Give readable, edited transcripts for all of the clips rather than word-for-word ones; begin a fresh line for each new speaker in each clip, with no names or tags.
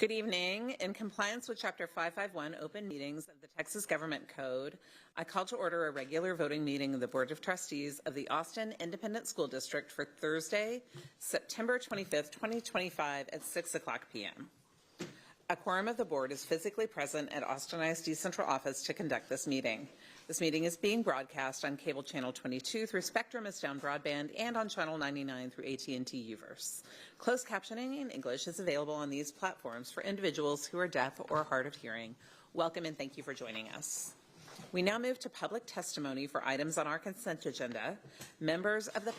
Good evening. In compliance with Chapter 551, Open Meetings of the Texas Government Code, I call to order a regular voting meeting of the Board of Trustees of the Austin Independent School District for Thursday, September 25th, 2025 at 6 o'clock p.m. A quorum of the board is physically present at Austin ISD Central Office to conduct this meeting. This meeting is being broadcast on cable channel 22 through Spectrum as down broadband and on channel 99 through AT&T Uverse. Closed captioning in English is available on these platforms for individuals who are deaf or hard of hearing. Welcome and thank you for joining us. We now move to public testimony for items on our consent agenda. Members of the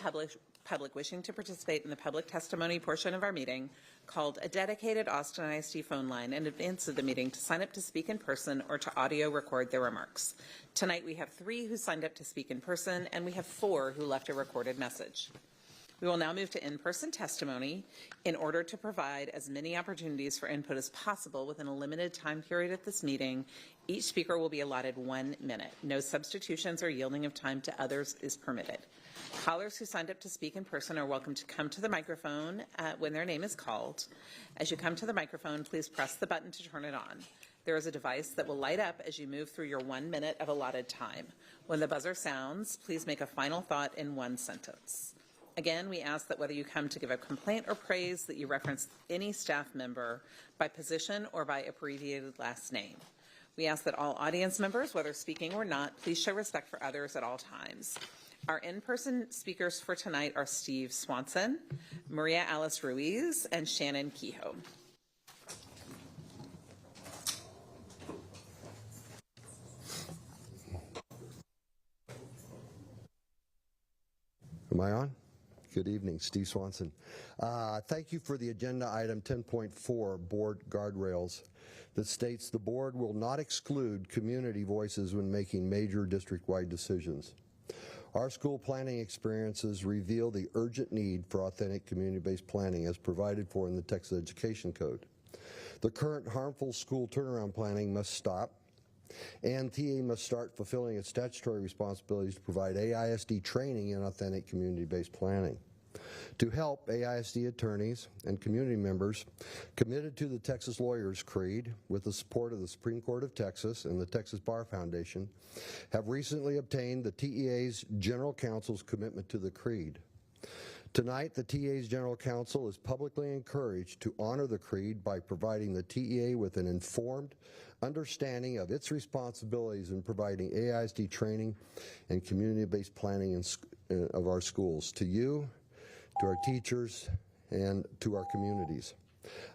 public wishing to participate in the public testimony portion of our meeting called a dedicated Austin ISD phone line in advance of the meeting to sign up to speak in person or to audio record their remarks. Tonight we have 3 who signed up to speak in person and we have 4 who left a recorded message. We will now move to in-person testimony. In order to provide as many opportunities for input as possible within a limited time period at this meeting, each speaker will be allotted 1 minute. No substitutions or yielding of time to others is permitted. Callers who signed up to speak in person are welcome to come to the microphone when their name is called. As you come to the microphone, please press the button to turn it on. There is a device that will light up as you move through your 1 minute of allotted time. When the buzzer sounds, please make a final thought in 1 sentence. Again, we ask that whether you come to give a complaint or praise, that you reference any staff member by position or by abbreviated last name. We ask that all audience members, whether speaking or not, please show respect for others at all times. Our in-person speakers for tonight are Steve Swanson, Maria Alice Ruiz, and Shannon Kehoe.
Am I on? Good evening, Steve Swanson. Thank you for the agenda item 10.4, board guardrails, that states the board will not exclude community voices when making major district-wide decisions. Our school planning experiences reveal the urgent need for authentic community-based planning as provided for in the Texas Education Code. The current harmful school turnaround planning must stop, and TA must start fulfilling its statutory responsibilities to provide AISD training in authentic community-based planning. To help, AISD attorneys and community members committed to the Texas Lawyers Creed with the support of the Supreme Court of Texas and the Texas Bar Foundation have recently obtained the TEA's General Counsel's commitment to the Creed. Tonight, the TEA's General Counsel is publicly encouraged to honor the Creed by providing the TEA with an informed understanding of its responsibilities in providing AISD training and community-based planning of our schools. To you, to our teachers, and to our communities.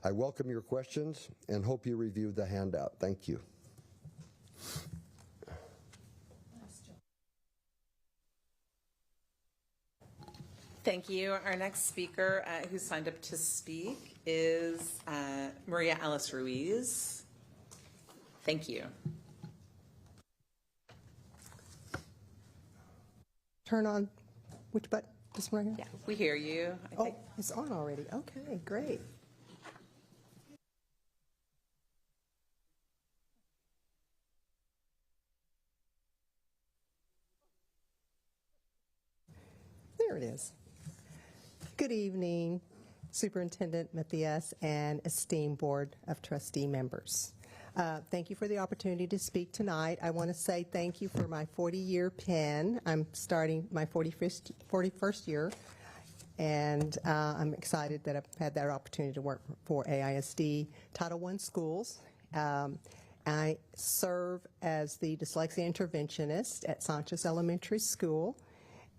I welcome your questions and hope you review the handout. Thank you.
Thank you. Our next speaker who signed up to speak is Maria Alice Ruiz. Thank you.
Turn on which button? This one?
Yeah, we hear you.
I think it's on already. Okay, great. There it is. Good evening, Superintendent Matthias and esteemed Board of Trustee members. Thank you for the opportunity to speak tonight. I want to say thank you for my 40-year pen. I'm starting my 41st year, and I'm excited that I've had that opportunity to work for AISD Title I schools. I serve as the dyslexia interventionist at Sanchez Elementary School,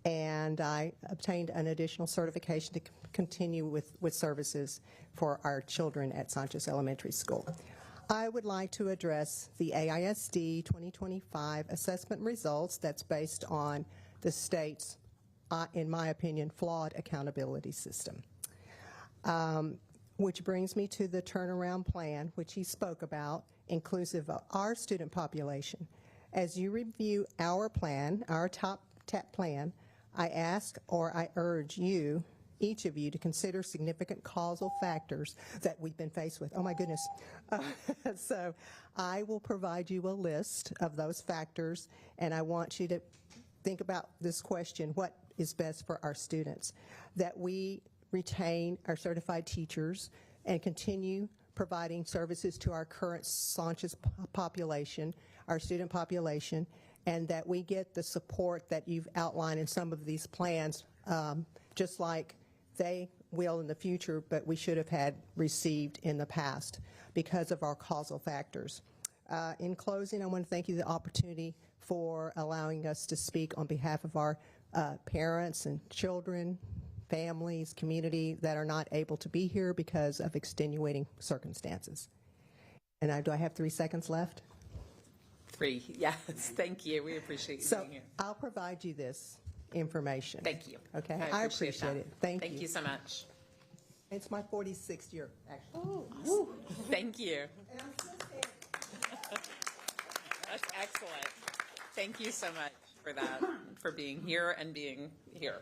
and I obtained an additional certification to continue with services for our children at Sanchez Elementary School. I would like to address the AISD 2025 assessment results that's based on the state's, in my opinion, flawed accountability system. Which brings me to the turnaround plan, which he spoke about, inclusive of our student population. As you review our plan, our top plan, I ask or I urge you, each of you, to consider significant causal factors that we've been faced with. Oh my goodness. So I will provide you a list of those factors, and I want you to think about this question: what is best for our students? That we retain our certified teachers and continue providing services to our current Sanchez population, our student population, and that we get the support that you've outlined in some of these plans, just like they will in the future, but we should have had received in the past because of our causal factors. In closing, I want to thank you for the opportunity for allowing us to speak on behalf of our parents and children, families, community that are not able to be here because of extenuating circumstances. And do I have 3 seconds left?
3, yes. Thank you. We appreciate you
So
being here.
I'll provide you this information.
Thank you.
Okay,
I
appreciate
that.
it. Thank you.
Thank you so much.
It's my 46th year, actually.
Oh, thank you. That's excellent. Thank you so much for that, for being here and being here.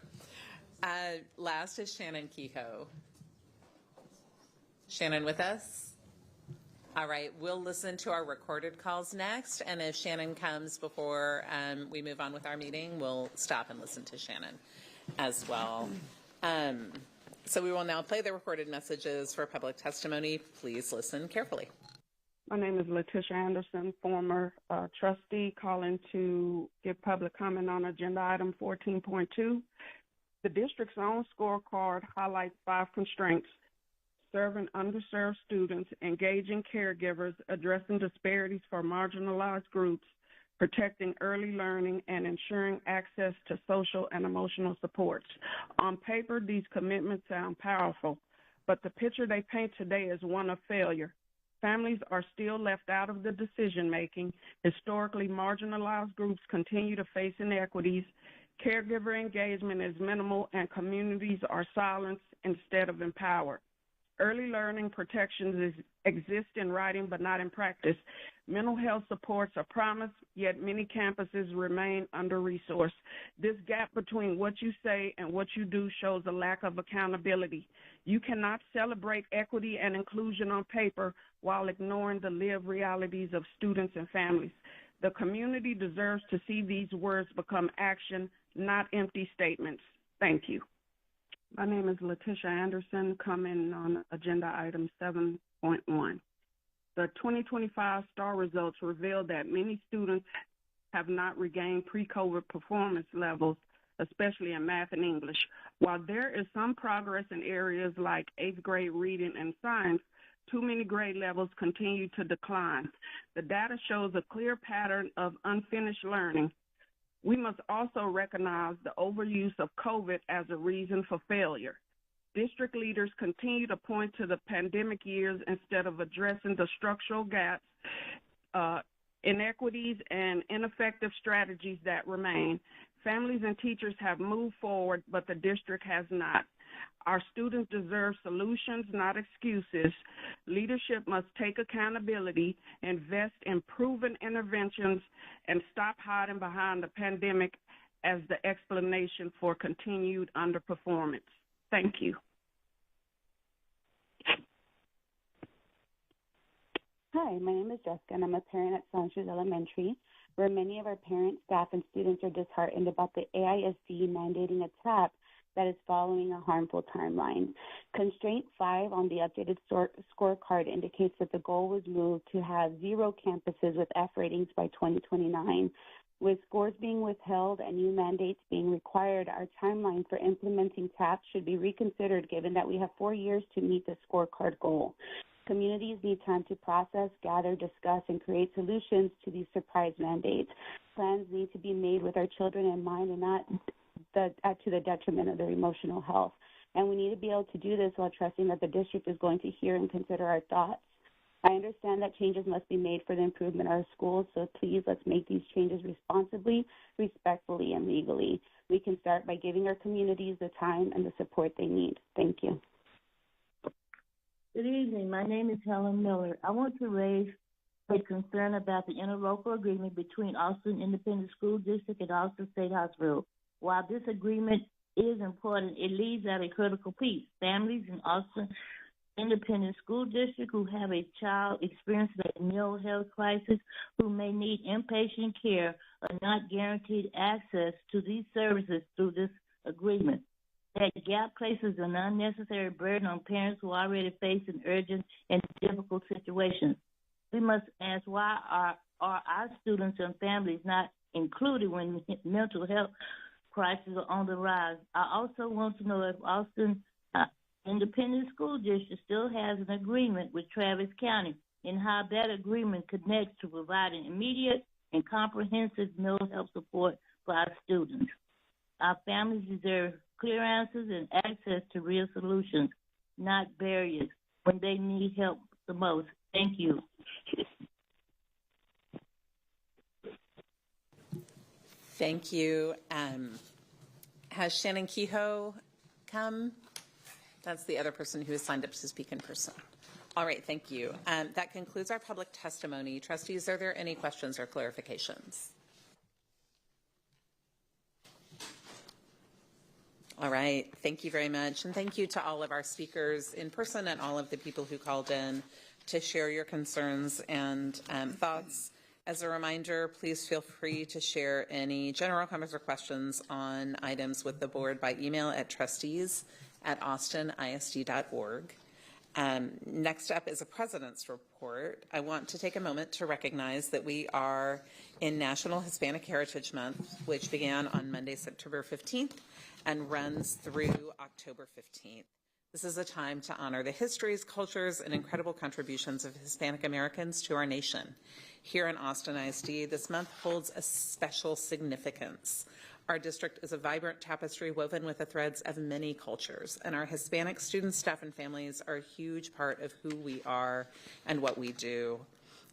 Last is Shannon Kehoe. Shannon with us? All right, we'll listen to our recorded calls next, and if Shannon comes before we move on with our meeting, we'll stop and listen to Shannon as well. So we will now play the recorded messages for public testimony. Please listen carefully.
My name is Letitia Anderson, former trustee, calling to give public comment on agenda item 14.2. The district's own scorecard highlights 5 constraints: serving underserved students, engaging caregivers, addressing disparities for marginalized groups, protecting early learning, and ensuring access to social and emotional supports. On paper, these commitments sound powerful, but the picture they paint today is one of failure. Families are still left out of the decision-making. Historically marginalized groups continue to face inequities. Caregiver engagement is minimal, and communities are silenced instead of empowered. Early learning protections exist in writing but not in practice. Mental health supports are promised, yet many campuses remain under-resourced. This gap between what you say and what you do shows a lack of accountability. You cannot celebrate equity and inclusion on paper while ignoring the lived realities of students and families. The community deserves to see these words become action, not empty statements. Thank you. My name is Letitia Anderson, coming on agenda item 7.1. The 2025 STAR results revealed that many students have not regained pre-COVID performance levels, especially in math and English. While there is some progress in areas like 8th grade reading and science, too many grade levels continue to decline. The data shows a clear pattern of unfinished learning. We must also recognize the overuse of COVID as a reason for failure. District leaders continue to point to the pandemic years instead of addressing the structural gaps, inequities, and ineffective strategies that remain. Families and teachers have moved forward, but the district has not. Our students deserve solutions, not excuses. Leadership must take accountability, invest in proven interventions, and stop hiding behind the pandemic as the explanation for continued underperformance. Thank you.
Hi, my name is Jessica, and I'm a parent at Sanchez Elementary, where many of our parents, staff, and students are disheartened about the AISD mandating a TAP that is following a harmful timeline. Constraint 5 on the updated scorecard indicates that the goal was moved to have 0 campuses with F ratings by 2029. With scores being withheld and new mandates being required, our timeline for implementing TAP should be reconsidered, given that we have 4 years to meet the scorecard goal. Communities need time to process, gather, discuss, and create solutions to these surprise mandates. Plans need to be made with our children in mind and not to the detriment of their emotional health. And we need to be able to do this while trusting that the district is going to hear and consider our thoughts. I understand that changes must be made for the improvement of our schools, so please let's make these changes responsibly, respectfully, and legally. We can start by giving our communities the time and the support they need. Thank you.
Good evening. My name is Helen Miller. I want to raise a concern about the interlocal agreement between Austin Independent School District and Austin State Hospital. While this agreement is important, it leaves out a critical piece. Families in Austin Independent School District who have a child experiencing a mental health crisis who may need inpatient care are not guaranteed access to these services through this agreement. That gap places an unnecessary burden on parents who already face an urgent and difficult situations. We must ask, why are our students and families not included when mental health crises are on the rise? I also want to know if Austin Independent School District still has an agreement with Travis County and how that agreement connects to providing immediate and comprehensive mental health support for our students. Our families deserve clear answers and access to real solutions, not barriers, when they need help the most. Thank you.
Thank you. Has Shannon Kehoe come? That's the other person who has signed up to speak in person. All right, thank you. That concludes our public testimony. Trustees, are there any questions or clarifications? All right, thank you very much. And thank you to all of our speakers in person and all of the people who called in to share your concerns and thoughts. As a reminder, please feel free to share any general comments or questions on items with the board by email at trustees@austinisd.org. Next up is a president's report. I want to take a moment to recognize that we are in National Hispanic Heritage Month, which began on Monday, September 15th and runs through October 15th. This is a time to honor the histories, cultures, and incredible contributions of Hispanic Americans to our nation. Here in Austin ISD, this month holds a special significance. Our district is a vibrant tapestry woven with the threads of many cultures, and our Hispanic students, staff, and families are a huge part of who we are and what we do.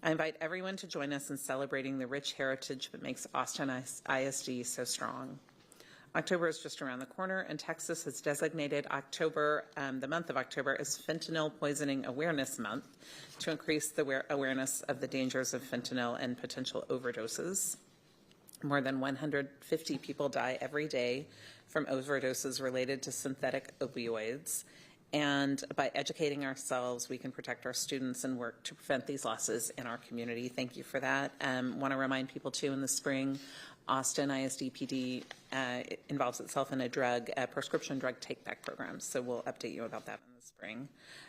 I invite everyone to join us in celebrating the rich heritage that makes Austin ISD so strong. October is just around the corner, and Texas has designated October, the month of October, as Fentanyl Poisoning Awareness Month to increase the awareness of the dangers of fentanyl and potential overdoses. More than 150 people die every day from overdoses related to synthetic opioids. And by educating ourselves, we can protect our students and work to prevent these losses in our community. Thank you for that. Want to remind people, too, in the spring, Austin ISD PD involves itself in a prescription drug take-back program. So we'll update you about that in the spring.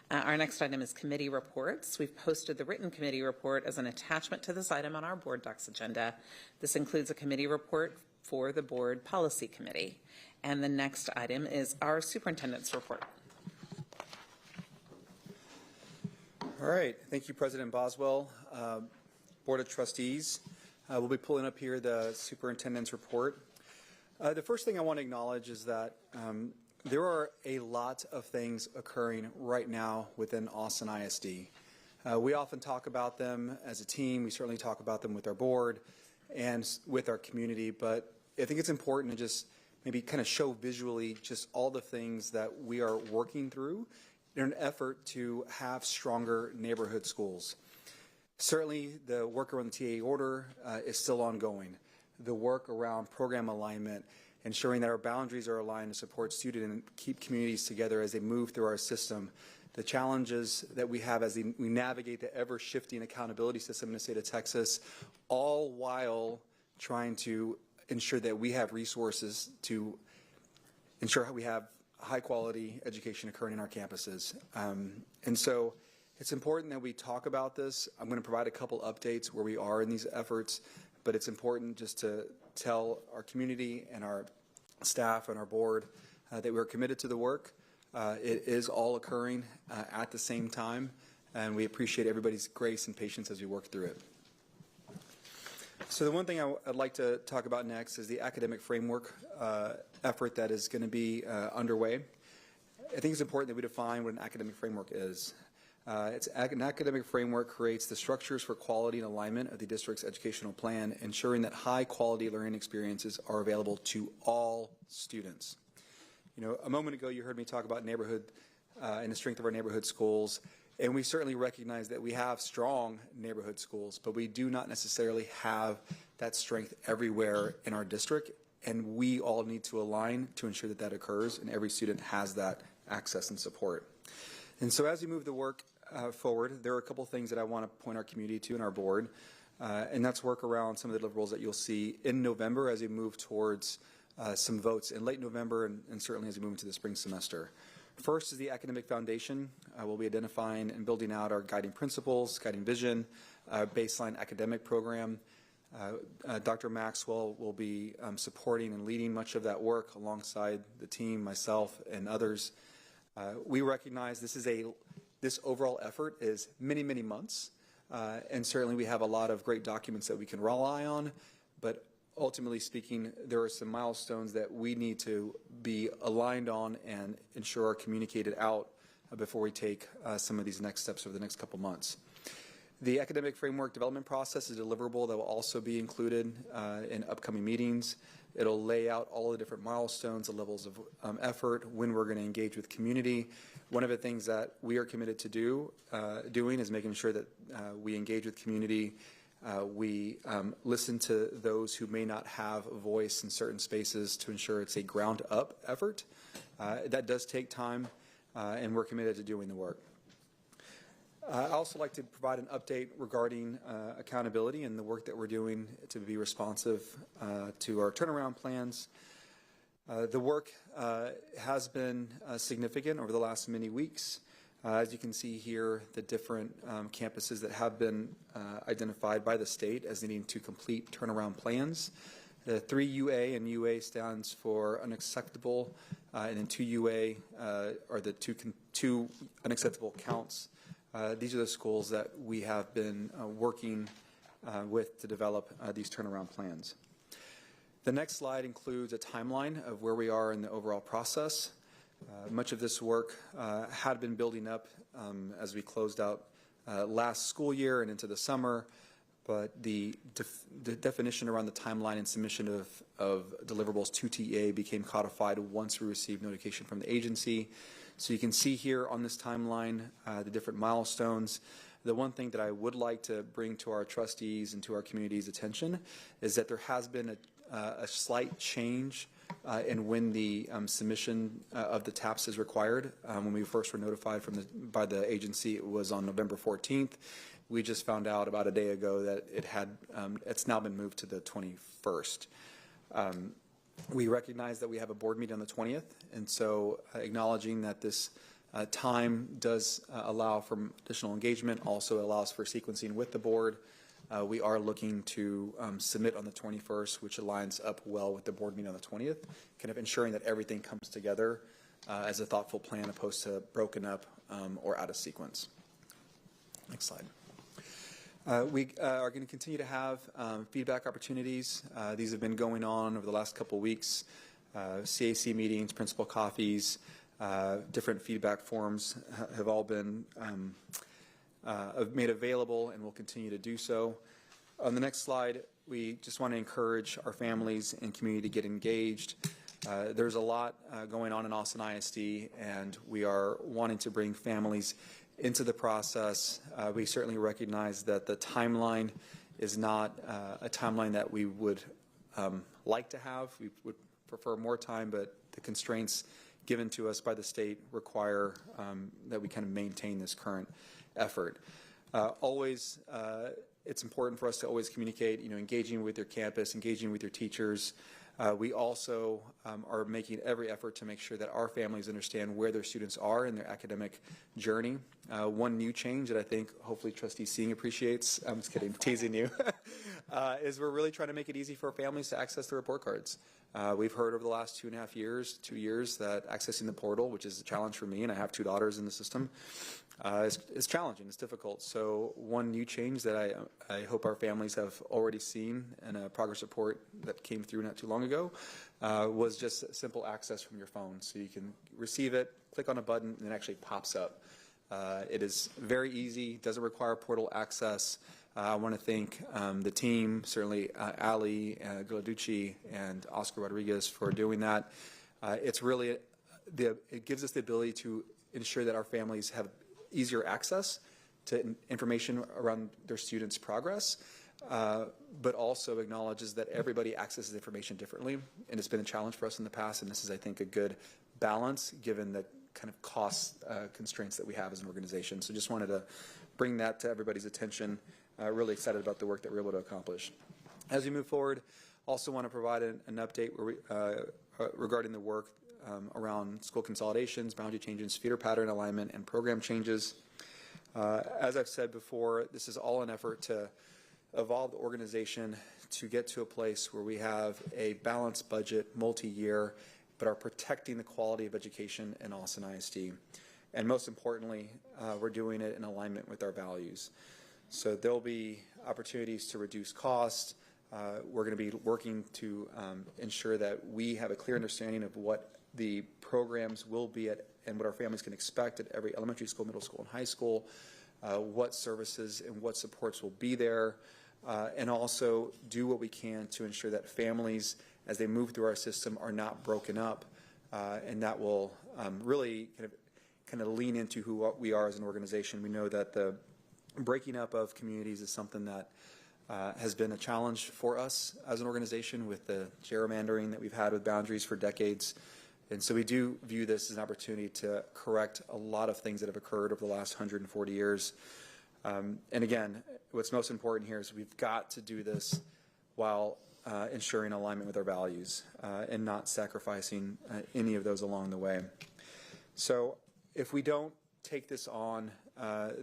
Our next item is committee reports. We've posted the written committee report as an attachment to this item on our board docs agenda. This includes a committee report for the board policy committee. And the next item is our superintendent's report.
All right. Thank you, President Boswell. Board of Trustees. We'll be pulling up here the superintendent's report. The first thing I want to acknowledge is that there are a lot of things occurring right now within Austin ISD. We often talk about them as a team. We certainly talk about them with our board and with our community, but I think it's important to just maybe kind of show visually just all the things that we are working through in an effort to have stronger neighborhood schools. Certainly, the work around the TA order is still ongoing. The work around program alignment, ensuring that our boundaries are aligned to support students and keep communities together as they move through our system. The challenges that we have as we navigate the ever-shifting accountability system in the state of Texas, all while trying to ensure that we have resources to ensure we have high-quality education occurring in our campuses. And so it's important that we talk about this. I'm going to provide a couple updates where we are in these efforts, but it's important just to tell our community and our staff and our board that we're committed to the work. It is all occurring at the same time, and we appreciate everybody's grace and patience as we work through it. So the one thing I'd like to talk about next is the academic framework effort that is going to be underway. I think it's important that we define what an academic framework is. An academic framework creates the structures for quality and alignment of the district's educational plan, ensuring that high-quality learning experiences are available to all students. You know, a moment ago you heard me talk about neighborhood and the strength of our neighborhood schools, and we certainly recognize that we have strong neighborhood schools, but we do not necessarily have that strength everywhere in our district, and we all need to align to ensure that that occurs and every student has that access and support. And so as we move the work forward, there are a couple things that I want to point our community to and our board, and that's work around some of the deliverables that you'll see in November as we move towards some votes in late November and certainly as we move into the spring semester. First is the academic foundation. We'll be identifying and building out our guiding principles, guiding vision, baseline academic program. Dr. Maxwell will be supporting and leading much of that work alongside the team, myself, and others. We recognize this overall effort is many, many months, and certainly we have a lot of great documents that we can rely on, but ultimately speaking, there are some milestones that we need to be aligned on and ensure are communicated out before we take some of these next steps over the next couple months. The academic framework development process is a deliverable that will also be included in upcoming meetings. It'll lay out all the different milestones, the levels of effort, when we're going to engage with community. One of the things that we are committed to doing is making sure that we engage with community. We listen to those who may not have a voice in certain spaces to ensure it's a ground-up effort. That does take time, and we're committed to doing the work. I'd also like to provide an update regarding accountability and the work that we're doing to be responsive to our turnaround plans. The work has been significant over the last many weeks. As you can see here, the different campuses that have been identified by the state as needing to complete turnaround plans. The 3UA and UA stands for unacceptable, and then 2UA are the two unacceptable counts. These are the schools that we have been working with to develop these turnaround plans. The next slide includes a timeline of where we are in the overall process. Much of this work had been building up as we closed out last school year and into the summer, but the definition around the timeline and submission of deliverables to TA became codified once we received notification from the agency. So you can see here on this timeline the different milestones. The one thing that I would like to bring to our trustees and to our community's attention is that there has been a slight change in when the submission of the TAPS is required. When we first were notified by the agency, it was on November 14th. We just found out about a day ago that it's now been moved to the 21st. We recognize that we have a board meeting on the 20th, and so acknowledging that this time does allow for additional engagement, also allows for sequencing with the board. We are looking to submit on the 21st, which aligns up well with the board meeting on the 20th, kind of ensuring that everything comes together as a thoughtful plan opposed to broken up or out of sequence. Next slide. We are going to continue to have feedback opportunities. These have been going on over the last couple weeks. CAC meetings, principal coffees, different feedback forms have all been made available and will continue to do so. On the next slide, we just want to encourage our families and community to get engaged. There's a lot going on in Austin ISD, and we are wanting to bring families into the process. We certainly recognize that the timeline is not a timeline that we would like to have. We would prefer more time, but the constraints given to us by the state require that we kind of maintain this current effort. Always, it's important for us to always communicate, engaging with your campus, engaging with your teachers. We also are making every effort to make sure that our families understand where their students are in their academic journey. One new change that I think hopefully Trustee Seing appreciates, I'm just kidding, teasing you, is we're really trying to make it easy for families to access the report cards. We've heard over the last 2 years, that accessing the portal, which is a challenge for me, and I have 2 daughters in the system, is challenging, it's difficult. So one new change that I hope our families have already seen in a progress report that came through not too long ago was just simple access from your phone. So you can receive it, click on a button, and it actually pops up. It is very easy, doesn't require portal access. I want to thank the team, certainly Ali Galaducci and Oscar Rodriguez for doing that. It's really, it gives us the ability to ensure that our families have easier access to information around their students' progress, but also acknowledges that everybody accesses information differently, and it's been a challenge for us in the past, and this is, I think, a good balance given the kind of cost constraints that we have as an organization. So just wanted to bring that to everybody's attention. Really excited about the work that we're able to accomplish. As we move forward, Also want to provide an update regarding the work around school consolidations, boundary changes, feeder pattern alignment, and program changes. As I've said before, this is all an effort to evolve the organization to get to a place where we have a balanced budget, multi-year, but are protecting the quality of education in Austin ISD. And most importantly, we're doing it in alignment with our values. So there'll be opportunities to reduce costs. We're going to be working to ensure that we have a clear understanding of what the programs will be at and what our families can expect at every elementary school, middle school, and high school, what services and what supports will be there, and also do what we can to ensure that families, as they move through our system, are not broken up, and that will really kind of lean into who we are as an organization. We know that the breaking up of communities is something that has been a challenge for us as an organization with the gerrymandering that we've had with boundaries for decades. And so we do view this as an opportunity to correct a lot of things that have occurred over the last 140 years. And again, what's most important here is we've got to do this while ensuring alignment with our values and not sacrificing any of those along the way. So if we don't take this on,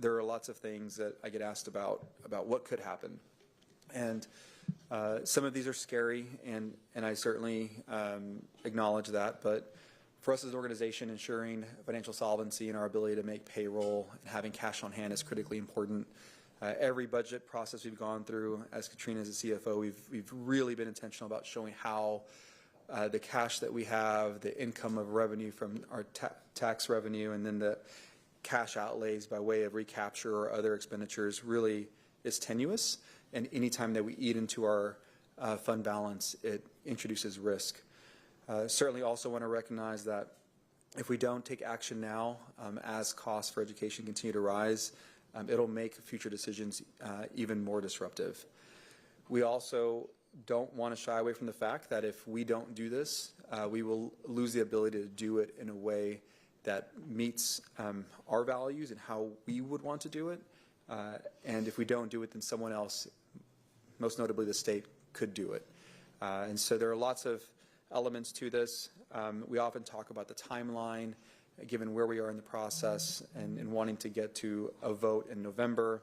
there are lots of things that I get asked about what could happen. And some of these are scary, and I certainly acknowledge that. But for us as an organization, ensuring financial solvency and our ability to make payroll and having cash on hand is critically important. Every budget process we've gone through, as Katrina is the CFO, we've really been intentional about showing how the cash that we have, the income of revenue from our tax revenue, and then the cash outlays by way of recapture or other expenditures really is tenuous. And any time that we eat into our fund balance, it introduces risk. Certainly also want to recognize that if we don't take action now, as costs for education continue to rise, it'll make future decisions even more disruptive. We also don't want to shy away from the fact that if we don't do this, we will lose the ability to do it in a way that meets our values and how we would want to do it. And if we don't do it, then someone else, most notably the state, could do it. And so there are lots of elements to this. We often talk about the timeline, given where we are in the process and wanting to get to a vote in November.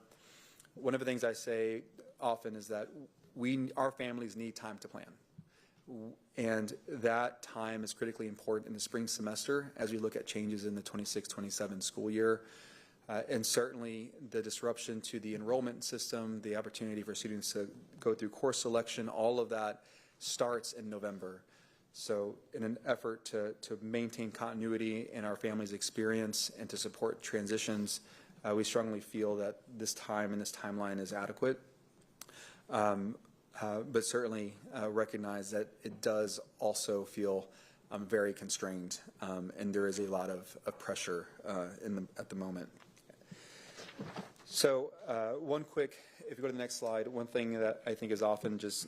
One of the things I say often is that our families need time to plan. And that time is critically important in the spring semester as we look at changes in the 26-27 school year. And certainly the disruption to the enrollment system, the opportunity for students to go through course selection, all of that starts in November. So in an effort to maintain continuity in our family's experience and to support transitions, we strongly feel that this time and this timeline is adequate. But certainly recognize that it does also feel very constrained, and there is a lot of pressure at the moment. So one quick, if you go to the next slide, one thing that I think is often just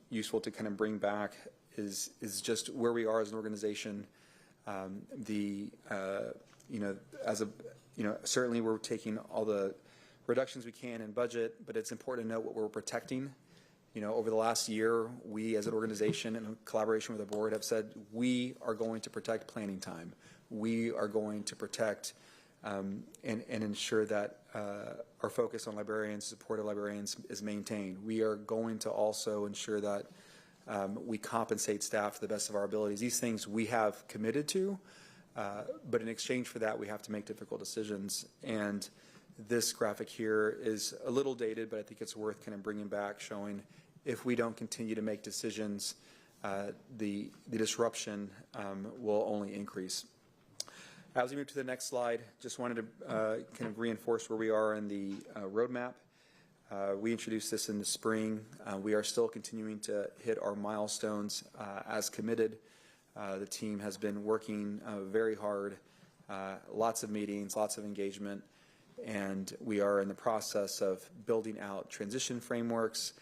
useful to kind of bring back is just where we are as an organization. Certainly we're taking all the reductions we can in budget, but it's important to note what we're protecting. Over the last year, we as an organization in collaboration with the board have said we are going to protect planning time. We are going to protect and ensure that our focus on librarians, support of librarians is maintained. We are going to also ensure that we compensate staff to the best of our abilities. These things we have committed to, but in exchange for that, we have to make difficult decisions. And this graphic here is a little dated, but I think it's worth kind of bringing back, showing if we don't continue to make decisions, the disruption will only increase. As we move to the next slide, just wanted to kind of reinforce where we are in the roadmap. We introduced this in the spring. We are still continuing to hit our milestones as committed. The team has been working very hard, lots of meetings, lots of engagement, and we are in the process of building out transition frameworks,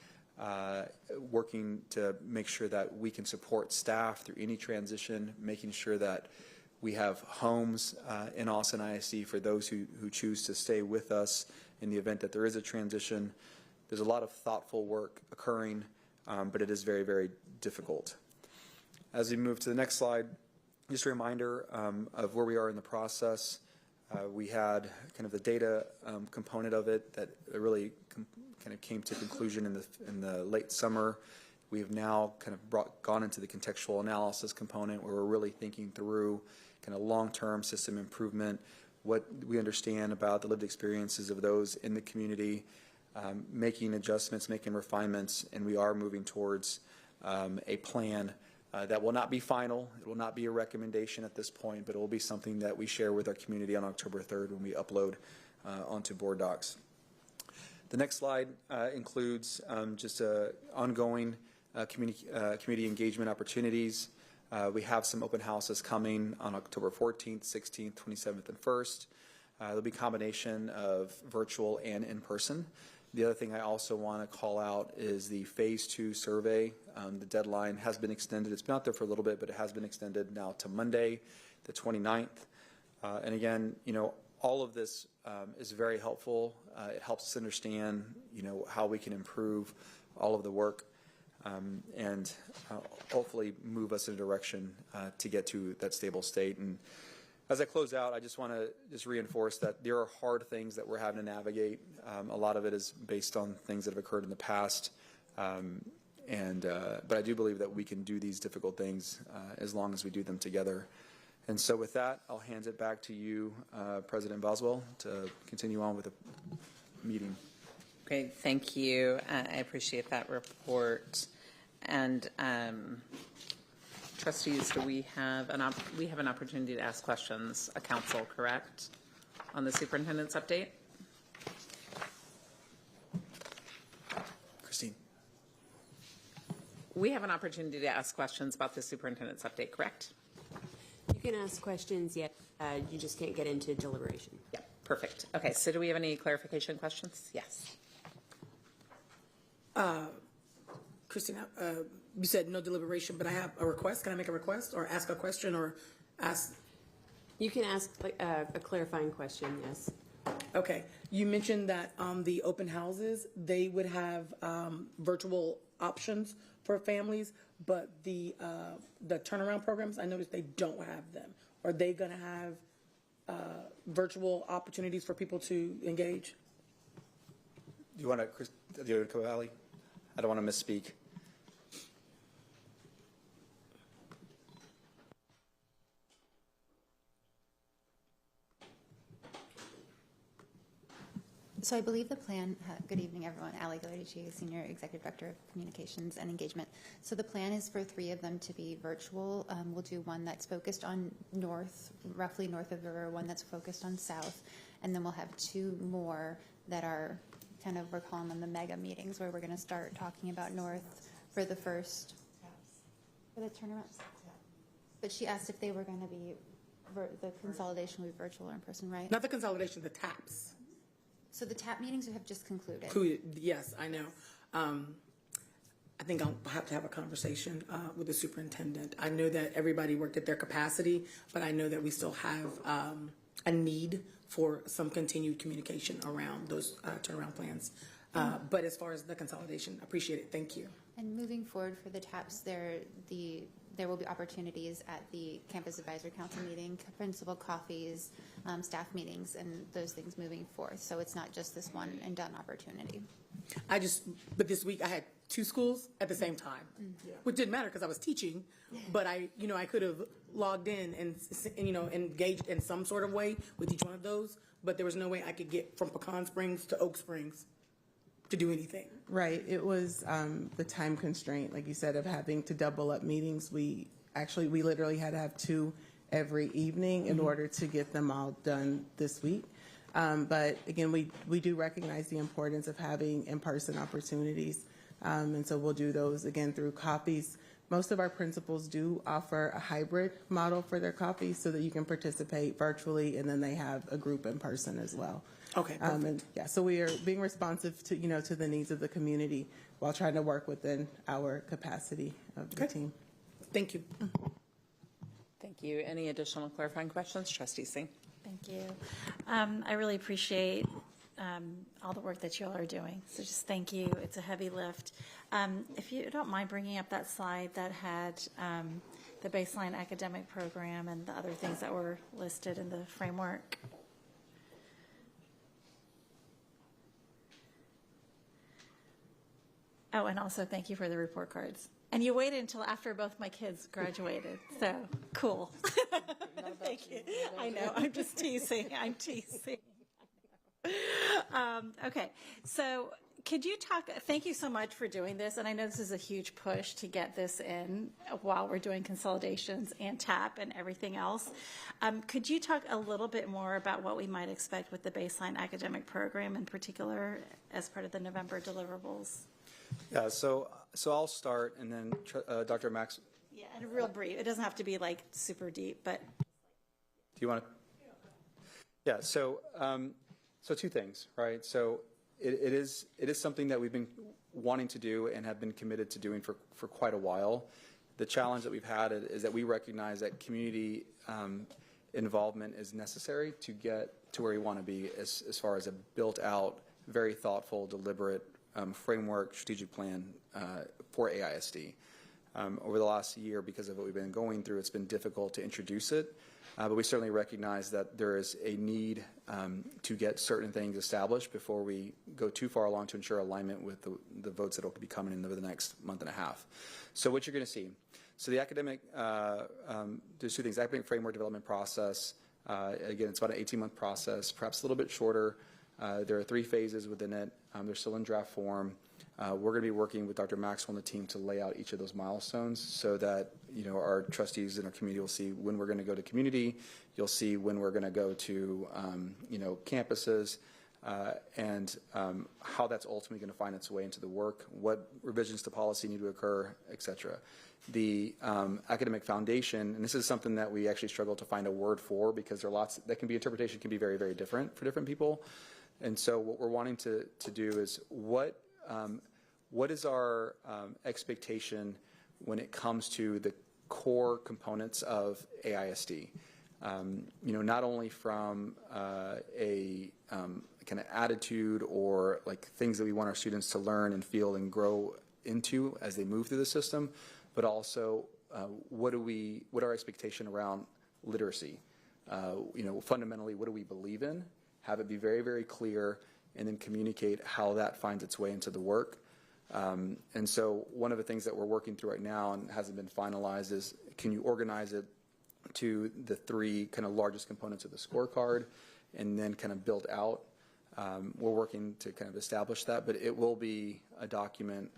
working to make sure that we can support staff through any transition, making sure that we have homes in Austin ISD for those who choose to stay with us in the event that there is a transition. There's a lot of thoughtful work occurring but it is very, very difficult. As we move to the next slide, just a reminder of where we are in the process. We had kind of the data component of it that really kind of came to conclusion in the late summer. We have now kind of gone into the contextual analysis component where we're really thinking through kind of long-term system improvement, what we understand about the lived experiences of those in the community, making adjustments, making refinements, and we are moving towards a plan that will not be final. It will not be a recommendation at this point, but it will be something that we share with our community on October 3rd when we upload onto board docs. The next slide includes just ongoing community engagement opportunities. We have some open houses coming on October 14th, 16th, 27th, and 1st. There'll be a combination of virtual and in-person. The other thing I also want to call out is the Phase 2 survey. The deadline has been extended. It's been out there for a little bit, but it has been extended now to Monday, the 29th. And again, all of this is very helpful. It helps us understand, how we can improve all of the work and hopefully move us in a direction to get to that stable state. And as I close out, I just want to reinforce that there are hard things that we're having to navigate. A lot of it is based on things that have occurred in the past. But I do believe that we can do these difficult things as long as we do them together. And so with that, I'll hand it back to you, President Boswell, to continue on with the meeting.
Great, thank you. I appreciate that report. And trustees, do we have an opportunity to ask questions, council, correct, on the superintendent's update?
Christine.
We have an opportunity to ask questions about the superintendent's update, correct?
You can ask questions, yet you just can't get into deliberation.
Yeah, perfect. Okay, so do we have any clarification questions? Yes.
Christina, you said no deliberation, but I have a request. Can I make a request or ask a question or ask?
You can ask a clarifying question, yes.
Okay. You mentioned that the open houses, they would have virtual options for families, but the turnaround programs, I noticed they don't have them. Are they going to have virtual opportunities for people to engage?
Do you want to, Cavalli? I don't want to misspeak.
So I believe the plan, good evening everyone, Ali Galadici, Senior Executive Director of Communications and Engagement. So the plan is for 3 of them to be virtual. We'll do one that's focused on north, roughly north of the river, one that's focused on south, and then we'll have 2 more that are kind of, we're calling them the mega meetings, where we're going to start talking about north for the first, for the turnarounds. But she asked if they were going to be, the consolidation will be virtual or in person, right?
Not the consolidation, the TAPs.
So the TAP meetings have just concluded.
Yes, I know. I think I'll have to have a conversation with the superintendent. I know that everybody worked at their capacity, but I know that we still have a need for some continued communication around those turnaround plans. But as far as the consolidation, appreciate it. Thank you.
And moving forward for the TAPs, there will be opportunities at the Campus Advisory Council meeting, principal coffees, staff meetings, and those things moving forth. So it's not just this one and done opportunity.
But this week I had 2 schools at the same time, which didn't matter because I was teaching, but I could have logged in and engaged in some sort of way with each one of those, but there was no way I could get from Pecan Springs to Oak Springs to do anything.
Right. It was the time constraint, like you said, of having to double up meetings. We literally had to have 2 every evening in order to get them all done this week. But again, we do recognize the importance of having in-person opportunities. And so we'll do those again through coffees. Most of our principals do offer a hybrid model for their coffees so that you can participate virtually and then they have a group in person as well.
Okay.
And yeah, so we are being responsive to, to the needs of the community while trying to work within our capacity of the team.
Thank you.
Thank you. Any additional clarifying questions? Trustee Singh.
Thank you. I really appreciate all the work that you all are doing. So just thank you. It's a heavy lift. If you don't mind bringing up that slide that had the baseline academic program and the other things that were listed in the framework. Oh, and also thank you for the report cards. And you waited until after both my kids graduated, so cool. Thank you. I know, I'm just teasing, I'm teasing. Okay, so could you talk, thank you so much for doing this, and I know this is a huge push to get this in while we're doing consolidations and TAP and everything else. Could you talk a little bit more about what we might expect with the baseline academic program in particular as part of the November deliverables?
Yeah, so I'll start, and then Dr. Max.
Yeah, and real brief. It doesn't have to be like super deep, but.
Do you want to? Yeah. So two things, right? So it is something that we've been wanting to do and have been committed to doing for quite a while. The challenge that we've had is that we recognize that community involvement is necessary to get to where we want to be as far as a built out, very thoughtful, deliberate framework, strategic plan for AISD. Over the last year, because of what we've been going through, it's been difficult to introduce it, but we certainly recognize that there is a need to get certain things established before we go too far along to ensure alignment with the votes that will be coming in over the next month and a half. So what you're going to see, so the academic, there's two things, academic framework development process, again, it's about an 18-month process, perhaps a little bit shorter. There are 3 phases within it. They're still in draft form. We're going to be working with Dr. Maxwell and the team to lay out each of those milestones so that our trustees in our community will see when we're going to go to community. You'll see when we're going to go to campuses and how that's ultimately going to find its way into the work, what revisions to policy need to occur, et cetera. The academic foundation, and this is something that we actually struggle to find a word for because there are lots that can be interpretation can be very, very different for different people. And so what we're wanting to do is what is our expectation when it comes to the core components of AISD? Not only from a kind of attitude or like things that we want our students to learn and feel and grow into as they move through the system, but also what our expectation around literacy? Fundamentally, what do we believe in? Have it be very, very clear, and then communicate how that finds its way into the work. And so one of the things that we're working through right now and hasn't been finalized is can you organize it to the 3 kind of largest components of the scorecard and then kind of build out. We're working to kind of establish that, but it will be a document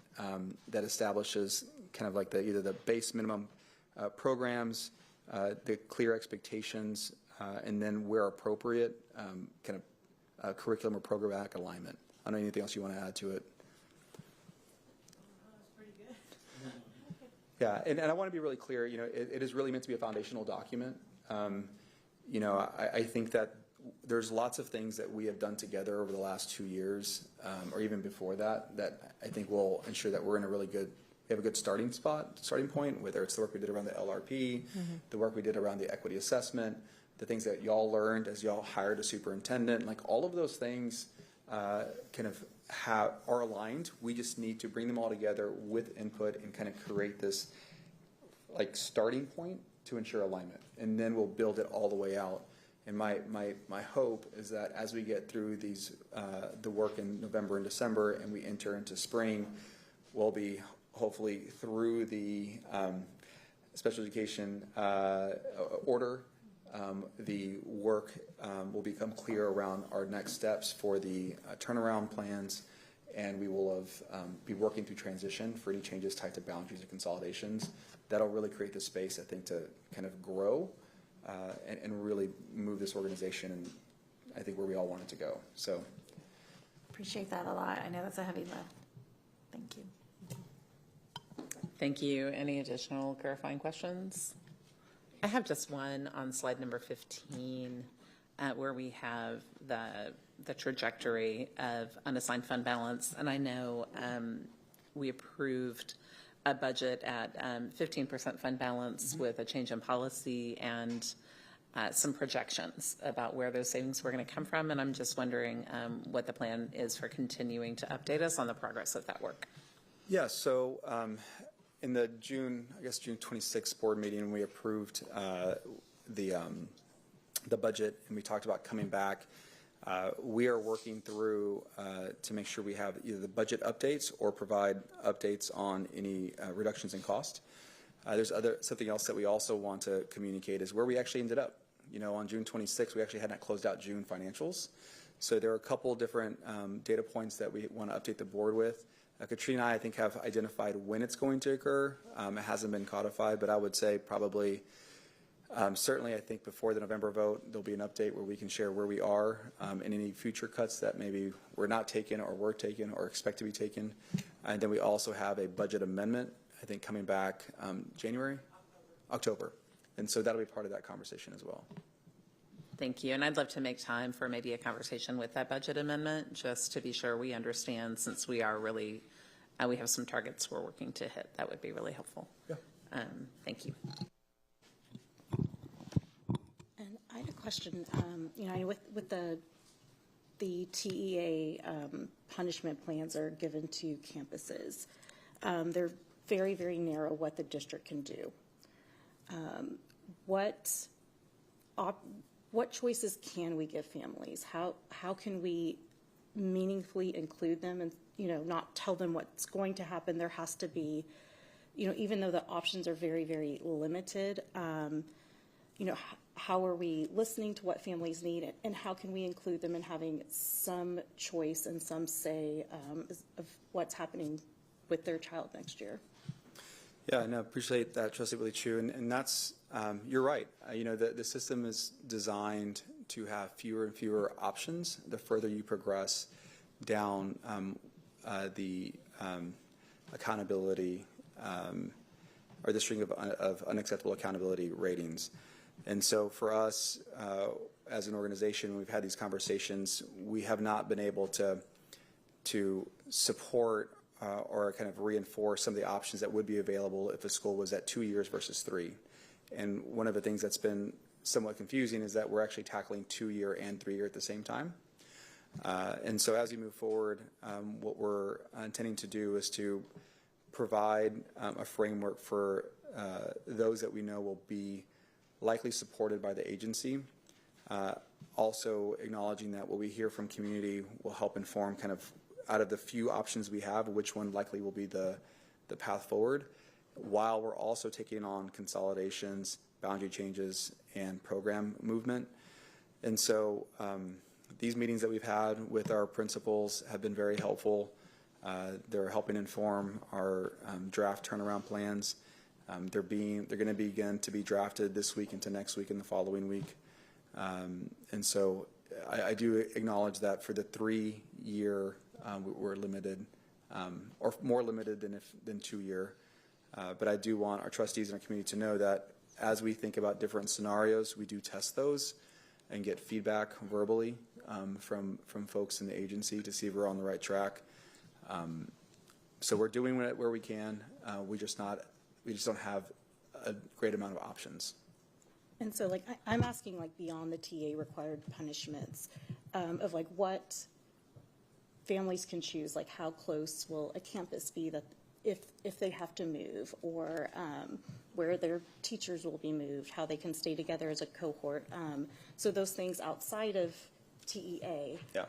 that establishes kind of like either the base minimum programs, the clear expectations, and then where appropriate, kind of curriculum or programmatic alignment. I don't know anything else you want to add to it. Yeah, and I want to be really clear, it is really meant to be a foundational document. I think that there's lots of things that we have done together over the last 2 years, or even before that I think will ensure that we're in we have a good starting point, whether it's the work we did around the LRP, the work we did around the equity assessment, the things that y'all learned as y'all hired a superintendent, like all of those things kind of are aligned. We just need to bring them all together with input and kind of create this like starting point to ensure alignment, and then we'll build it all the way out. And my hope is that as we get through the work in November and December, and we enter into spring, we'll be hopefully through the special education order. The work will become clear around our next steps for the turnaround plans, and we will be working through transition for any changes tied to boundaries or consolidations. That'll really create the space, I think, to kind of grow and really move this organization, and I think where we all want it to go. So,
appreciate that a lot. I know that's a heavy lift. Thank you.
Thank you. Any additional clarifying questions? I have just one on slide number 15, where we have the trajectory of unassigned fund balance. And I know we approved a budget at 15% fund balance with a change in policy and some projections about where those savings were going to come from, and I'm just wondering what the plan is for continuing to update us on the progress of that work.
Yeah, so in the June 26th board meeting, we approved the budget, and we talked about coming back. We are working through to make sure we have either the budget updates or provide updates on any reductions in cost. There's something else that we also want to communicate is where we actually ended up. You know, on June 26th, we actually hadn't closed out June financials. So there are a couple different data points that we want to update the board with. Katrina and I think, have identified when it's going to occur. It hasn't been codified, but I would say probably, certainly I think before the November vote, there'll be an update where we can share where we are and any future cuts that maybe were not taken or were taken or expect to be taken. And then we also have a budget amendment, I think, coming back October. And so that'll be part of that conversation as well.
Thank you. And I'd love to make time for maybe a conversation with that budget amendment, just to be sure we understand, since we are really, we have some targets we're working to hit. That would be really helpful.
Yeah.
Thank you.
And I had a question, you know, with the TEA punishment plans are given to campuses. They're very, very narrow what the district can do. What choices can we give families? How can we meaningfully include them and, you know, not tell them what's going to happen? There has to be, you know, even though the options are very, very limited, you know, how are we listening to what families need, and how can we include them in having some choice and some say of what's happening with their child next year?
Yeah, no, appreciate that, Trustee Willie Chu, and that's, you're right. You know, the system is designed to have fewer and fewer options the further you progress down the accountability or the string of unacceptable accountability ratings. And so for us, as an organization, we've had these conversations. We have not been able to support or kind of reinforce some of the options that would be available if a school was at 2 years versus 3. And one of the things that's been somewhat confusing is that we're actually tackling 2-year and 3-year at the same time. And so as we move forward, what we're intending to do is to provide a framework for those that we know will be likely supported by the agency. Also acknowledging that what we hear from community will help inform kind of out of the few options we have, which one likely will be the path forward, while we're also taking on consolidations, boundary changes, and program movement. And so these meetings that we've had with our principals have been very helpful. They're helping inform our draft turnaround plans. They're going to begin to be drafted this week into next week and the following week. And so I do acknowledge that for the 3-year, we're limited, or more limited than 2-year. But I do want our trustees and our community to know that as we think about different scenarios, we do test those and get feedback verbally from folks in the agency to see if we're on the right track. So we're doing it where we can. We just don't have a great amount of options.
And so, like, I'm asking, like, beyond the TA required punishments, of like what families can choose, like how close will a campus be that if they have to move, or where their teachers will be moved, how they can stay together as a cohort. So those things outside of TEA. Yeah.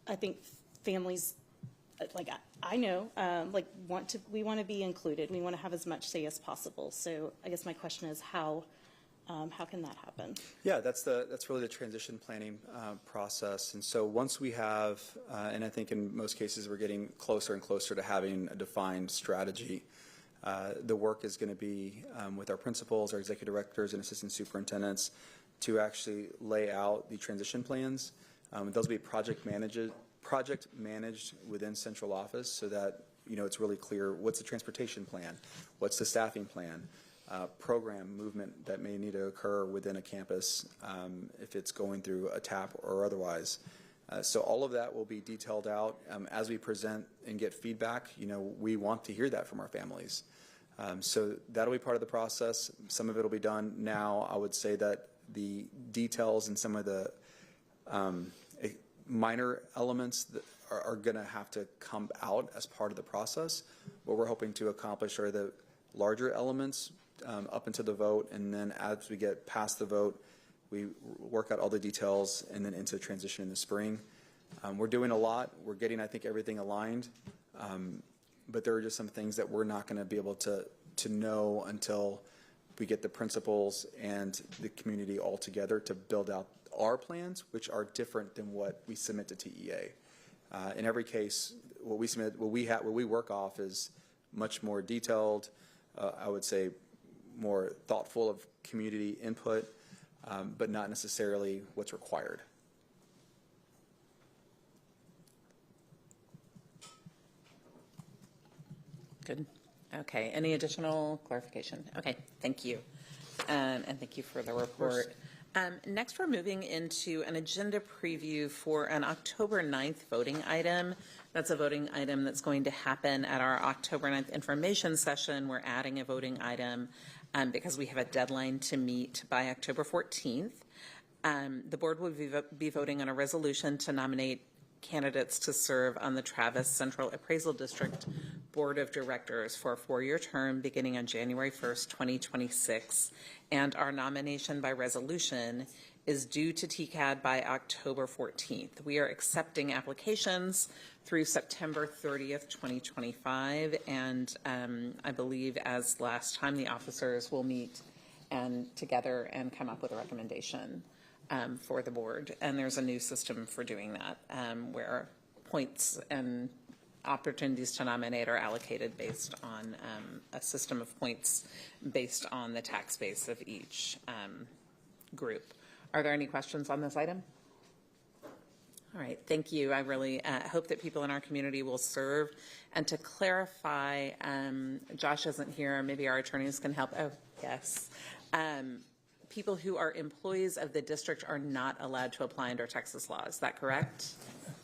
I think families, like I know, like we want to be included. We want to have as much say as possible. So I guess my question is how can that happen? Yeah, that's really the transition planning process. And so once we have, and I think in most cases we're getting closer and closer to having a defined strategy. The work is going to be with our principals, our executive directors, and assistant superintendents to actually lay out the transition plans. Those will be project managed within central office, so that it's really clear what's the transportation plan, what's the staffing plan, program movement that may need to occur within a campus if it's going through a TAP or otherwise. So all of that will be detailed out as we present and get feedback. We want to hear that from our families.
So that'll be part of the process. Some of it will be done now. I would say that the details and some of the minor elements that are going to have to come out as part of the process. What we're hoping to accomplish are the larger elements up into the vote, and then as we get past the vote, we work out all the details and then into transition in the spring. We're doing a lot. We're getting, I think, everything aligned, but there are just some things that we're not going to be able to know until we get the principals and the community all together to build out our plans, which are different than what we submit to TEA. In every case, what we submit, what we work off is much more detailed, I would say more thoughtful of community input, but not necessarily what's required.
Good. Okay. Any additional clarification? Okay. Thank you. And thank you for the report. Next, we're moving into an agenda preview for an October 9th voting item. That's a voting item that's going to happen at our October 9th information session. We're adding a voting item because we have a deadline to meet by October 14th. The board will be voting on a resolution to nominate candidates to serve on the Travis Central Appraisal District Board of Directors for a 4-year term beginning on January 1st, 2026. And our nomination by resolution is due to TCAD by October 14th. We are accepting applications through September 30th, 2025. And I believe, as last time, the officers will meet together and come up with a recommendation for the board. And there's a new system for doing that where points and opportunities to nominate are allocated based on a system of points based on the tax base of each group. Are there any questions on this item? All right, thank you. I really hope that people in our community will serve. And to clarify, Josh isn't here. Maybe our attorneys can help. Oh, yes. People who are employees of the district are not allowed to apply under Texas law. Is that correct?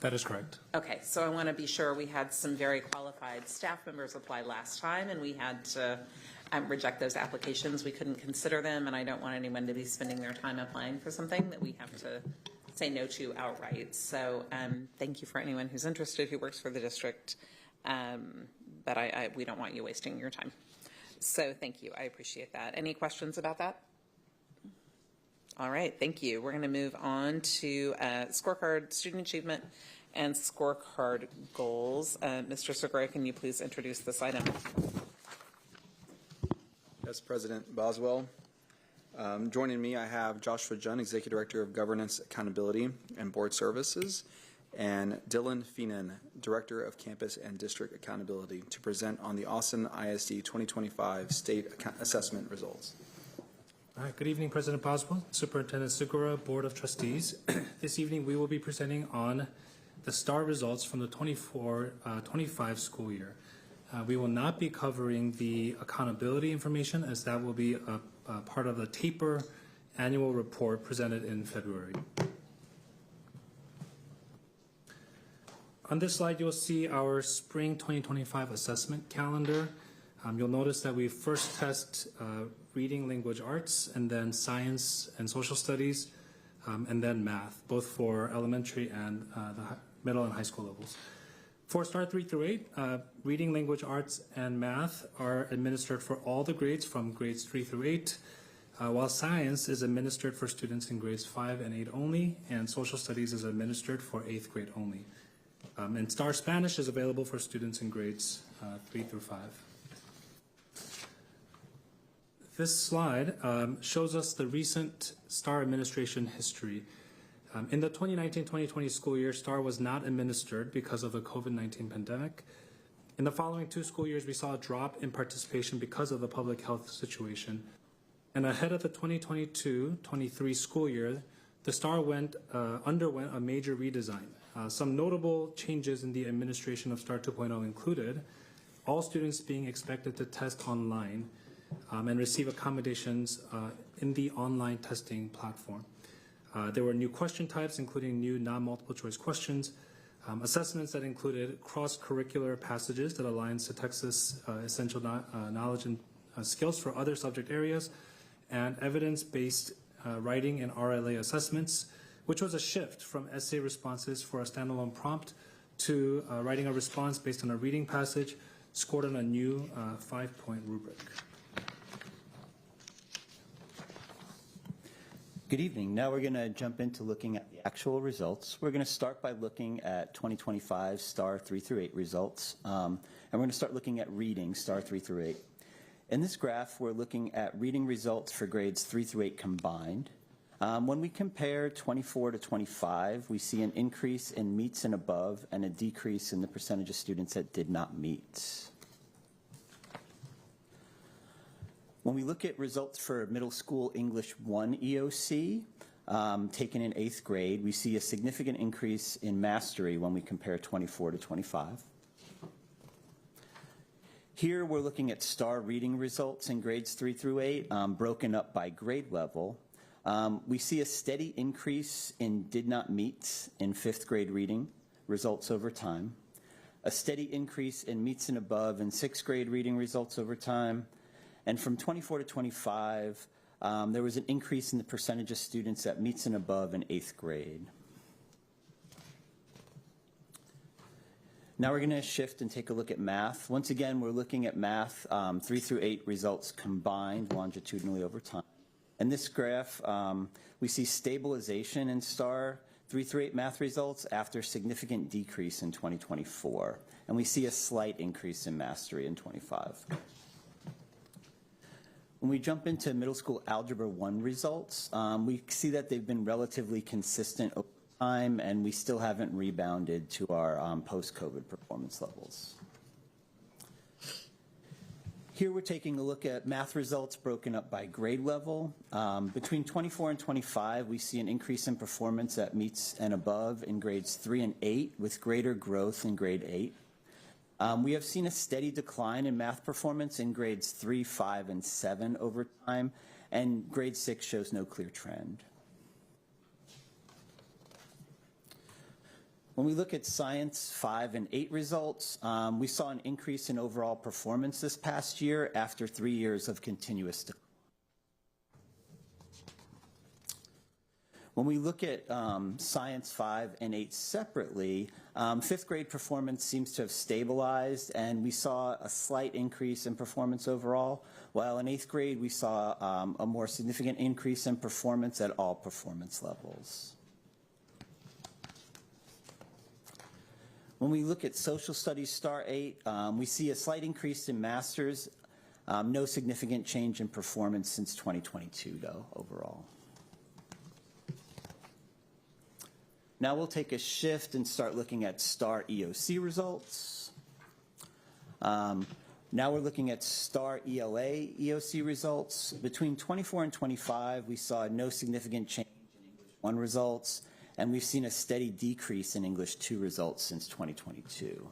That is correct.
Okay, so I want to be sure. We had some very qualified staff members apply last time, and we had to reject those applications. We couldn't consider them, and I don't want anyone to be spending their time applying for something that we have to say no to outright. So thank you for anyone who's interested who works for the district, but we don't want you wasting your time. So thank you. I appreciate that. Any questions about that? All right, thank you. We're going to move on to scorecard, student achievement, and scorecard goals. Mr. Segura, can you please introduce this item?
Yes, President Boswell. Joining me, I have Joshua Jun, Executive Director of Governance, Accountability, and Board Services, and Dylan Feenan, Director of Campus and District Accountability, to present on the Austin ISD 2025 State Assessment results.
All right, good evening, President Boswell, Superintendent Segura, Board of Trustees. This evening, we will be presenting on the STAR results from the 24-25 school year. We will not be covering the accountability information, as that will be a part of the TAPER annual report presented in February. On this slide, you'll see our spring 2025 assessment calendar. You'll notice that we first test reading, language, arts, and then science and social studies, and then math, both for elementary and the middle and high school levels. For STAR 3 through 8, reading, language, arts, and math are administered for all the grades from grades 3 through 8, while science is administered for students in grades 5 and 8 only, and social studies is administered for 8th grade only. And STAR Spanish is available for students in grades 3 through 5. This slide shows us the recent STAR administration history. In the 2019-2020 school year, STAR was not administered because of the COVID-19 pandemic. In the following 2 school years, we saw a drop in participation because of the public health situation. And ahead of the 2022-23 school year, the STAR underwent a major redesign. Some notable changes in the administration of STAR 2.0 included all students being expected to test online and receive accommodations in the online testing platform. There were new question types, including new non-multiple choice questions, Assessments that included cross-curricular passages that aligns to Texas essential knowledge and skills for other subject areas, and evidence-based writing and RLA assessments, which was a shift from essay responses for a standalone prompt to writing a response based on a reading passage scored on a new 5-point rubric.
Good evening. Now we're going to jump into looking at the actual results. We're going to start by looking at 2025 STAR 3 through 8 results, and we're going to start looking at reading STAR 3 through 8. In this graph, we're looking at reading results for grades 3 through 8 combined. When we compare 24 to 25, we see an increase in meets and above and a decrease in the percentage of students that did not meet. When we look at results for middle school English 1 EOC, taken in 8th grade, we see a significant increase in mastery when we compare 24 to 25. Here we're looking at STAR reading results in grades 3 through 8, broken up by grade level. We see a steady increase in did not meet in 5th grade reading results over time, a steady increase in meets and above in 6th grade reading results over time, and from 24 to 25, there was an increase in the percentage of students that meets and above in 8th grade. Now we're going to shift and take a look at math. Once again, we're looking at math 3 through 8 results combined longitudinally over time. In this graph, we see stabilization in STAR 3 through 8 math results after significant decrease in 2024. And we see a slight increase in mastery in 25. When we jump into middle school Algebra 1 results, we see that they've been relatively consistent over time, and we still haven't rebounded to our post-COVID performance levels. Here we're taking a look at math results broken up by grade level. Between 24 and 25, we see an increase in performance at meets and above in grades 3 and 8, with greater growth in grade 8. We have seen a steady decline in math performance in grades 3, 5, and 7 over time, and grade 6 shows no clear trend. When we look at Science 5 and 8 results, we saw an increase in overall performance this past year after 3 years of continuous decline. When we look at Science 5 and 8 separately, 5th grade performance seems to have stabilized, and we saw a slight increase in performance overall, while in 8th grade we saw a more significant increase in performance at all performance levels. When we look at Social Studies STAR 8, we see a slight increase in masters, no significant change in performance since 2022 though, overall. Now we'll take a shift and start looking at STAR EOC results. Now we're looking at STAR ELA EOC results. Between 24 and 25, we saw no significant change in English 1 results, and we've seen a steady decrease in English 2 results since 2022.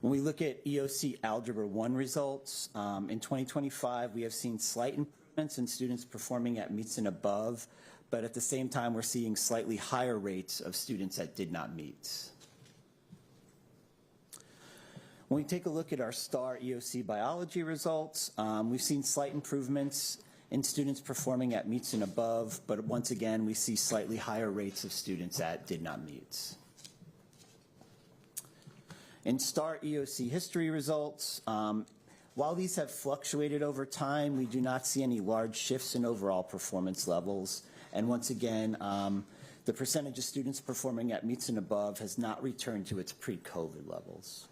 When we look at EOC Algebra 1 results, in 2025, we have seen slight improvements in students performing at meets and above, but at the same time, we're seeing slightly higher rates of students that did not meet. When we take a look at our STAR EOC biology results, we've seen slight improvements in students performing at meets and above, but once again, we see slightly higher rates of students that did not meet. In STAR EOC history results, while these have fluctuated over time, we do not see any large shifts in overall performance levels. And once again, the percentage of students performing at meets and above has not returned to its pre-COVID levels.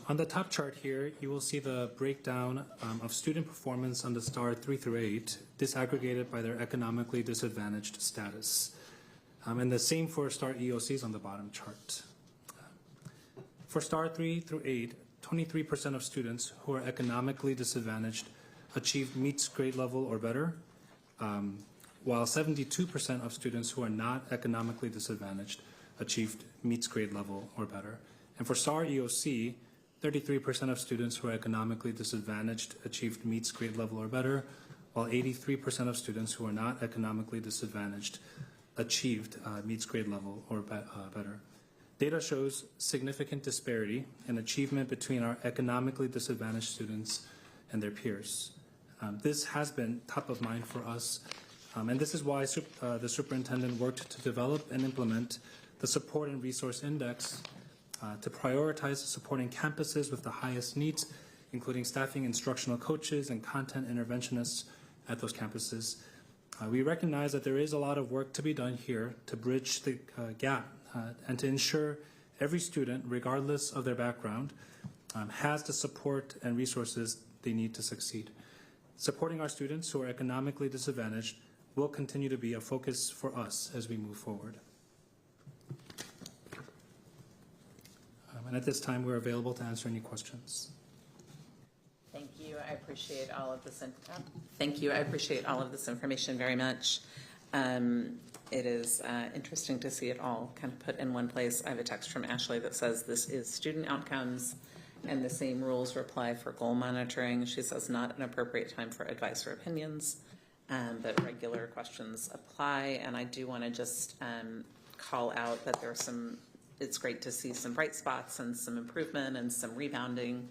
On the top chart here, you will see the breakdown of student performance on the STAR 3 through 8, disaggregated by their economically disadvantaged status. And the same for STAR EOCs on the bottom chart. For STAR 3 through 8, 23% of students who are economically disadvantaged achieved meets grade level or better, while 72% of students who are not economically disadvantaged achieved meets grade level or better. And for STAR EOC, 33% of students who are economically disadvantaged achieved meets grade level or better, while 83% of students who are not economically disadvantaged achieved meets grade level or better. Data shows significant disparity in achievement between our economically disadvantaged students and their peers. This has been top of mind for us, and this is why the superintendent worked to develop and implement the Support and Resource Index to prioritize supporting campuses with the highest needs, including staffing instructional coaches and content interventionists at those campuses. We recognize that there is a lot of work to be done here to bridge the gap and to ensure every student, regardless of their background, has the support and resources they need to succeed. Supporting our students who are economically disadvantaged will continue to be a focus for us as we move forward. And at this time, we're available to answer any questions.
Thank you. I appreciate all of this. Thank you. I appreciate all of this information very much. It is interesting to see it all kind of put in one place. I have a text from Ashley that says this is student outcomes and the same rules apply for goal monitoring. She says not an appropriate time for advice or opinions, but regular questions apply. And I do want to just call out that there's it's great to see some bright spots and some improvement and some rebounding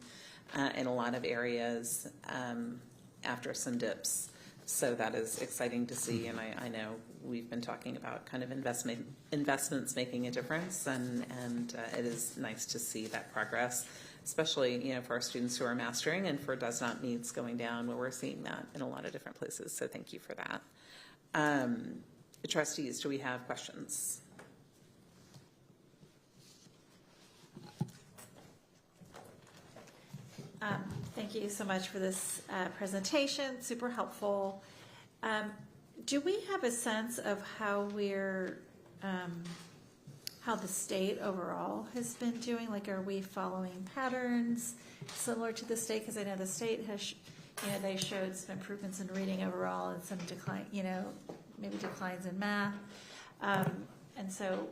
in a lot of areas after some dips. So that is exciting to see, and I know we've been talking about kind of investments making a difference, and it is nice to see that progress, especially for our students who are mastering and for does not meets going down, where we're seeing that in a lot of different places. So thank you for that. Trustees, do we have questions?
Thank you so much for this presentation, super helpful. Do we have a sense of how how the state overall has been doing? Like, are we following patterns similar to the state? Because I know the state has, they showed some improvements in reading overall and some decline, maybe declines in math. And so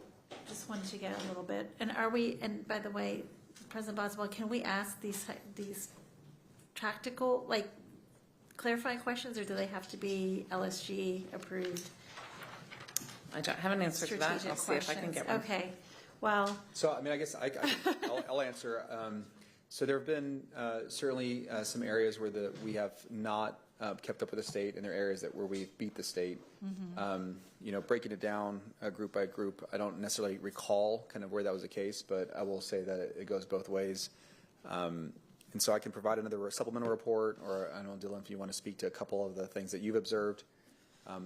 just wanted to get a little bit, and by the way, President Boswell, can we ask these practical, clarifying questions, or do they have to be LSG approved?
I don't have an answer to that. I'll see if I can get one.
Okay. Well.
So, I guess I'll answer. So there have been certainly some areas where we have not kept up with the state, and there are areas where we've beat the state. Mm-hmm. Breaking it down group by group, I don't necessarily recall kind of where that was the case, but I will say that it goes both ways. And so I can provide another supplemental report, or I don't know, Dylan, if you want to speak to a couple of the things that you've observed,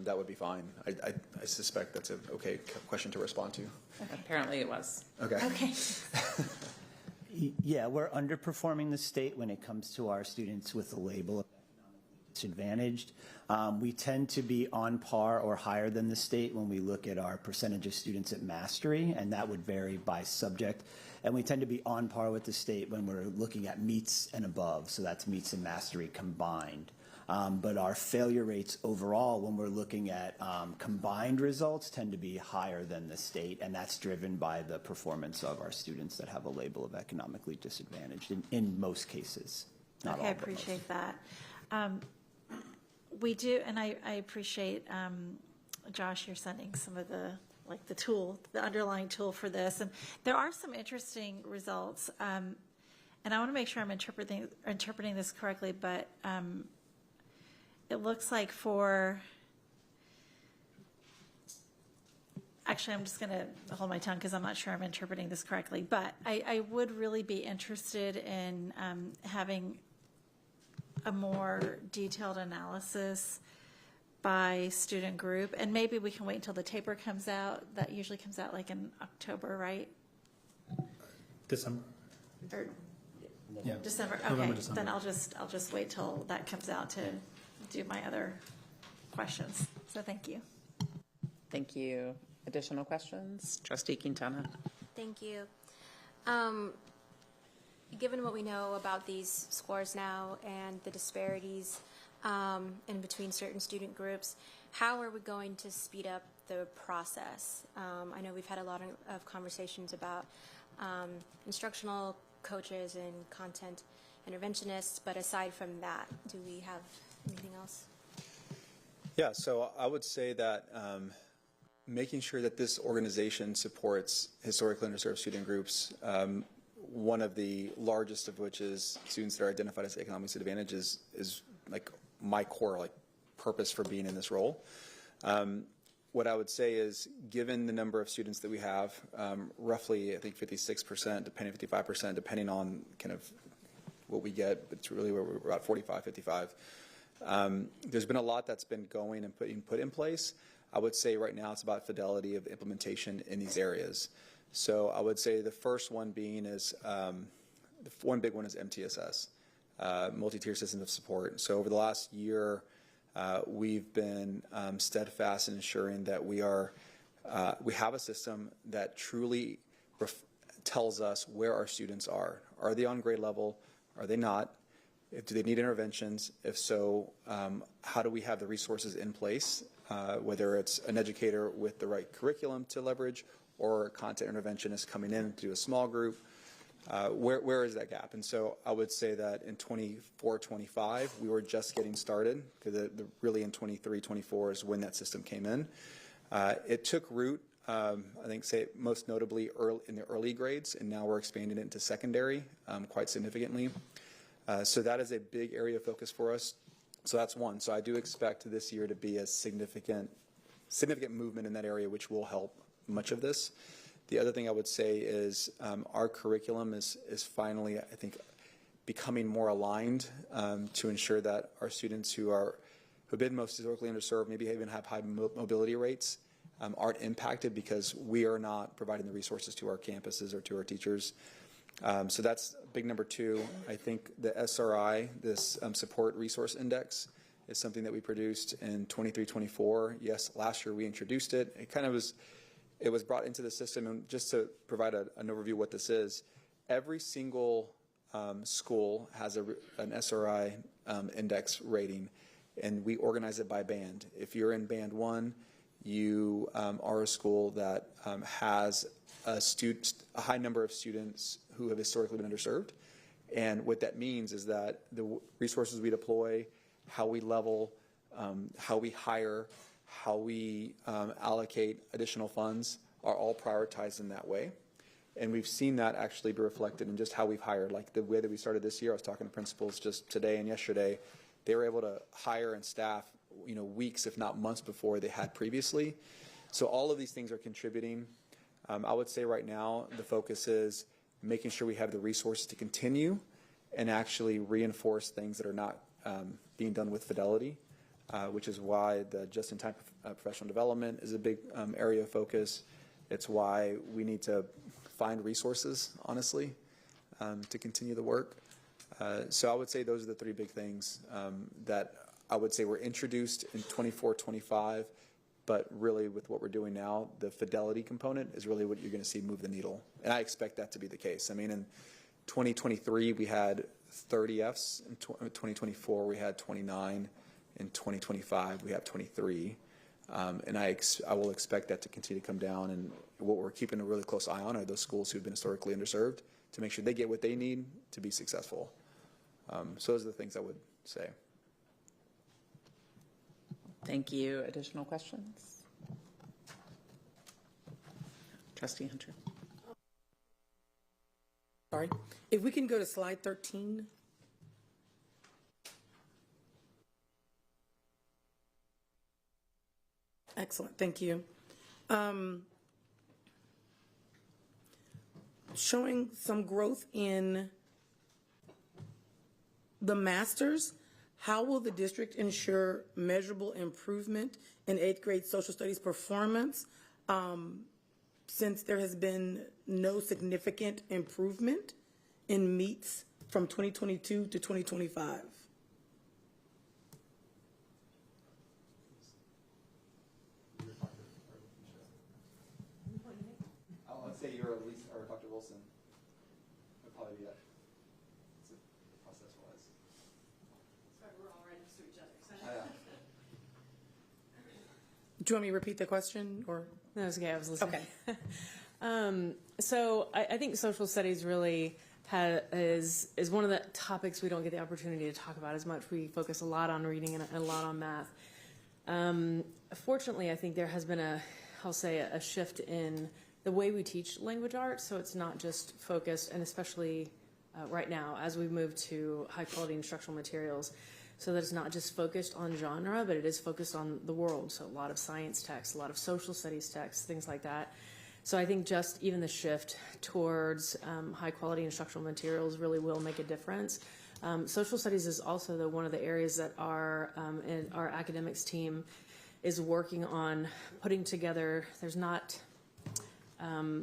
that would be fine. I suspect that's an okay question to respond to.
Okay. Apparently it was.
Okay.
Okay.
Yeah, we're underperforming the state when it comes to our students with the label of economically disadvantaged. We tend to be on par or higher than the state when we look at our percentage of students at mastery, and that would vary by subject. And we tend to be on par with the state when we're looking at meets and above, so that's meets and mastery combined. But our failure rates overall, when we're looking at combined results, tend to be higher than the state, and that's driven by the performance of our students that have a label of economically disadvantaged in most cases. Not all,
I appreciate that. We do, and I appreciate, Josh, you're sending some of the underlying tool for this. And there are some interesting results. And I want to make sure I'm interpreting this correctly, but it looks like actually, I'm just going to hold my tongue because I'm not sure I'm interpreting this correctly, but I would really be interested in having a more detailed analysis by student group, and maybe we can wait until the taper comes out. That usually comes out in October, right?
December.
Or
yeah.
December. Okay,
November, December.
Then I'll just wait till that comes out to do my other questions. So thank you.
Thank you. Additional questions? Trustee Quintana.
Thank you. Given what we know about these scores now and the disparities in between certain student groups, how are we going to speed up the process? I know we've had a lot of conversations about instructional coaches and content interventionists. But aside from that, do we have anything else?
Yeah, so I would say that making sure that this organization supports historically underserved student groups, one of the largest of which is students that are identified as economically disadvantaged, is like my core like purpose for being in this role. What I would say is, given the number of students that we have, roughly I think 56%, depending 55%, depending on kind of what we get, but it's really where we're about 45, 55. There's been a lot that's been going and being put in place. I would say right now it's about fidelity of implementation in these areas. So I would say the first one being is, one big one is MTSS, multi-tier systems of support. So over the last year, we've been steadfast in ensuring that we have a system that truly tells us where our students are. Are they on grade level? Are they not? Do they need interventions? If so, how do we have the resources in place, whether it's an educator with the right curriculum to leverage or a content interventionist coming in to do a small group? Where is that gap? And so I would say that in 24, 25, we were just getting started, because really in 23, 24 is when that system came in. It took root, I think, say most notably in the early grades, and now we're expanding it into secondary quite significantly. So that is a big area of focus for us. So that's one. So I do expect this year to be a significant movement in that area, which will help much of this. The other thing I would say is our curriculum is finally, I think, becoming more aligned to ensure that our students who've been most historically underserved, maybe even have high mobility rates, aren't impacted because we are not providing the resources to our campuses or to our teachers. So that's big number two. I think the SRI, this support resource index, is something that we produced in 23-24. Yes, last year we introduced it. It was brought into the system, and just to provide an overview of what this is, every single school has an SRI index rating, and we organize it by band. If you're in band 1, you are a school that has a high number of students who have historically been underserved. And what that means is that the resources we deploy, how we level, how we hire, how we allocate additional funds are all prioritized in that way. And we've seen that actually be reflected in just how we've hired. Like the way that we started this year, I was talking to principals just today and yesterday. They were able to hire and staff, weeks, if not months before they had previously. So all of these things are contributing. I would say right now the focus is making sure we have the resources to continue and actually reinforce things that are not being done with fidelity, which is why the just-in-time professional development is a big area of focus. It's why we need to find resources, honestly, to continue the work. So I would say those are the three big things that I would say were introduced in 24, 25, but really with what we're doing now, the fidelity component is really what you're going to see move the needle. And I expect that to be the case. I mean, in 2023, we had 30 Fs. In 2024, we had 29. In 2025, we have 23. And I will expect that to continue to come down. And what we're keeping a really close eye on are those schools who've been historically underserved to make sure they get what they need to be successful. So those are the things I would say.
Thank you. Additional questions? Trustee Hunter.
Sorry. If we can go to slide 13. Excellent. Thank you. Showing some growth in the masters. How will the district ensure measurable improvement in 8th grade social studies performance since there has been no significant improvement in meets from 2022 to 2025?
Let's say you're at least, or Dr. Wilson would probably be that. Process-wise.
We're all right next to each other.
Do you want me to repeat the question, or?
No, it's okay. I was listening.
Okay.
So I think social studies really is one of the topics we don't get the opportunity to talk about as much. We focus a lot on reading and a lot on math. Fortunately, I think there has been I'll say a shift in the way we teach language arts, so it's not just focused, and especially right now as we move to high quality instructional materials, so that it's not just focused on genre, but it is focused on the world. So a lot of science texts, a lot of social studies texts, things like that. So I think just even the shift towards high quality instructional materials really will make a difference. Social studies is also one of the areas that our academics team is working on putting together. There's not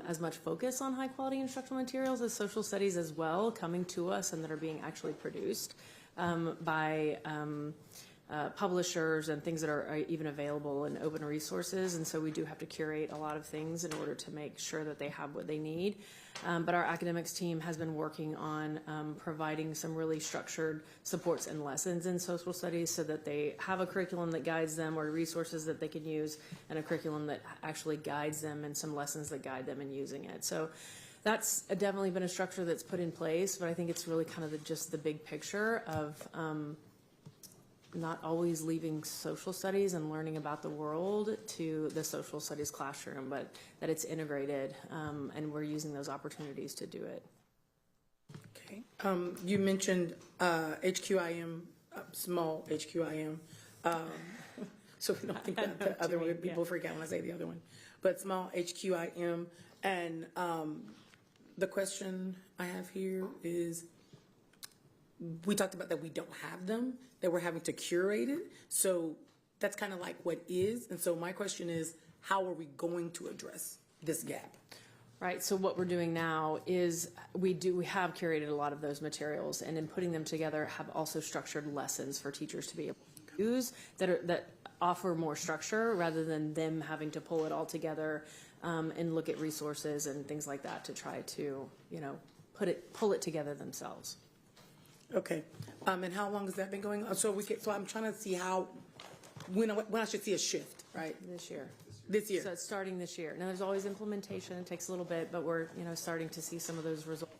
as much focus on high quality instructional materials as social studies as well coming to us and that are being actually produced by publishers and things that are even available in open resources. And so we do have to curate a lot of things in order to make sure that they have what they need. But our academics team has been working on providing some really structured supports and lessons in social studies so that they have a curriculum that guides them or resources that they can use and a curriculum that actually guides them and some lessons that guide them in using it. So that's definitely been a structure that's put in place, but I think it's really kind of just the big picture of not always leaving social studies and learning about the world to the social studies classroom, but that it's integrated, and we're using those opportunities to do it.
Okay. You mentioned HQIM, small HQIM. So we don't think that the other one, people freak out when I say the other one. But small HQIM. And the question I have here is, we talked about that we don't have them, that we're having to curate it. So that's kind of like what is. And so my question is, how are we going to address this gap?
Right, so what we're doing now is we have curated a lot of those materials, and in putting them together have also structured lessons for teachers to be able to use that offer more structure rather than them having to pull it all together and look at resources and things like that to try to, pull it together themselves.
Okay, and how long has that been going on? So I'm trying to see when I should see a shift, right?
This year.
This year.
So it's starting this year. Now there's always implementation. It takes a little bit, but we're starting to see some of those results.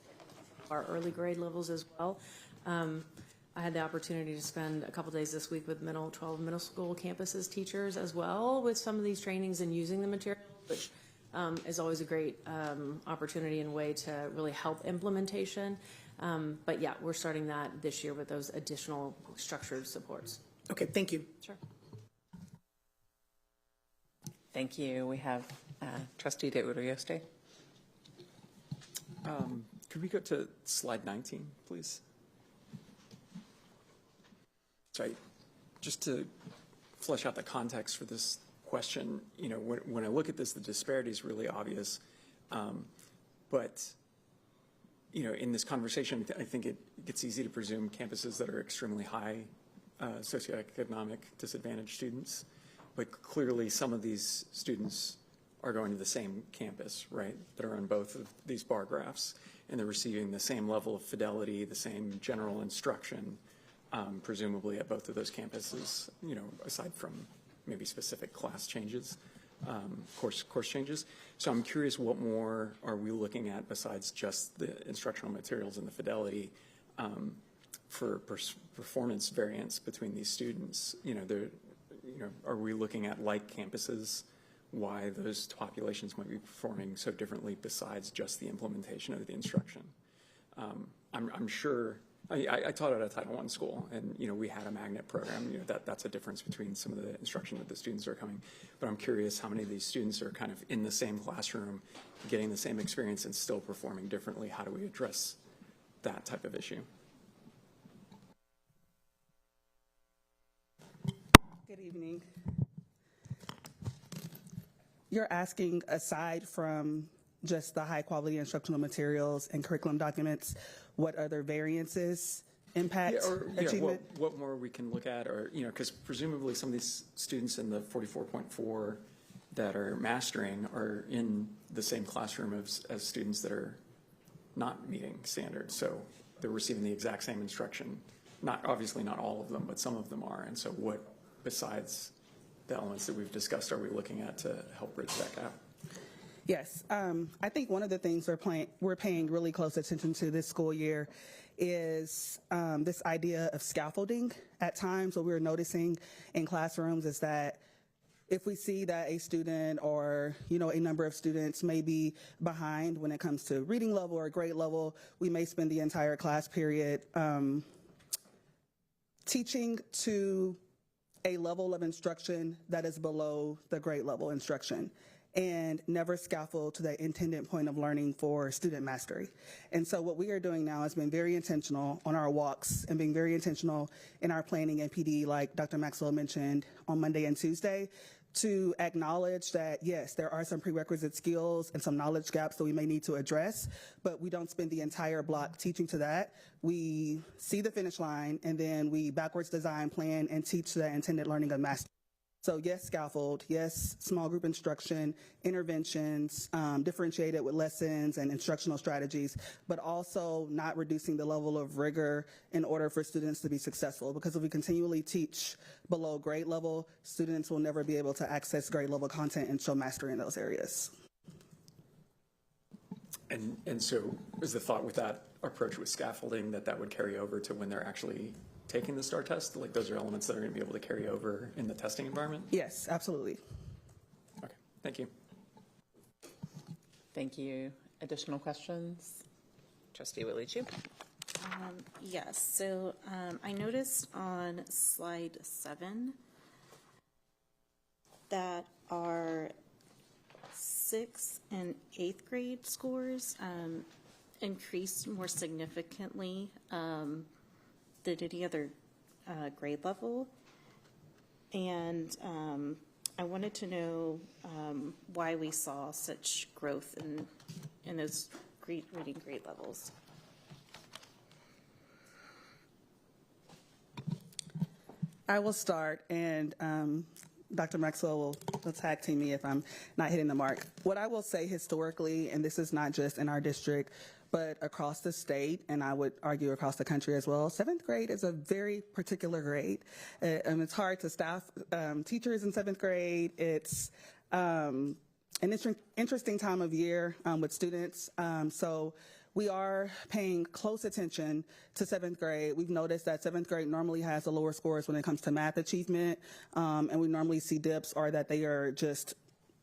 Our early grade levels as well. I had the opportunity to spend a couple days this week with 12 middle school campuses teachers as well with some of these trainings and using the material, which is always a great opportunity and way to really help implementation. But yeah, we're starting that this year with those additional structured supports.
Okay, thank you.
Sure.
Thank you. We have Trustee De Urioste.
Could we go to slide 19, please? Sorry, just to flesh out the context for this question, when I look at this, the disparity is really obvious. But in this conversation, I think it gets easy to presume campuses that are extremely high socioeconomic disadvantaged students, but clearly some of these students are going to the same campus, right, that are on both of these bar graphs, and they're receiving the same level of fidelity, the same general instruction, presumably at both of those campuses, aside from maybe specific class changes, course changes. So I'm curious, what more are we looking at besides just the instructional materials and the fidelity for performance variance between these students? Are we looking at like campuses, why those populations might be performing so differently besides just the implementation of the instruction? I'm sure. I taught at a Title I school, and we had a magnet program. That's a difference between some of the instruction that the students are coming. But I'm curious how many of these students are kind of in the same classroom, getting the same experience, and still performing differently. How do we address that type of issue?
Good evening. You're asking, aside from just the high quality instructional materials and curriculum documents, what other variances impact achievement?
What more we can look at, or because presumably some of these students in the 44.4 that are mastering are in the same classroom as students that are not meeting standards, so they're receiving the exact same instruction. Obviously not all of them, but some of them are. And so what, besides the elements that we've discussed, are we looking at to help bridge that gap?
Yes, I think one of the things we're paying really close attention to this school year is this idea of scaffolding. At times, what we're noticing in classrooms is that if we see that a student or a number of students may be behind when it comes to reading level or grade level, we may spend the entire class period teaching to a level of instruction that is below the grade level instruction, and never scaffold to the intended point of learning for student mastery. And so what we are doing now is being very intentional on our walks and being very intentional in our planning and PD, like Dr. Maxwell mentioned on Monday and Tuesday, to acknowledge that, yes, there are some prerequisite skills and some knowledge gaps that we may need to address, but we don't spend the entire block teaching to that. We see the finish line, and then we backwards design, plan, and teach the intended learning of mastery. So yes, scaffold, yes, small group instruction, interventions, differentiated with lessons and instructional strategies, but also not reducing the level of rigor in order for students to be successful. Because if we continually teach below grade level, students will never be able to access grade level content and show mastery in those areas.
And so is the thought with that approach with scaffolding that would carry over to when they're actually taking the STAR test? Like those are elements that are going to be able to carry over in the testing environment?
Yes, absolutely.
Okay, thank you.
Thank you. Additional questions? Trustee Willie-Chu.
Yes, so I noticed on slide 7 that our 6th and 8th grade scores increased more significantly than any other grade level. And I wanted to know why we saw such growth in those reading grade levels.
I will start, and Dr. Maxwell will tag team me if I'm not hitting the mark. What I will say historically, and this is not just in our district, but across the state, and I would argue across the country as well, 7th grade is a very particular grade. And it's hard to staff teachers in 7th grade. It's an interesting time of year with students. So we are paying close attention to 7th grade. We've noticed that 7th grade normally has the lower scores when it comes to math achievement, and we normally see dips or that they are just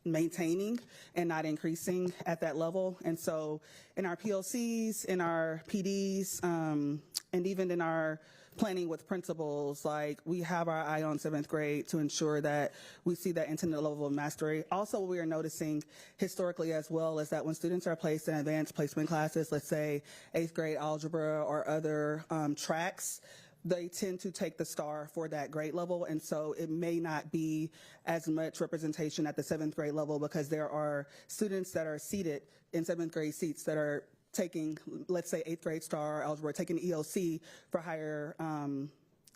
maintaining and not increasing at that level. And so in our PLCs, in our PDs, and even in our planning with principals, like we have our eye on 7th grade to ensure that we see that intended level of mastery. Also, what we are noticing historically as well is that when students are placed in advanced placement classes, let's say 8th grade algebra or other tracks, they tend to take the STAR for that grade level, and so it may not be as much representation at the 7th grade level because there are students that are seated in 7th grade seats that are taking, let's say, 8th grade STAR algebra, taking EOC for higher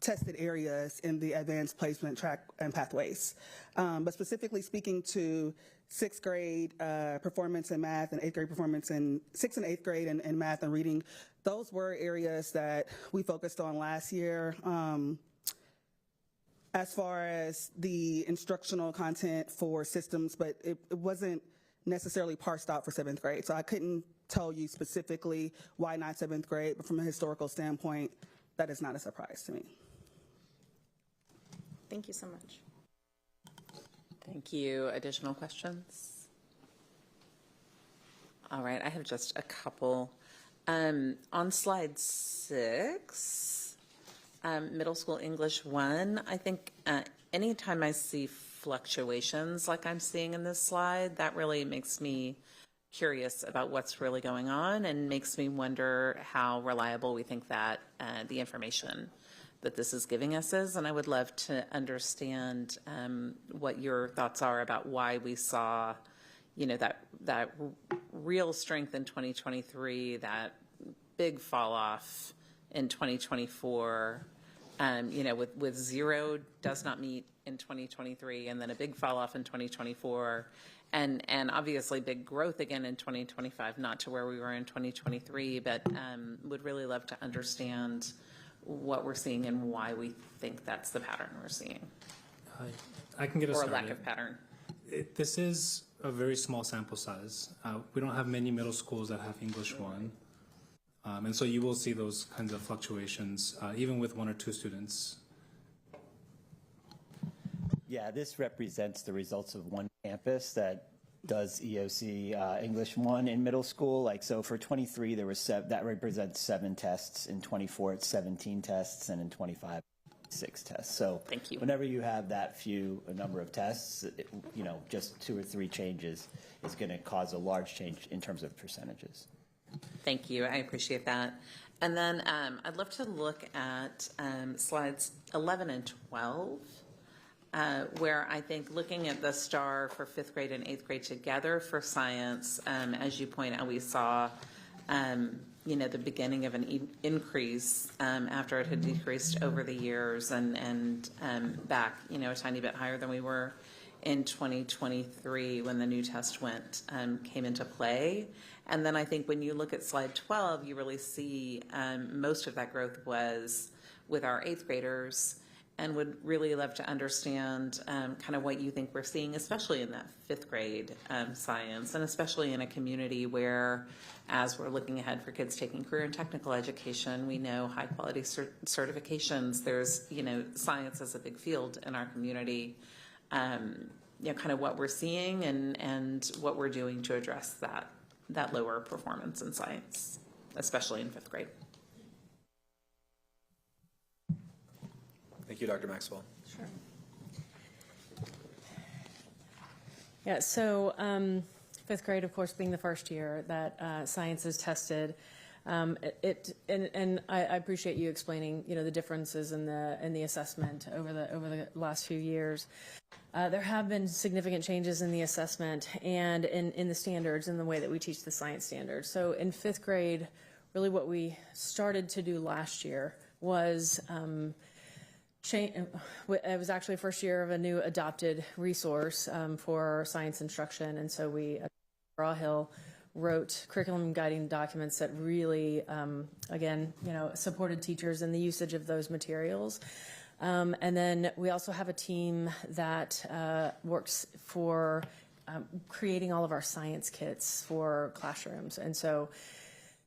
tested areas in the advanced placement track and pathways. But specifically speaking to 6th grade performance in math and 8th grade performance in 6th and 8th grade in math and reading, those were areas that we focused on last year. As far as the instructional content for systems, but it wasn't necessarily parsed out for 7th grade. So I couldn't tell you specifically why not 7th grade, but from a historical standpoint, that is not a surprise to me.
Thank you so much.
Thank you. Additional questions? All right, I have just a couple. On slide 6, middle school English 1, I think anytime I see fluctuations like I'm seeing in this slide, that really makes me curious about what's really going on and makes me wonder how reliable we think that the information that this is giving us is. And I would love to understand what your thoughts are about why we saw, that real strength in 2023, that big fall off in 2024, with 0 does not meet in 2023, and then a big fall off in 2024, and obviously big growth again in 2025, not to where we were in 2023, but would really love to understand what we're seeing and why we think that's the pattern we're seeing.
I can get us started.
Or lack of pattern.
This is a very small sample size. We don't have many middle schools that have English 1. And so you will see those kinds of fluctuations, even with 1 or 2 students.
Yeah, this represents the results of one campus that does EOC English 1 in middle school. Like, so for 23, there was that represents 7 tests. In 24, it's 17 tests, and in 25, 6 tests. So
thank you.
Whenever you have that a number of tests, just 2 or 3 changes is going to cause a large change in terms of percentages.
Thank you. I appreciate that. And then I'd love to look at slides 11 and 12. Where I think looking at the STAR for 5th grade and 8th grade together for science, as you point out, we saw, the beginning of an increase after it had decreased over the years and back, a tiny bit higher than we were in 2023 when the new test came into play. And then I think when you look at slide 12, you really see most of that growth was with our 8th graders. And would really love to understand kind of what you think we're seeing, especially in that 5th grade science, and especially in a community where, as we're looking ahead for kids taking career and technical education, we know high quality certifications. There's, science as a big field in our community. Kind of what we're seeing and what we're doing to address that lower performance in science, especially in 5th grade.
Thank you, Dr. Maxwell.
Sure. Yeah, so 5th grade, of course, being the first year that science is tested, and I appreciate you explaining, the differences in the assessment over the last few years. There have been significant changes in the assessment and in the standards and the way that we teach the science standards. So in 5th grade, really what we started to do last year was it was actually first year of a new adopted resource for science instruction, and so we, McGraw-Hill, wrote curriculum guiding documents that really, again, supported teachers in the usage of those materials. And then we also have a team that works for creating all of our science kits for classrooms, and so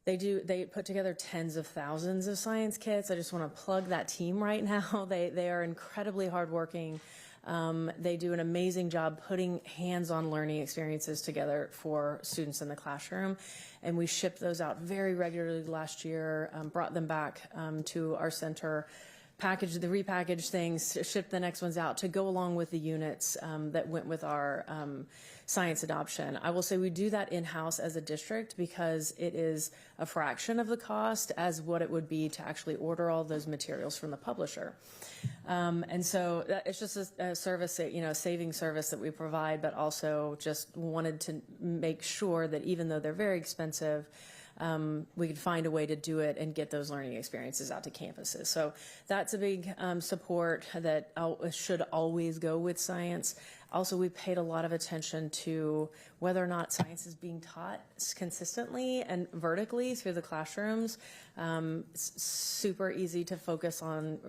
they put together tens of thousands of science kits. I just want to plug that team right now. They are incredibly hardworking. They do an amazing job putting hands-on learning experiences together for students in the classroom. And we shipped those out very regularly last year, brought them back to our center, repackaged things, shipped the next ones out to go along with the units that went with our science adoption. I will say we do that in-house as a district because it is a fraction of the cost as what it would be to actually order all those materials from the publisher. And so it's just a service, saving service that we provide, but also just wanted to make sure that even though they're very expensive, we could find a way to do it and get those learning experiences out to campuses. So that's a big support that should always go with science. Also, we paid a lot of attention to whether or not science is being taught consistently and vertically through the classrooms. It's super easy to focus on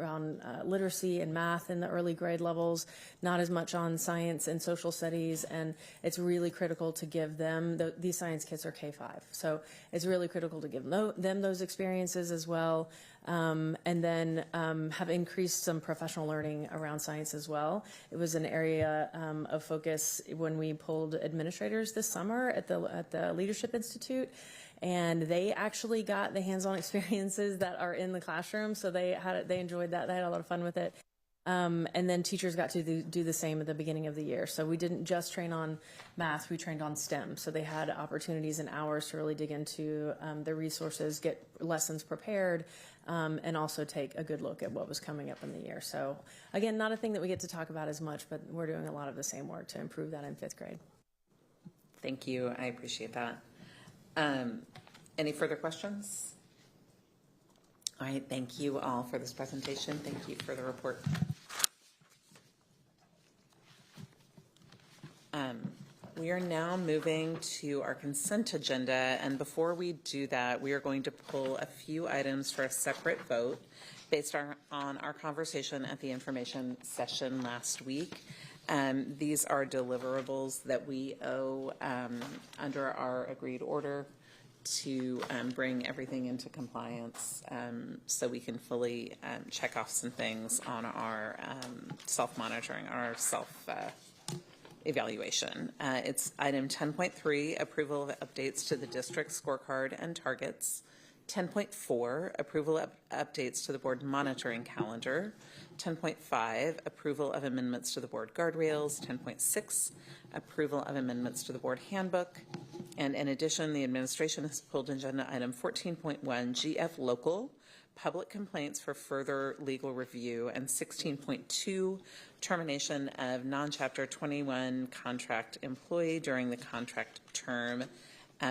literacy and math in the early grade levels, not as much on science and social studies, and it's really critical to give them, these science kits are K-5, so it's really critical to give them those experiences as well. And then have increased some professional learning around science as well. It was an area of focus when we pulled administrators this summer at the Leadership Institute, and they actually got the hands-on experiences that are in the classroom, so they enjoyed that. They had a lot of fun with it. And then teachers got to do the same at the beginning of the year. So we didn't just train on math, we trained on STEM. So they had opportunities and hours to really dig into the resources, get lessons prepared, and also take a good look at what was coming up in the year. So again, not a thing that we get to talk about as much, but we're doing a lot of the same work to improve that in 5th grade.
Thank you. I appreciate that. Any further questions? All right. Thank you all for this presentation. Thank you for the report. We are now moving to our consent agenda, and before we do that, we are going to pull a few items for a separate vote based on our conversation at the information session last week. These are deliverables that we owe under our agreed order to bring everything into compliance so we can fully check off some things on our self-monitoring, our self-evaluation. It's item 10.3, approval of updates to the district scorecard and targets. 10.4, approval of updates to the board monitoring calendar. 10.5, approval of amendments to the board guardrails. 10.6, approval of amendments to the board handbook. And in addition, the administration has pulled agenda item 14.1, GF local, public complaints for further legal review, and 16.2, termination of non-chapter 21 contract employee during the contract term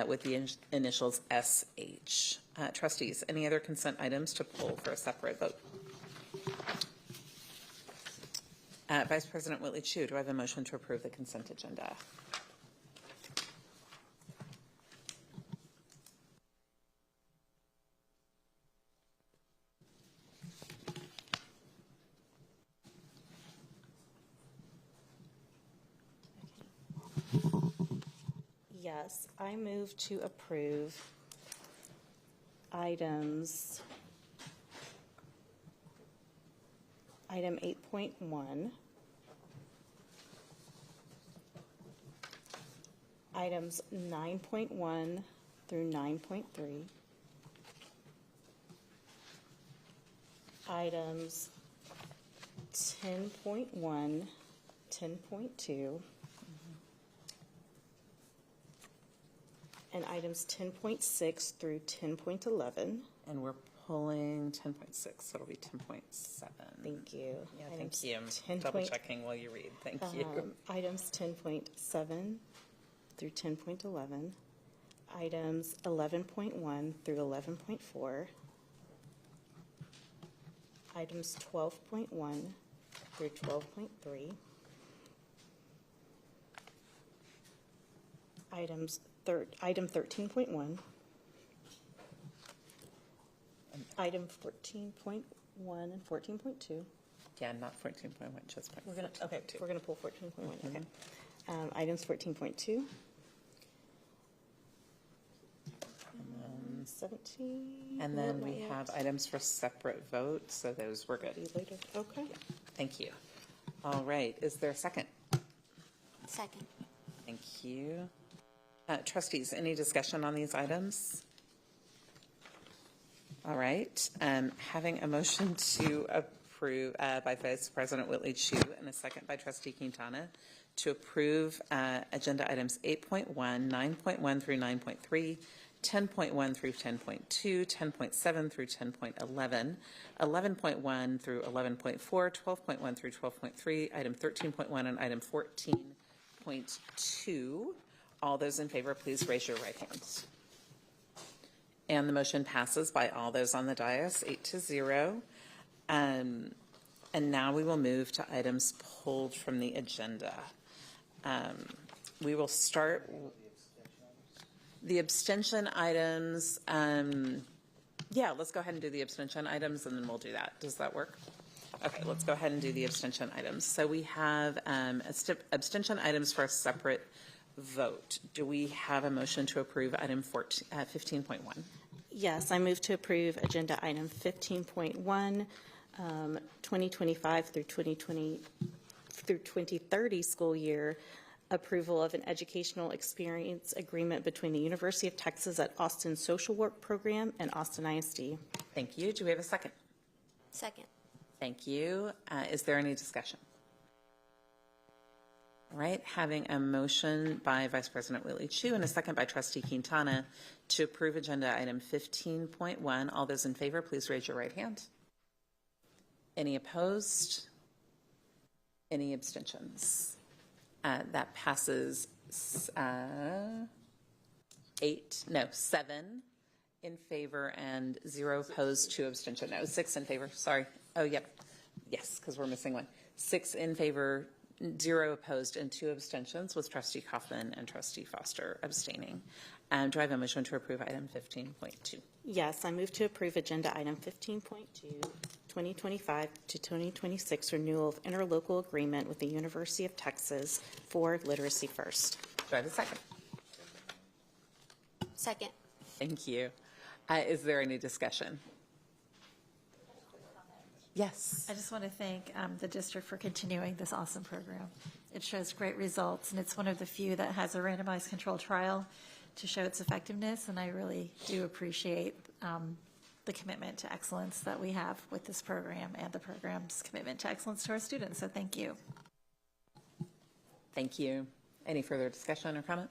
with the initials SH. Trustees, any other consent items to pull for a separate vote? Vice President Whitley Chu, do I have a motion to approve the consent agenda?
Yes, I move to approve item 8.1, items 9.1 through 9.3, items 10.1, 10.2, and items 10.6 through 10.11.
And we're pulling 10.6, so it'll be 10.7.
Thank you.
Yeah,
Items
thank you. I'm
10
double
point-
checking while you read. Thank you.
Items 10.7 through 10.11, items 11.1 through 11.4, items 12.1 through 12.3, item 13.1, item 14.1 and 14.2.
Yeah, not 14.1, just
We're gonna pull 14.1. Okay. Items 14.2. 17.
And then we have items for separate vote, so those were good.
Later. Okay.
Thank you. All right, is there a second?
Second.
Thank you. Trustees, any discussion on these items? All right, having a motion to approve by Vice President Whitley Chu and a second by Trustee Quintana to approve agenda items 8.1, 9.1 through 9.3, 10.1 through 10.2, 10.7 through 10.11, 11.1 through 11.4, 12.1 through 12.3, item 13.1 and item 14.2. All those in favor, please raise your right hands. And the motion passes by all those on the dais, 8-0. And now we will move to items pulled from the agenda. We will start the abstention items. Yeah, let's go ahead and do the abstention items and then we'll do that. Does that work? Okay, let's go ahead and do the abstention items. So we have abstention items for a separate vote. Do we have a motion to approve item 15.1?
Yes, I move to approve agenda item 15.1, 2025 through 2030 school year, approval of an educational experience agreement between the University of Texas at Austin Social Work Program and Austin ISD.
Thank you. Do we have a second?
Second.
Thank you. Is there any discussion? All right, having a motion by Vice President Whitley Chu and a second by Trustee Quintana to approve agenda item 15.1. All those in favor, please raise your right hand. Any opposed? Any abstentions? That passes 7 in favor and 0 opposed, 2 abstention. No, 6 in favor, sorry. Oh, yep. Yes, because we're missing 1. 6 in favor, 0 opposed, and 2 abstentions, with Trustee Kaufman and Trustee Foster abstaining. Do I have a motion to approve item 15.2?
Yes, I move to approve agenda item 15.2,
2025 to 2026 renewal of interlocal agreement with the University of Texas for Literacy First.
Do I have a second?
Second.
Thank you. Is there any discussion? Yes.
I just want to thank the district for continuing this awesome program. It shows great results, and it's one of the few that has a randomized controlled trial to show its effectiveness, and I really do appreciate the commitment to excellence that we have with this program and the program's commitment to excellence to our students, so thank you.
Thank you. Any further discussion or comment?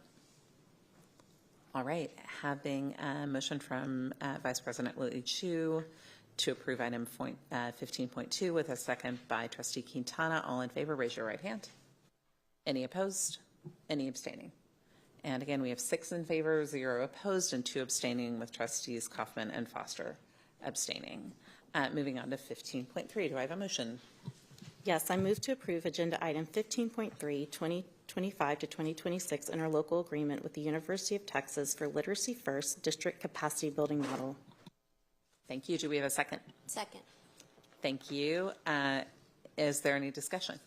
All right, having a motion from Vice President Willie Chu to approve item 15.2 with a second by Trustee Quintana. All in favor, raise your right hand. Any opposed? Any abstaining? And again, we have 6 in favor, 0 opposed, and 2 abstaining, with Trustees Kaufman and Foster abstaining. Moving on to 15.3, do I have a motion?
Yes, I move to approve Agenda Item 15.3, 2025 to 2026 interlocal agreement with the University of Texas for Literacy First District Capacity Building Model.
Thank you. Do we have a second?
Second.
Thank you. Is there any discussion?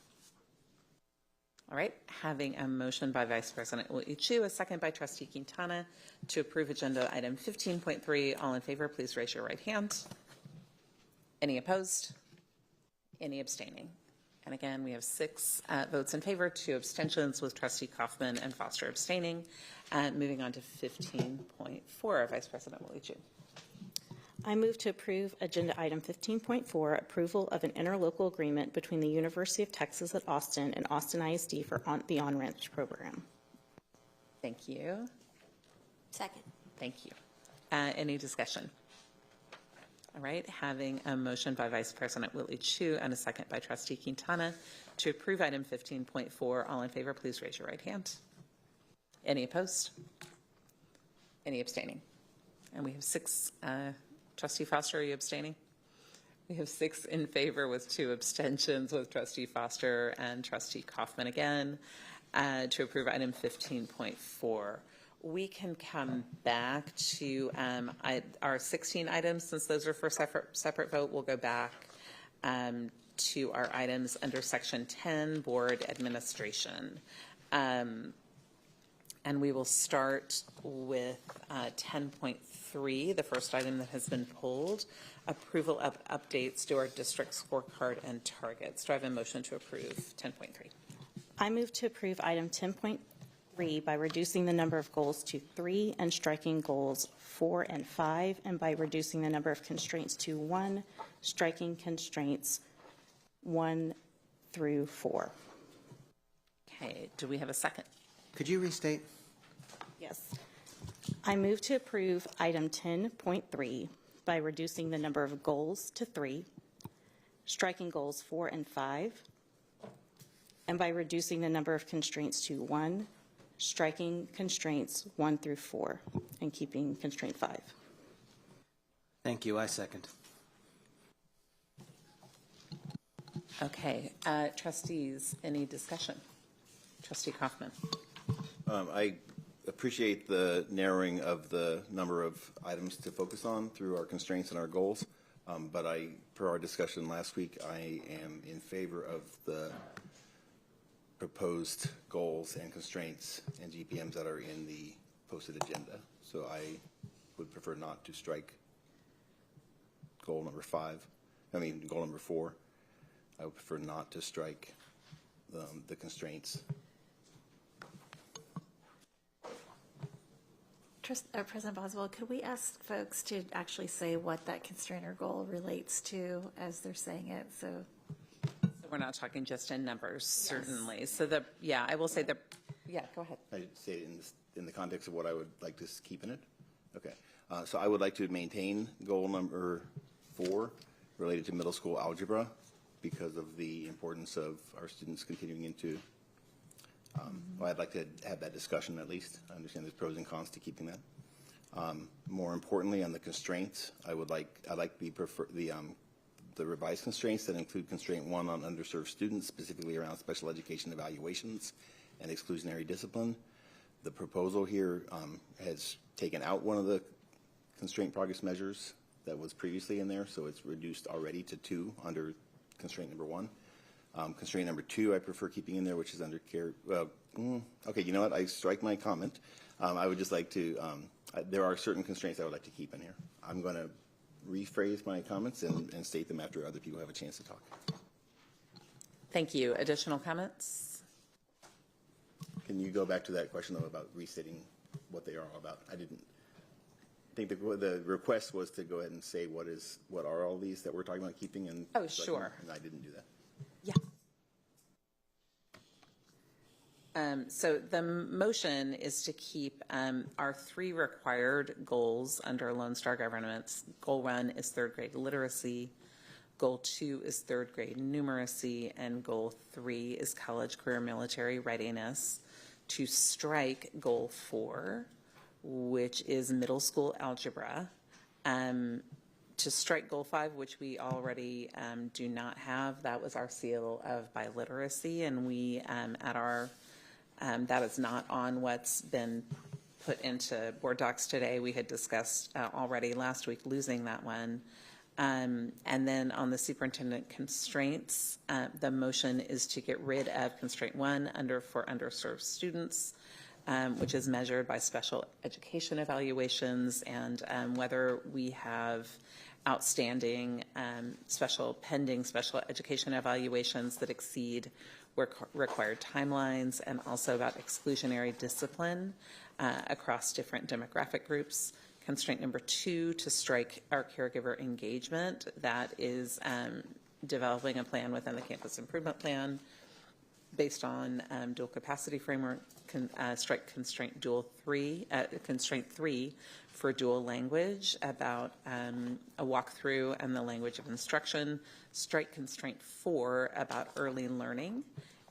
All right, having a motion by Vice President Willie Chu, a second by Trustee Quintana to approve Agenda Item 15.3. All in favor, please raise your right hand. Any opposed? Any abstaining? And again, we have 6 votes in favor, 2 abstentions, with Trustee Kaufman and Foster abstaining. Moving on to 15.4, Vice President Willie Chu.
I move to approve Agenda Item 15.4, approval of an interlocal agreement between the University of Texas at Austin and Austin ISD for the On-Ramp program.
Thank you.
Second.
Thank you. Any discussion? All right, having a motion by Vice President Willie Chu and a second by Trustee Quintana to approve item 15.4. All in favor, please raise your right hand. Any opposed? Any abstaining? And we have 6. Trustee Foster, are you abstaining? We have 6 in favor with 2 abstentions, with Trustee Foster and Trustee Kaufman again, to approve item 15.4. We can come back to our 16 items. Since those are for separate vote, we'll go back to our items under Section 10, Board Administration. And we will start with 10.3, the first item that has been pulled, approval of updates to our district scorecard and targets. Do I have a motion to approve 10.3?
I move to approve item 10.3 by reducing the number of goals to 3 and striking goals 4 and 5, and by reducing the number of constraints to 1, striking constraints 1 through 4.
Okay, do we have a second?
Could you restate?
Yes. I move to approve item 10.3 by reducing the number of goals to 3, striking goals 4 and 5, and by reducing the number of constraints to 1, striking constraints 1 through 4, and keeping constraint 5.
Thank you. I second.
Okay, trustees, any discussion? Trustee Kaufman.
I appreciate the narrowing of the number of items to focus on through our constraints and our goals, but per our discussion last week, I am in favor of the proposed goals and constraints and GPMs that are in the posted agenda. So I would prefer not to strike goal number 4. I would prefer not to strike the constraints.
President Boswell, could we ask folks to actually say what that constraint or goal relates to as they're saying it? So
we're not talking just in numbers, certainly. So I will say go ahead.
I say it in the context of what I would like to keep in it. Okay. So I would like to maintain goal number 4 related to middle school algebra because of the importance of our students continuing into I'd like to have that discussion at least. I understand there's pros and cons to keeping that. More importantly, on the constraints, I like the revised constraints that include constraint 1 on underserved students, specifically around special education evaluations and exclusionary discipline. The proposal here has taken out one of the constraint progress measures, that was previously in there, so it's reduced already to 2 under constraint number 1. Constraint number 2, I prefer keeping in there, which is under care. Okay, you know what? I strike my comment. I would just like to, there are certain constraints I would like to keep in here. I'm going to rephrase my comments and state them after other people have a chance to talk.
Thank you. Additional comments?
Can you go back to that question, though, about restating what they are all about? I didn't think the request was to go ahead and say what are all these that we're talking about keeping, and
oh, sure.
And I didn't do that.
Yeah. So the motion is to keep our 3 required goals under Lone Star Governance. Goal 1 is 3rd grade literacy. Goal 2 is 3rd grade numeracy. And Goal 3 is college, career, military readiness. To strike Goal 4, which is middle school algebra. To strike Goal 5, which we already do not have. That was our seal of biliteracy, and we at our that is not on what's been put into board docs today. We had discussed already last week losing that one. And then on the superintendent constraints, the motion is to get rid of constraint 1 for underserved students, which is measured by special education evaluations, and whether we have outstanding pending special education evaluations that exceed required timelines, and also about exclusionary discipline across different demographic groups. Constraint number 2, to strike our caregiver engagement. That is developing a plan within the campus improvement plan based on dual capacity framework. Strike constraint constraint 3 for dual language, about a walkthrough and the language of instruction. Strike constraint 4 about early learning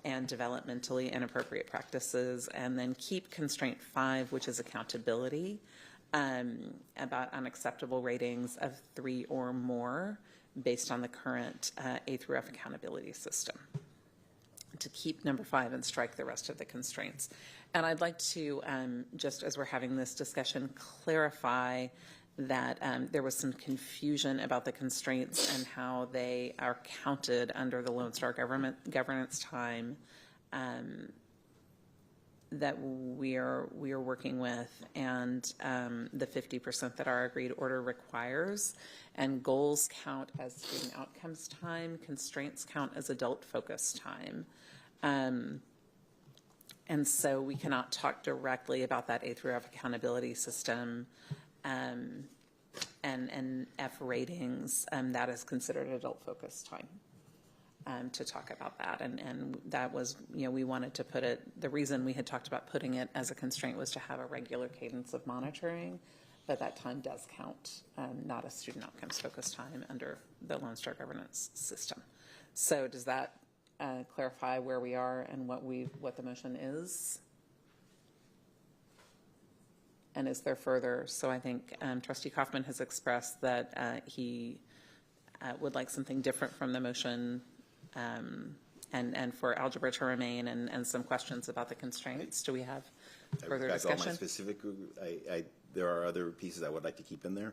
and developmentally inappropriate practices, and then keep constraint 5, which is accountability, about unacceptable ratings of 3 or more based on the current A through F accountability system. To keep number 5 and strike the rest of the constraints. And I'd like to, just as we're having this discussion, clarify that there was some confusion about the constraints and how they are counted under the Lone Star governance time that we are working with, and the 50% that our agreed order requires. And goals count as student outcomes time, constraints count as adult focus time. And so we cannot talk directly about that A through F accountability system and F ratings. That is considered adult focus time. To talk about that, and that was, we wanted to put it, the reason we had talked about putting it as a constraint was to have a regular cadence of monitoring, but that time does count, not a student outcomes focused time under the Lone Star governance system. So does that clarify where we are and what the motion is? And is there further? So I think Trustee Kaufman has expressed that he would like something different from the motion, and for algebra to remain, and some questions about the constraints. Do we have further discussion?
All my specific, there are other pieces I would like to keep in there,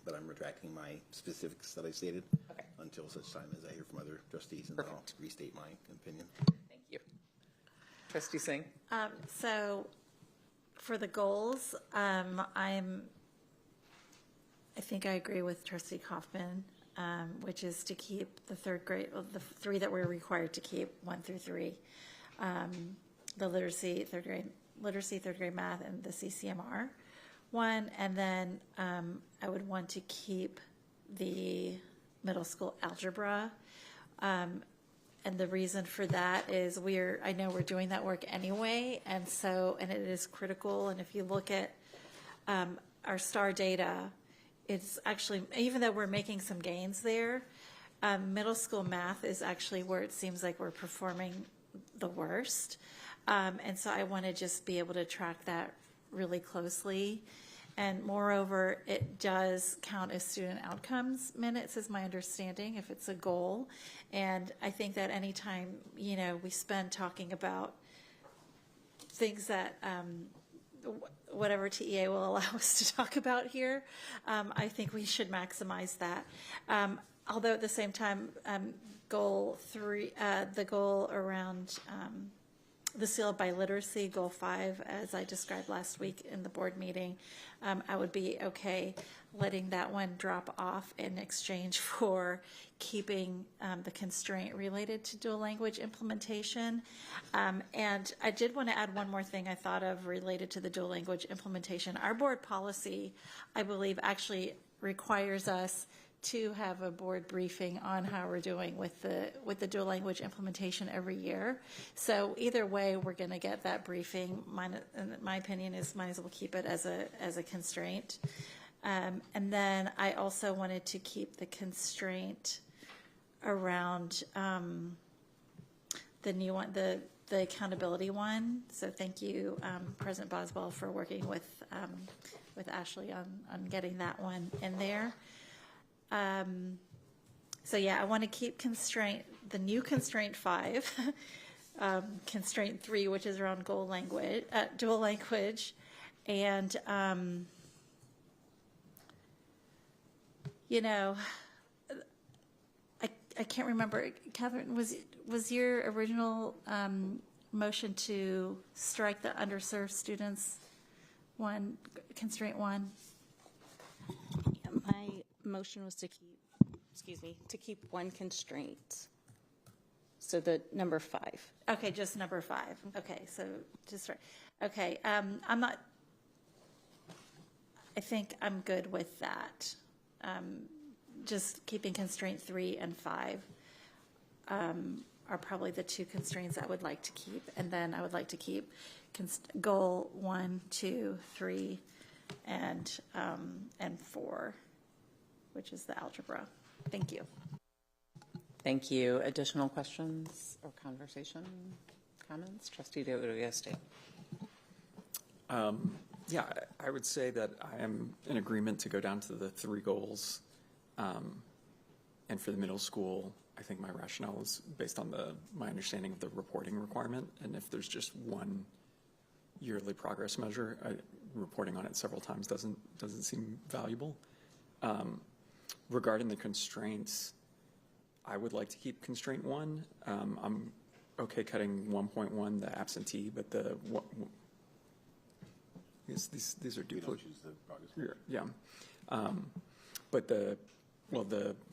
but I'm retracting my specifics that I stated until such time as I hear from other trustees, and then I'll restate my opinion.
Thank you. Trustee Singh?
So for the goals, I think I agree with Trustee Kaufman. Which is to keep the 3rd grade, the 3 that we're required to keep, 1 through 3, the literacy, 3rd grade math, and the CCMR one. And then I would want to keep the middle school algebra. And the reason for that is I know we're doing that work anyway, and it is critical. And if you look at our STAR data, it's actually, even though we're making some gains there, middle school math is actually where it seems like we're performing the worst. And so I want to just be able to track that really closely. And moreover, it does count as student outcomes minutes, is my understanding, if it's a goal. And I think that anytime, we spend talking about things that whatever TEA will allow us to talk about here. I think we should maximize that. Although at the same time, goal 3, the goal around the seal of biliteracy, goal 5, as I described last week in the board meeting, I would be okay letting that one drop off in exchange for keeping the constraint related to dual language implementation. And I did want to add one more thing I thought of related to the dual language implementation. Our board policy, I believe, actually requires us to have a board briefing on how we're doing with the dual language implementation every year. So either way, we're going to get that briefing. My opinion is might as well keep it as a constraint. And then I also wanted to keep the constraint around the new one, the accountability one. So thank you, President Boswell, for working with Ashley on getting that one in there. So yeah, I want to keep the new constraint 5, constraint 3, which is around dual language, and you know, I can't remember, Catherine, was your original motion to strike the underserved students one, constraint 1?
My motion was to keep one constraint. So the number 5.
Okay, just number 5. Okay, so just right. Okay, I think I'm good with that. Just keeping constraint 3 and 5 are probably the 2 constraints I would like to keep, and then I would like to keep goal 1, 2, 3, and 4, which is the algebra. Thank you.
Thank you. Additional questions or conversation, comments? Trustee D'Agostino.
Yeah, I would say that I am in agreement to go down to the 3 goals. And for the middle school, I think my rationale is based on my understanding of the reporting requirement. And if there's just one yearly progress measure, reporting on it several times doesn't seem valuable. Regarding the constraints, I would like to keep constraint 1. I'm okay cutting 1.1, the absentee, but these are duplicate. Yeah. But the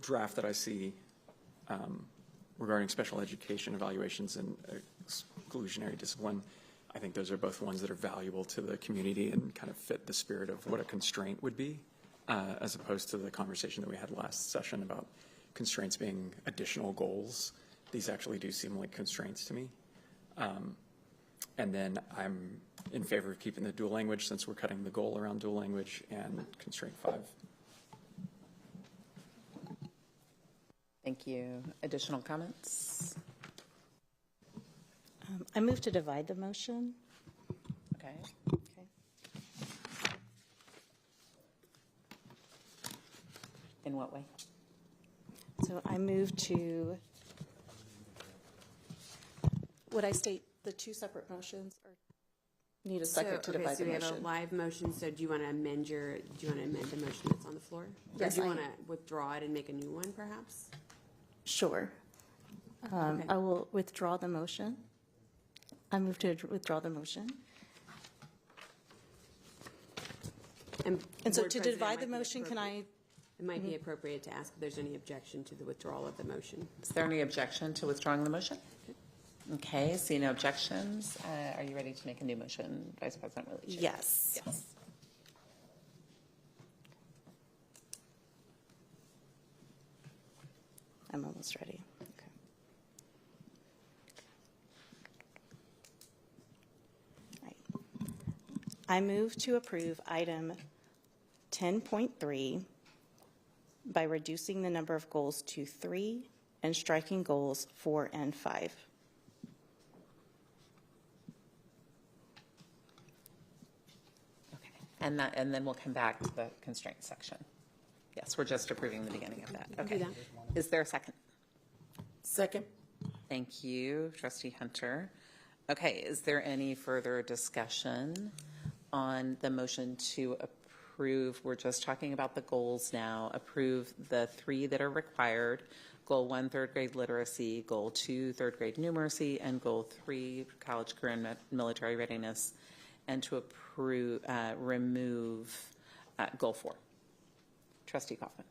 draft that I see regarding special education evaluations and exclusionary discipline, I think those are both ones that are valuable to the community and kind of fit the spirit of what a constraint would be, as opposed to the conversation that we had last session about constraints being additional goals. These actually do seem like constraints to me. And then I'm in favor of keeping the dual language since we're cutting the goal around dual language, and constraint 5.
Thank you. Additional comments?
I move to divide the motion.
Okay. In what way?
So I move to, would I state the 2 separate motions, or need a second to divide the motion?
So we have a live motion, so do you want to amend the motion that's on the floor?
Yes,
or do you want to withdraw it and make a new one, perhaps?
Sure.
Okay.
I will withdraw the motion. I move to withdraw the motion.
And
so
Board
to
President,
divide the
it might be
motion, can I?
It might be appropriate to ask if there's any objection to the withdrawal of the motion.
Is there any objection to withdrawing the motion? Okay, see no objections. Are you ready to make a new motion, Vice President Willie?
Yes.
Yes.
I'm almost ready. Okay. Right. I move to approve item 10.3 by reducing the number of goals to 3 and striking goals 4 and 5.
Okay, and then we'll come back to the constraint section. Yes, we're just approving the beginning of that. Okay. Is there a second?
Second.
Thank you, Trustee Hunter. Okay, is there any further discussion on the motion to approve, we're just talking about the goals now, approve the 3 that are required. Goal 1, third grade literacy, Goal 2, third grade numeracy, and Goal 3, college, career, and military readiness, and to approve, remove Goal 4. Trustee Kaufman.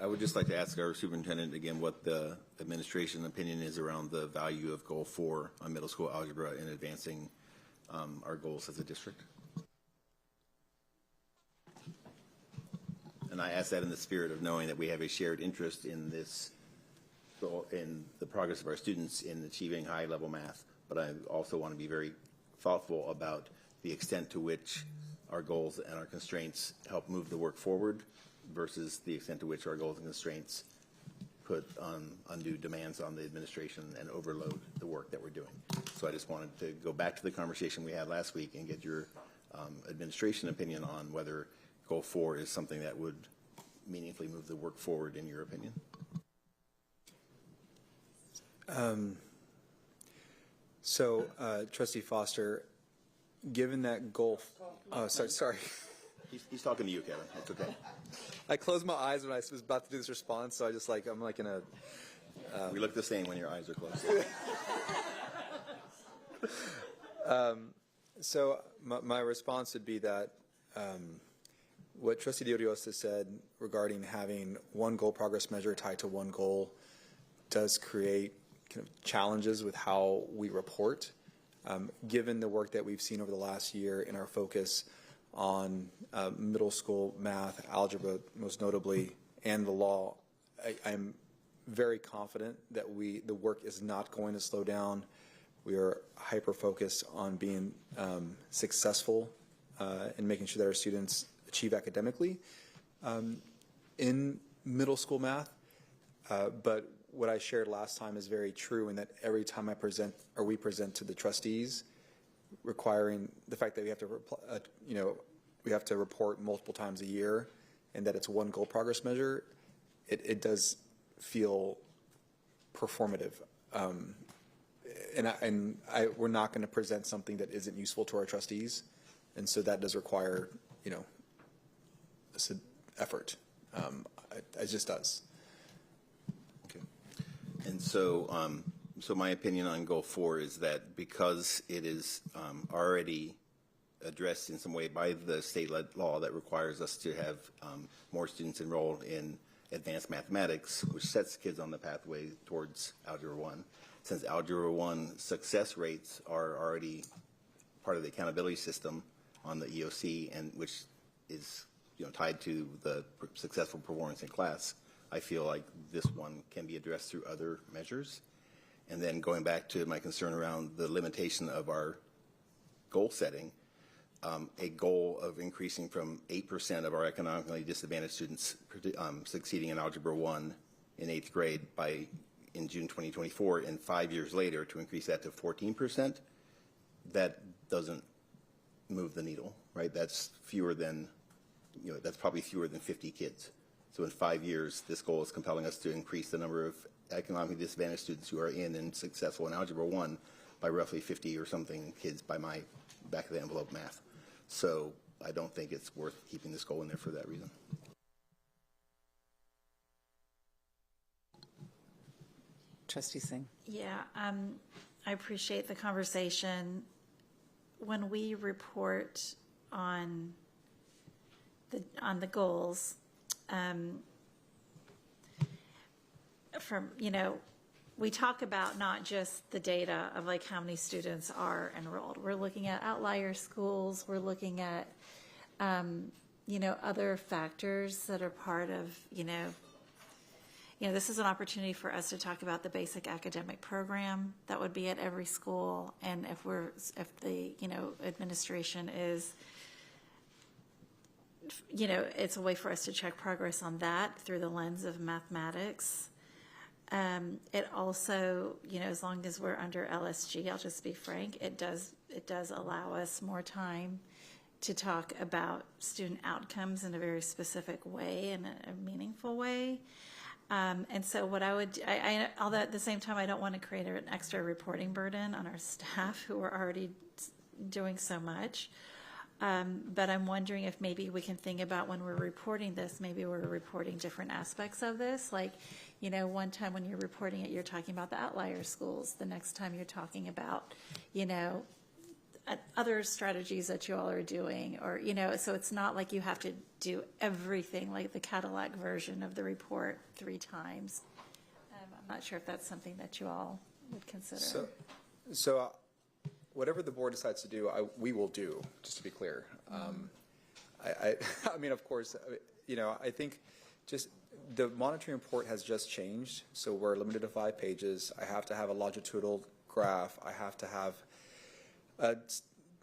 I would just like to ask our superintendent again what the administration opinion is around the value of Goal 4 on middle school algebra in advancing our goals as a district. And I ask that in the spirit of knowing that we have a shared interest in this, in the progress of our students in achieving high-level math, but I also want to be very thoughtful about the extent to which our goals and our constraints help move the work forward versus the extent to which our goals and constraints put undue demands on the administration and overload the work that we're doing. So I just wanted to go back to the conversation we had last week and get your administration opinion on whether Goal 4 is something that would meaningfully move the work forward in your opinion.
Trustee Foster, given that goal, sorry.
He's talking to you, Kevin. It's okay.
I closed my eyes when I was about to do this response, so I'm like in a.
We look the same when your eyes are closed.
My response would be that what Trustee D'Odiosta said regarding having one goal progress measure tied to one goal does create kind of challenges with how we report. Given the work that we've seen over the last year in our focus on middle school math, algebra most notably, and the law, I'm very confident that the work is not going to slow down. We are hyper-focused on being successful in making sure that our students achieve academically in middle school math. But what I shared last time is very true in that every time we present to the trustees, requiring the fact that we have to, we have to report multiple times a year, and that it's one goal progress measure, it does feel performative. We're not going to present something that isn't useful to our trustees, and so that does require, effort. It just does.
Okay. And so my opinion on Goal 4 is that because it is already addressed in some way by the state law that requires us to have more students enrolled in advanced mathematics, which sets kids on the pathway towards Algebra 1. Since Algebra 1 success rates are already part of the accountability system on the EOC, and which is tied to the successful performance in class, I feel like this one can be addressed through other measures. And then going back to my concern around the limitation of our goal setting, a goal of increasing from 8% of our economically disadvantaged students succeeding in Algebra 1 in 8th grade in June 2024, and 5 years later to increase that to 14%, that doesn't move the needle, right? That's fewer than, that's probably fewer than 50 kids. So in 5 years, this goal is compelling us to increase the number of economically disadvantaged students who are in and successful in Algebra 1 by roughly 50 or something kids by my back of the envelope math. So I don't think it's worth keeping this goal in there for that reason.
Trustee Singh.
Yeah, I appreciate the conversation. When we report on the goals, we talk about not just the data of like how many students are enrolled. We're looking at outlier schools. We're looking at, other factors that are part of, this is an opportunity for us to talk about the basic academic program that would be at every school. And if the, administration is, it's a way for us to check progress on that through the lens of mathematics. It also, as long as we're under LSG, I'll just be frank, it does allow us more time to talk about student outcomes in a very specific way, in a meaningful way. And so what I would, although at the same time, I don't want to create an extra reporting burden on our staff who are already doing so much. But I'm wondering if maybe we can think about when we're reporting this, maybe we're reporting different aspects of this. Like, you know, one time when you're reporting it, you're talking about the outlier schools. The next time you're talking about, you know, other strategies that you all are doing, or, you know, so it's not like you have to do everything like the Cadillac version of the report 3 times. I'm not sure if that's something that you all would consider.
So whatever the board decides to do, we will do, just to be clear. I mean, of course, you know, I think just the monitoring report has just changed. So we're limited to 5 pages. I have to have a longitudinal graph. I have to have a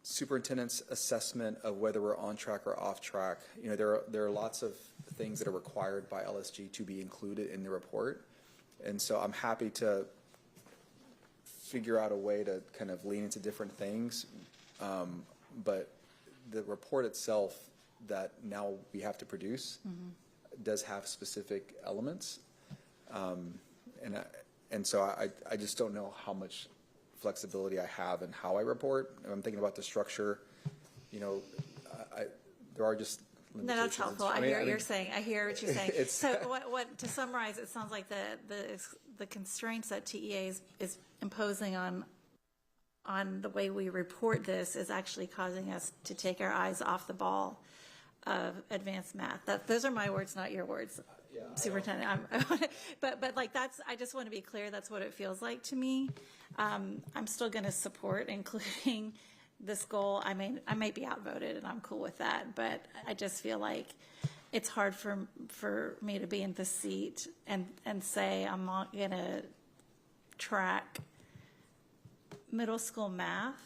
superintendent's assessment of whether we're on track or off track. You know, there are lots of things that are required by LSG to be included in the report. And so I'm happy to figure out a way to kind of lean into different things. But the report itself that now we have to produce does have specific elements. And so I just don't know how much flexibility I have in how I report. I'm thinking about the structure. You know, there are just
No, that's helpful. I hear what you're saying. I hear what you're saying. So what to summarize, it sounds like the constraints that TEA is imposing on the way we report this is actually causing us to take our eyes off the ball of advanced math. Those are my words, not your words, Superintendent. But like I just want to be clear. That's what it feels like to me. I'm still going to support including this goal. I might be outvoted, and I'm cool with that. But I just feel like it's hard for me to be in the seat and say I'm not going to track middle school math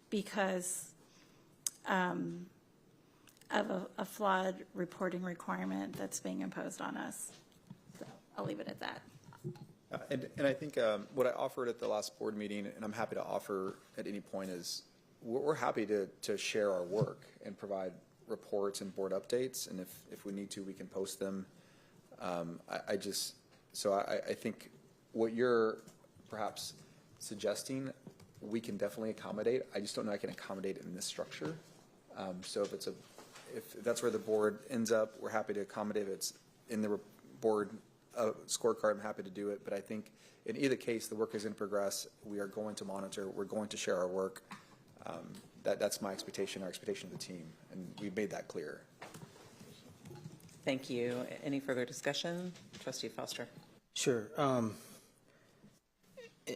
because of a flawed reporting requirement that's being imposed on us. So I'll leave it at that.
And I think what I offered at the last board meeting, and I'm happy to offer at any point, is we're happy to share our work and provide reports and board updates. And if we need to, we can post them. I think what you're perhaps suggesting, we can definitely accommodate. I just don't know I can accommodate it in this structure. So if that's where the board ends up, we're happy to accommodate it. It's in the board scorecard, I'm happy to do it. But I think in either case, the work is in progress. We are going to monitor. We're going to share our work. That's my expectation, our expectation of the team, and we've made that clear.
Thank you. Any further discussion? Trustee Foster.
Sure.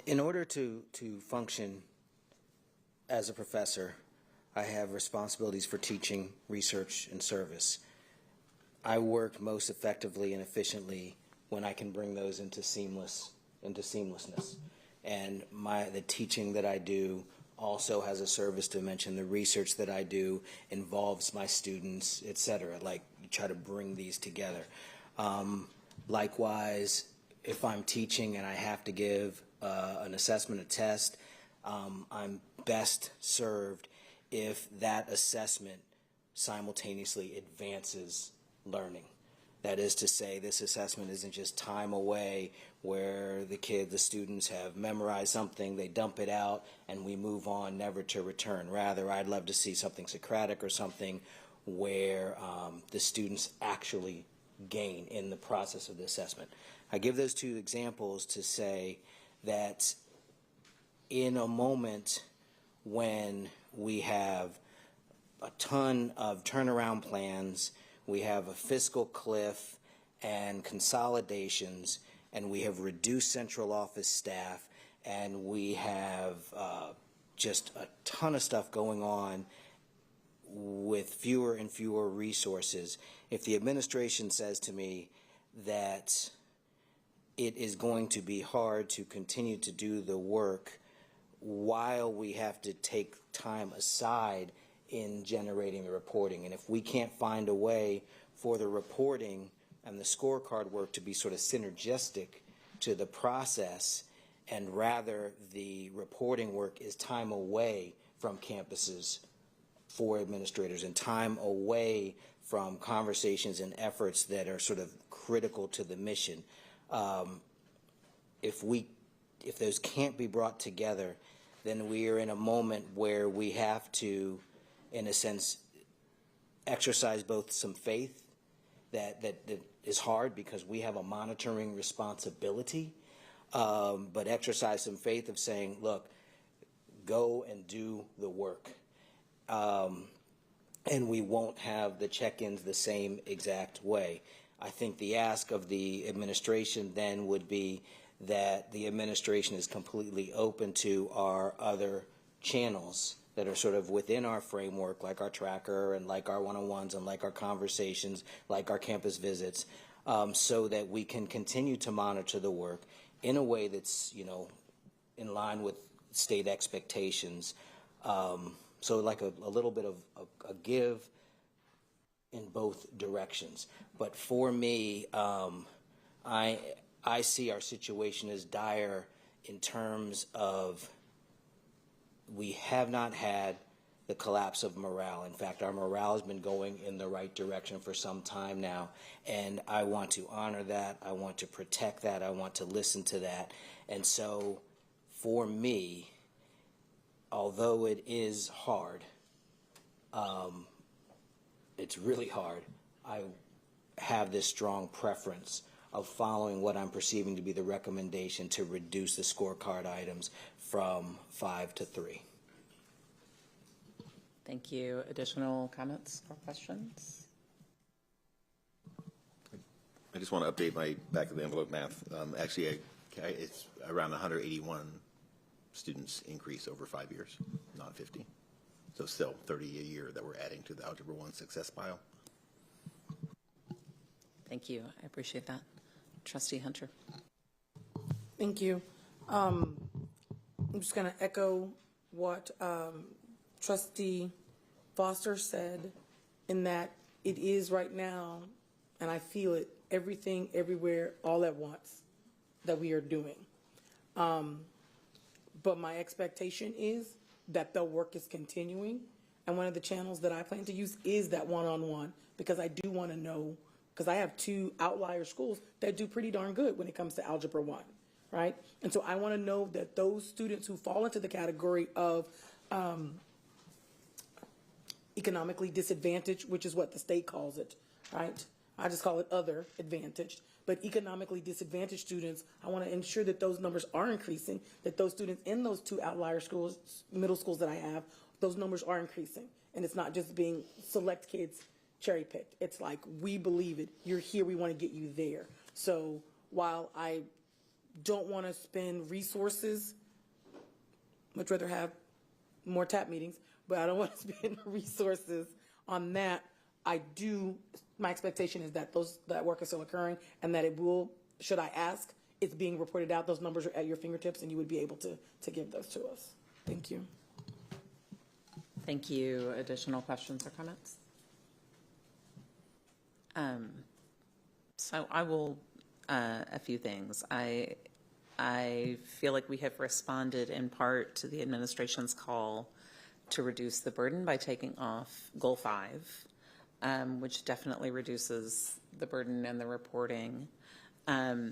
In order to function as a professor, I have responsibilities for teaching, research, and service. I work most effectively and efficiently when I can bring those into seamlessness. And the teaching that I do also has a service dimension. The research that I do involves my students, et cetera. Like, you try to bring these together. Likewise, if I'm teaching and I have to give an assessment, a test, I'm best served if that assessment simultaneously advances learning. That is to say, this assessment isn't just time away where the students have memorized something, they dump it out, and we move on, never to return. Rather, I'd love to see something Socratic or something where the students actually gain in the process of the assessment. I give those 2 examples to say that in a moment when we have a ton of turnaround plans, we have a fiscal cliff and consolidations, and we have reduced central office staff, and we have just a ton of stuff going on with fewer and fewer resources. If the administration says to me that it is going to be hard to continue to do the work while we have to take time aside in generating the reporting, and if we can't find a way for the reporting and the scorecard work to be sort of synergistic to the process, and rather the reporting work is time away from campuses for administrators and time away from conversations and efforts that are sort of critical to the mission. If those can't be brought together, then we are in a moment where we have to, in a sense, exercise both some faith that is hard because we have a monitoring responsibility, but exercise some faith of saying, look, go and do the work. And we won't have the check-ins the same exact way. I think the ask of the administration then would be that the administration is completely open to our other channels that are sort of within our framework, like our tracker and like our one-on-ones and like our conversations, like our campus visits, so that we can continue to monitor the work in a way that's, in line with state expectations. So like a little bit of a give in both directions. But for me, I see our situation as dire in terms of we have not had the collapse of morale. In fact, our morale has been going in the right direction for some time now, and I want to honor that. I want to protect that. I want to listen to that. And so for me, although it is hard, it's really hard, I have this strong preference of following what I'm perceiving to be the recommendation to reduce the scorecard items from 5 to 3.
Thank you. Additional comments or questions?
I just want to update my back of the envelope math. Actually, it's around 181 students increase over 5 years, not 50. So still 30 a year that we're adding to the Algebra 1 success pile.
Thank you. I appreciate that. Trustee Hunter.
Thank you. I'm just going to echo what Trustee Foster said, in that it is right now, and I feel it, everything, everywhere, all at once that we are doing. But my expectation is that the work is continuing, and one of the channels that I plan to use is that one-on-one, because I do want to know, because I have 2 outlier schools that do pretty darn good when it comes to Algebra 1, right? And so I want to know that those students who fall into the category of economically disadvantaged, which is what the state calls it, right? I just call it other advantaged. But economically disadvantaged students, I want to ensure that those numbers are increasing, that those students in those 2 outlier schools, middle schools that I have, those numbers are increasing. And it's not just being select kids cherry picked. It's like, we believe it. You're here. We want to get you there. So while I don't want to spend resources, much rather have more TAP meetings, but I don't want to spend resources on that. My expectation is that that work is still occurring, and that it will, should I ask, it's being reported out. Those numbers are at your fingertips, and you would be able to give those to us. Thank you.
Thank you. Additional questions or comments? So I will, a few things. I feel like we have responded in part to the administration's call to reduce the burden by taking off Goal 5, which definitely reduces the burden and the reporting. I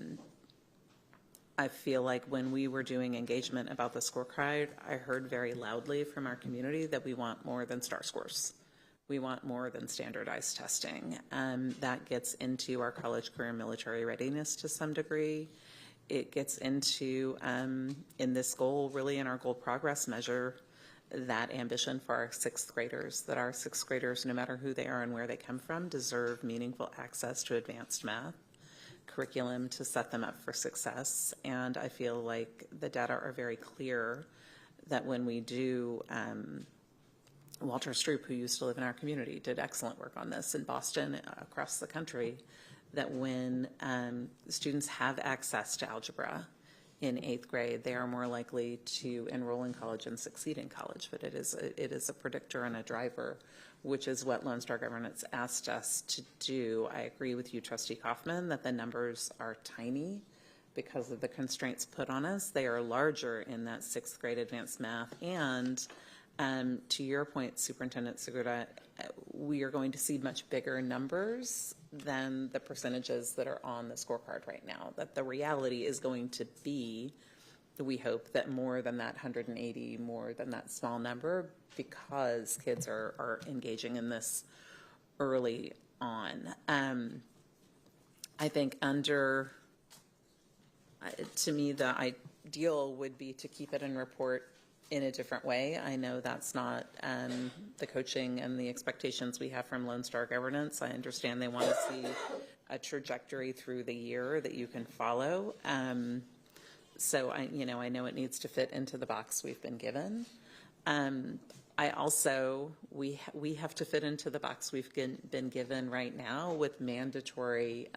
feel like when we were doing engagement about the scorecard, I heard very loudly from our community that we want more than STAR scores. We want more than standardized testing. That gets into our college, career, military readiness to some degree. It gets into, in this goal, really in our goal progress measure, that ambition for our 6th graders, that our 6th graders, no matter who they are and where they come from, deserve meaningful access to advanced math curriculum to set them up for success. And I feel like the data are very clear that when we do, Walter Stroop, who used to live in our community, did excellent work on this in Boston, across the country, that when students have access to algebra in 8th grade, they are more likely to enroll in college and succeed in college. But it is a predictor and a driver, which is what Lone Star Governance asked us to do. I agree with you, Trustee Kaufman, that the numbers are tiny because of the constraints put on us. They are larger in that 6th grade advanced math. And to your point, Superintendent Segura, we are going to see much bigger numbers than the percentages that are on the scorecard right now. That the reality is going to be, we hope, that more than that 180, more than that small number, because kids are engaging in this early on. I think to me, the ideal would be to keep it and report in a different way. I know that's not the coaching and the expectations we have from Lone Star Governance. I understand they want to see a trajectory through the year that you can follow. So I know it needs to fit into the box we've been given. We have to fit into the box we've been given right now with mandatory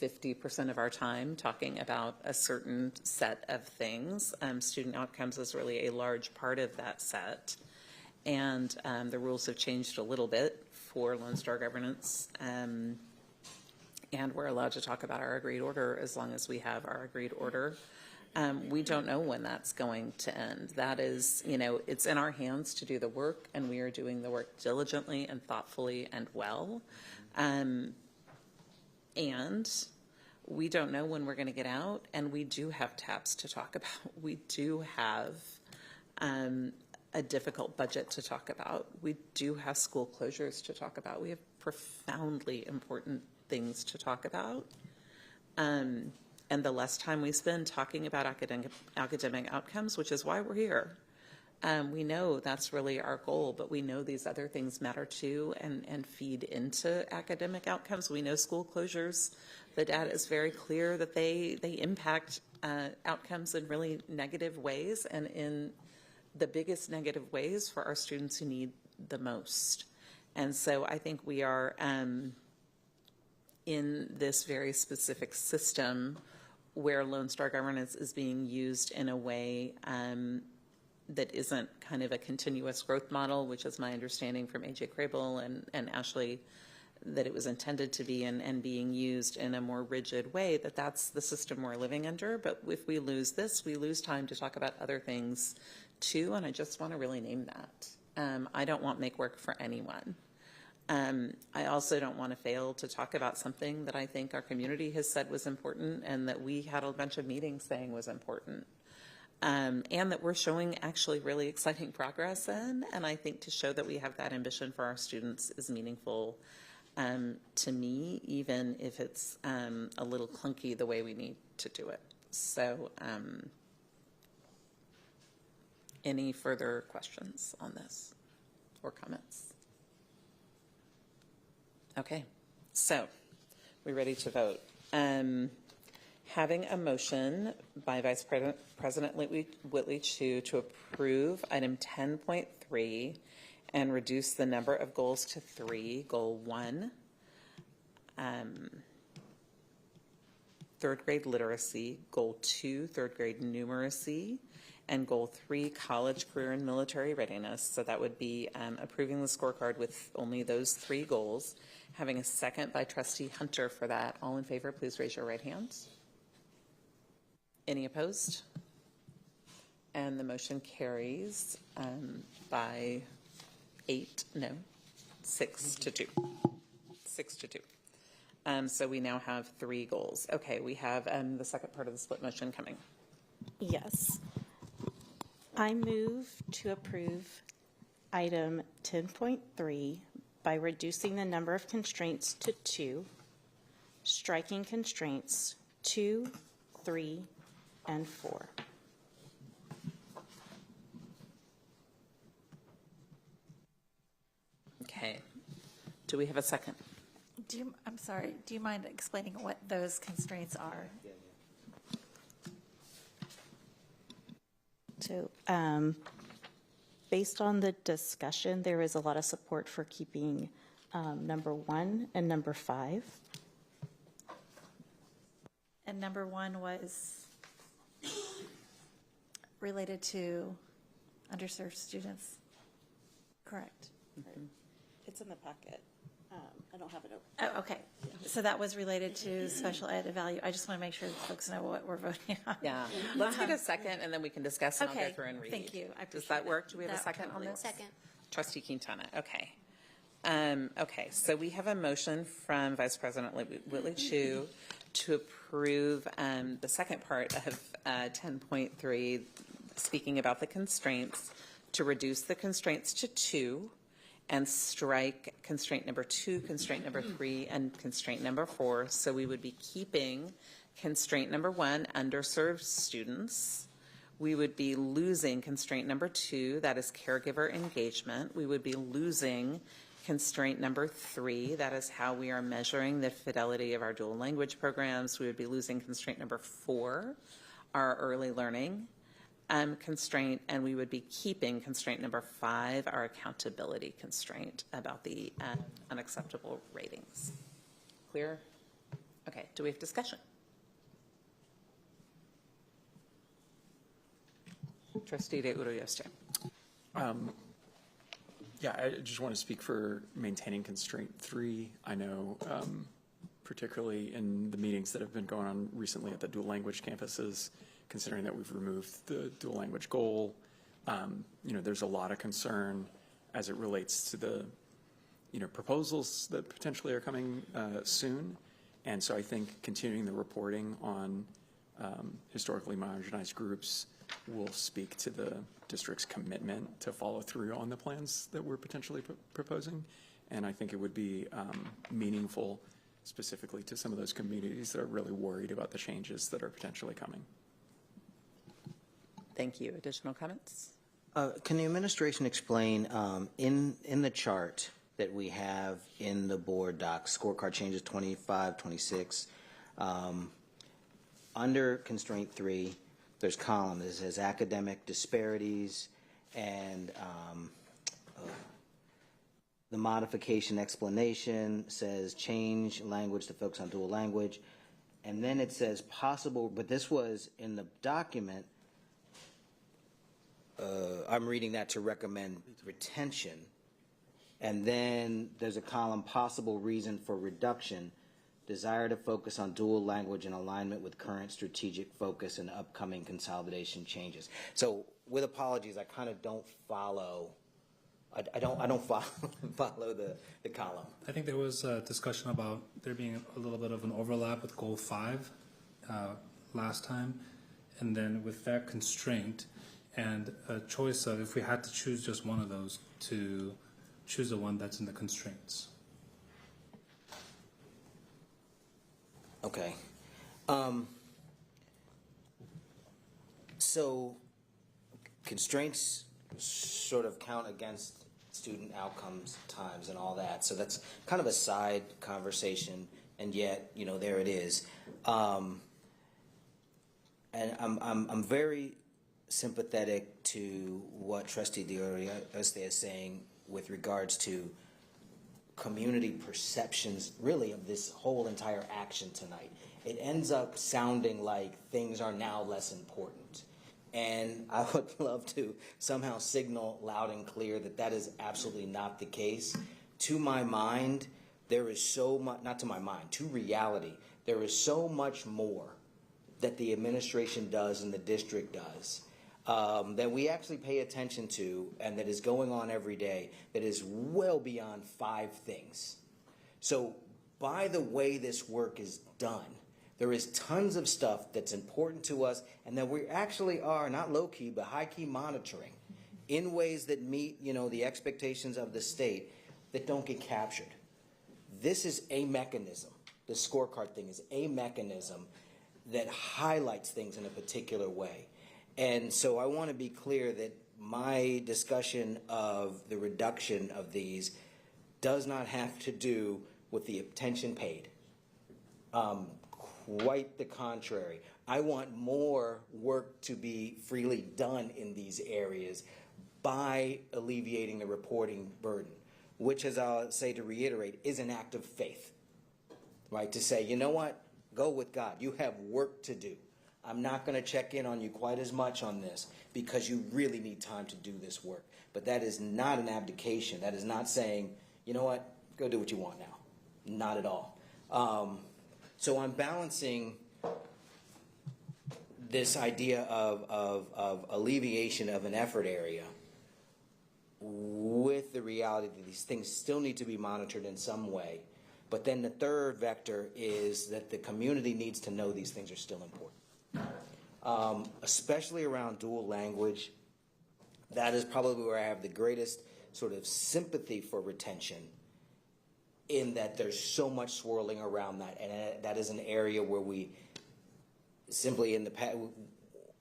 50% of our time talking about a certain set of things. Student outcomes is really a large part of that set. And the rules have changed a little bit for Lone Star Governance. And we're allowed to talk about our agreed order as long as we have our agreed order. We don't know when that's going to end. That is, it's in our hands to do the work, and we are doing the work diligently and thoughtfully and well. And we don't know when we're going to get out, and we do have TAPs to talk about. We do have a difficult budget to talk about. We do have school closures to talk about. We have profoundly important things to talk about. And the less time we spend talking about academic outcomes, which is why we're here. We know that's really our goal, but we know these other things matter too and feed into academic outcomes. We know school closures, the data is very clear that they impact outcomes in really negative ways, and in the biggest negative ways for our students who need the most. And so I think we are in this very specific system where Lone Star Governance is being used in a way that isn't kind of a continuous growth model, which is my understanding from AJ Crable and Ashley, that it was intended to be, and being used in a more rigid way, that's the system we're living under. But if we lose this, we lose time to talk about other things too, and I just want to really name that. I don't want make work for anyone. I also don't want to fail to talk about something that I think our community has said was important and that we had a bunch of meetings saying was important. And that we're showing actually really exciting progress in. And I think to show that we have that ambition for our students is meaningful to me, even if it's a little clunky the way we need to do it. So any further questions on this or comments? Okay, so we're ready to vote. Having a motion by Vice President Whitley Chu to approve item 10.3 and reduce the number of goals to 3, goal 1, third grade literacy, goal 2, third grade numeracy, and goal 3, college, career, and military readiness. So that would be approving the scorecard with only those 3 goals. Having a second by Trustee Hunter for that. All in favor, please raise your right hand. Any opposed? And the motion carries by 6 to 2. 6 to 2. So we now have 3 goals. Okay, we have the second part of the split motion coming.
Yes. I move to approve item 10.3 by reducing the number of constraints to 2, striking constraints 2, 3, and 4.
Okay. Do we have a second?
I'm sorry, do you mind explaining what those constraints are?
So based on the discussion, there is a lot of support for keeping number 1 and number 5.
And number 1 was related to underserved students, correct?
Mm-hmm. It's in the packet. I don't have it open.
Oh, okay. So that was related to special ed evaluation. I just want to make sure that folks know what we're voting on.
Yeah. Let's get a second and then we can discuss and I'll go through and read.
Thank you.
Does that work? Do we have a second on this?
Second.
Trustee Quintana. Okay. Okay. So we have a motion from Vice President Whitley Chu to approve the second part of 10.3, speaking about the constraints, to reduce the constraints to 2 and strike constraint number 2, constraint number 3, and constraint number 4. So we would be keeping constraint number 1, underserved students. We would be losing constraint number 2, that is caregiver engagement. We would be losing constraint number 3, that is how we are measuring the fidelity of our dual language programs. We would be losing constraint number 4, our early learning constraint, and we would be keeping constraint number 5, our accountability constraint about the unacceptable ratings. Clear? Okay, do we have discussion? Trustee De Uroyoste.
Yeah, I just want to speak for maintaining constraint 3. I know, particularly in the meetings that have been going on recently at the dual language campuses, considering that we've removed the dual language goal, there's a lot of concern as it relates to the, proposals that potentially are coming soon. And so I think continuing the reporting on historically marginalized groups will speak to the district's commitment to follow through on the plans that we're potentially proposing. And I think it would be meaningful specifically to some of those communities that are really worried about the changes that are potentially coming.
Thank you. Additional comments?
Can the administration explain in the chart that we have in the board docs, scorecard changes 25, 26, under constraint 3, there's column that says academic disparities and the modification explanation says change language to focus on dual language. And then it says possible, but this was in the document, I'm reading that to recommend retention. And then there's a column, possible reason for reduction, desire to focus on dual language in alignment with current strategic focus and upcoming consolidation changes. So with apologies, I kind of don't follow, I don't follow the column.
I think there was a discussion about there being a little bit of an overlap with goal 5 last time. And then with that constraint and a choice of if we had to choose just one of those, to choose the one that's in the constraints.
Okay. So constraints sort of count against student outcomes times and all that. So that's kind of a side conversation, and yet, there it is. And I'm very sympathetic to what Trustee De Uroyoste is saying with regards to community perceptions, really, of this whole entire action tonight. It ends up sounding like things are now less important. And I would love to somehow signal loud and clear that that is absolutely not the case. To my mind, there is so much, not to my mind, to reality, there is so much more that the administration does and the district does that we actually pay attention to and that is going on every day that is well beyond 5 things. So by the way this work is done, there is tons of stuff that's important to us and that we actually are not low-key but high-key monitoring in ways that meet, the expectations of the state that don't get captured. This is a mechanism. The scorecard thing is a mechanism that highlights things in a particular way. And so I want to be clear that my discussion of the reduction of these does not have to do with the attention paid. Quite the contrary. I want more work to be freely done in these areas by alleviating the reporting burden, which, as I'll say to reiterate, is an act of faith, right? To say, you know what, go with God. You have work to do. I'm not going to check in on you quite as much on this because you really need time to do this work. But that is not an abdication. That is not saying, you know what, go do what you want now. Not at all. So I'm balancing this idea of alleviation of an effort area with the reality that these things still need to be monitored in some way. But then the third vector is that the community needs to know these things are still important. Especially around dual language. That is probably where I have the greatest sort of sympathy for retention, in that there's so much swirling around that, and that is an area where we simply in the past,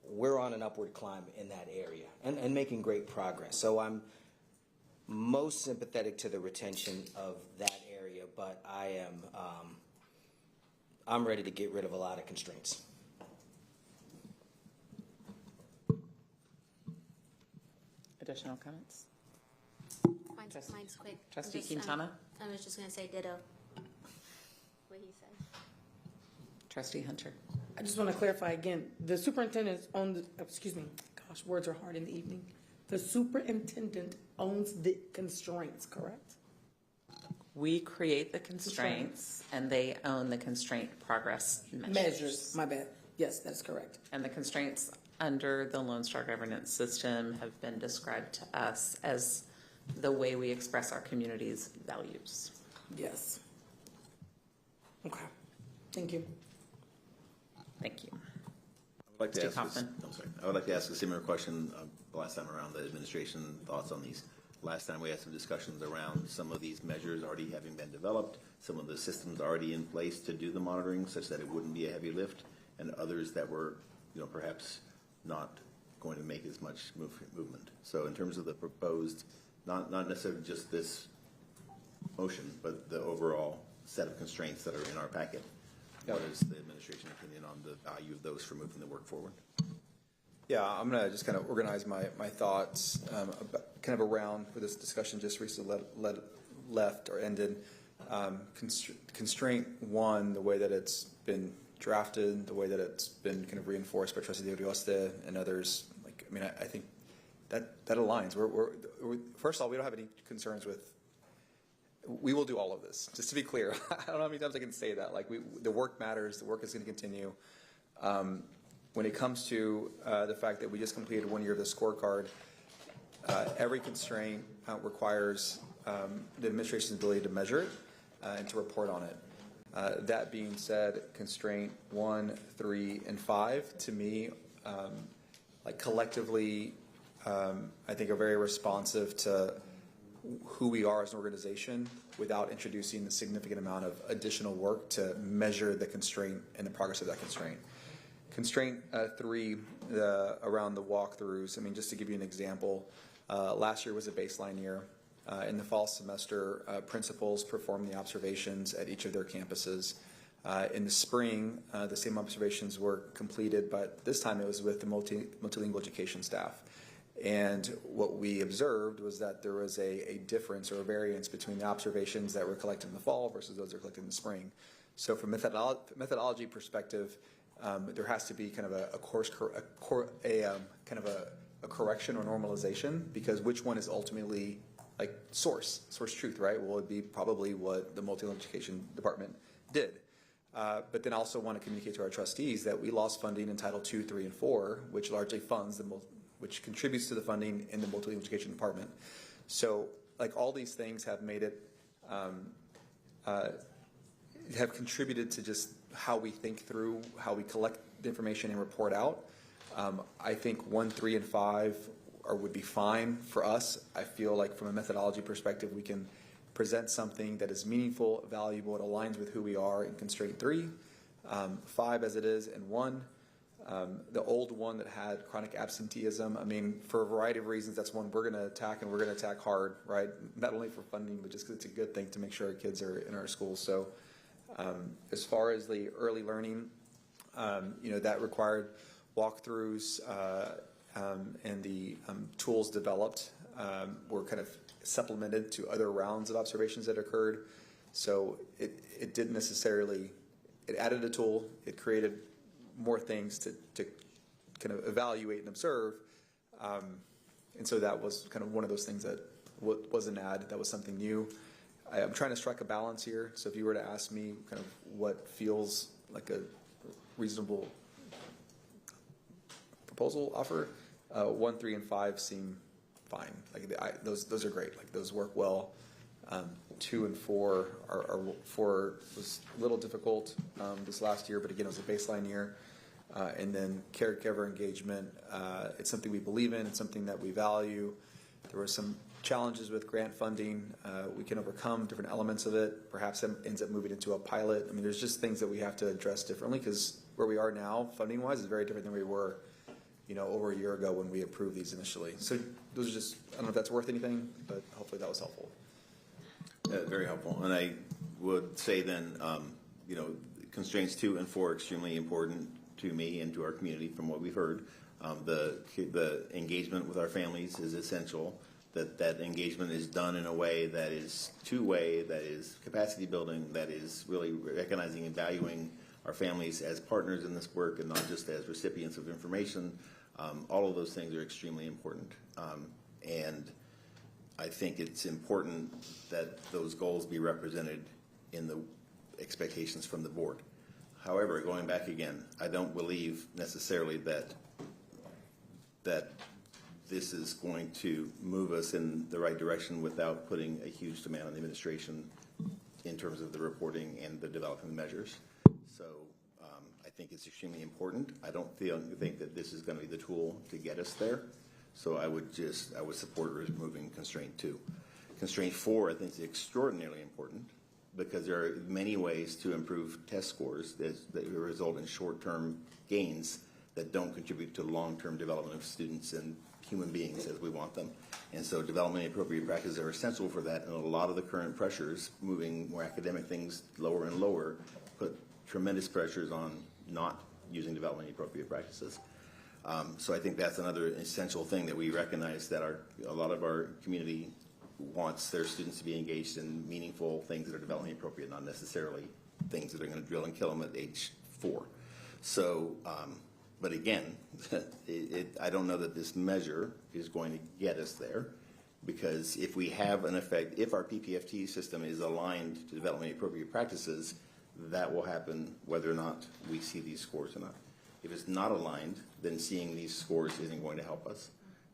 we're on an upward climb in that area and making great progress. So I'm most sympathetic to the retention of that area, but I'm ready to get rid of a lot of constraints.
Additional comments?
Mine's quick.
Trustee
Just,
Quintana?
I was just going to say ditto. What he said.
Trustee Hunter?
I just want to clarify again, the superintendent words are hard in the evening. The superintendent owns the constraints, correct?
We create the constraints, and they own the constraint progress measures.
My bad. Yes, that's correct.
And the constraints under the Lone Star governance system have been described to us as the way we express our community's values.
Yes. Okay. Thank you.
Thank you.
I would like to
Trustee
ask
Kaufman.
I would like to ask a similar question last time around, the administration thoughts on these. Last time we had some discussions around some of these measures already having been developed, some of the systems already in place to do the monitoring such that it wouldn't be a heavy lift, and others that were, perhaps not going to make as much movement. So in terms of the proposed, not necessarily just this motion, but the overall set of constraints that are in our packet, what is the administration opinion on the value of those for moving the work forward?
Yeah, I'm going to just kind of organize my thoughts kind of around where this discussion just recently left or ended. Constraint 1, the way that it's been drafted, the way that it's been kind of reinforced by Trustee D'Arioste and others, I think that aligns. We're first of all, we don't have any concerns with. We will do all of this. Just to be clear, I don't know how many times I can say that. The work matters. The work is going to continue. When it comes to the fact that we just completed 1 year of the scorecard, every constraint requires the administration's ability to measure it and to report on it. That being said, constraint 1, 3, and 5 to me, collectively, I think are very responsive to who we are as an organization without introducing the significant amount of additional work to measure the constraint and the progress of that constraint. Constraint 3, around the walkthroughs, just to give you an example, last year was a baseline year. In the fall semester, principals performed the observations at each of their campuses. In the spring, the same observations were completed, but this time it was with the multilingual education staff. And what we observed was that there was a difference or a variance between the observations that were collected in the fall versus those that were collected in the spring. So from a methodology perspective, there has to be kind of a correction or normalization, because which one is ultimately source truth, right? Well, it'd be probably what the multilingual education department did. But then also want to communicate to our trustees that we lost funding in Title II, 3, and 4, which largely funds which contributes to the funding in the multilingual education department. So all these things have made it, have contributed to just how we think through, how we collect the information and report out. I think 1, 3, and 5 would be fine for us. I feel like from a methodology perspective, we can present something that is meaningful, valuable, it aligns with who we are in constraint 3, 5 as it is, and 1. The old one that had chronic absenteeism, for a variety of reasons, that's one we're going to attack, and we're going to attack hard, right? Not only for funding, but just because it's a good thing to make sure our kids are in our schools. So as far as the early learning, that required walkthroughs and the tools developed were kind of supplemented to other rounds of observations that occurred. So it didn't necessarily, it added a tool, it created more things to kind of evaluate and observe. And so that was kind of one of those things that was an add, that was something new. I'm trying to strike a balance here. So if you were to ask me kind of what feels like a reasonable proposal offer, 1, 3, and 5 seem fine. Those are great. Those work well. 2 and 4 4 was a little difficult this last year, but again, it was a baseline year. And then caregiver engagement, it's something we believe in. It's something that we value. There were some challenges with grant funding. We can overcome different elements of it. Perhaps it ends up moving into a pilot. I mean, there's just things that we have to address differently because where we are now, funding-wise, is very different than we were, over a year ago when we approved these initially. So those are just, I don't know if that's worth anything, but hopefully that was helpful.
Very helpful. And I would say then, constraints 2 and 4 are extremely important to me and to our community from what we've heard. The engagement with our families is essential. That engagement is done in a way that is two-way, that is capacity building, that is really recognizing and valuing our families as partners in this work and not just as recipients of information. All of those things are extremely important. And I think it's important that those goals be represented in the expectations from the board. However, going back again, I don't believe necessarily that this is going to move us in the right direction without putting a huge demand on the administration in terms of the reporting and the development measures. So I think it's extremely important. I don't think that this is going to be the tool to get us there. So I would support removing constraint 2. Constraint 4, I think, is extraordinarily important because there are many ways to improve test scores that result in short-term gains that don't contribute to long-term development of students and human beings as we want them. And so development appropriate practices are essential for that, and a lot of the current pressures, moving more academic things lower and lower, put tremendous pressures on not using development appropriate practices. So I think that's another essential thing that we recognize that a lot of our community wants their students to be engaged in meaningful things that are development appropriate, not necessarily things that are going to drill and kill them at age 4. So, but again, I don't know that this measure is going to get us there because if we have an effect, if our PPFT system is aligned to development appropriate practices, that will happen whether or not we see these scores or not. If it's not aligned, then seeing these scores isn't going to help us.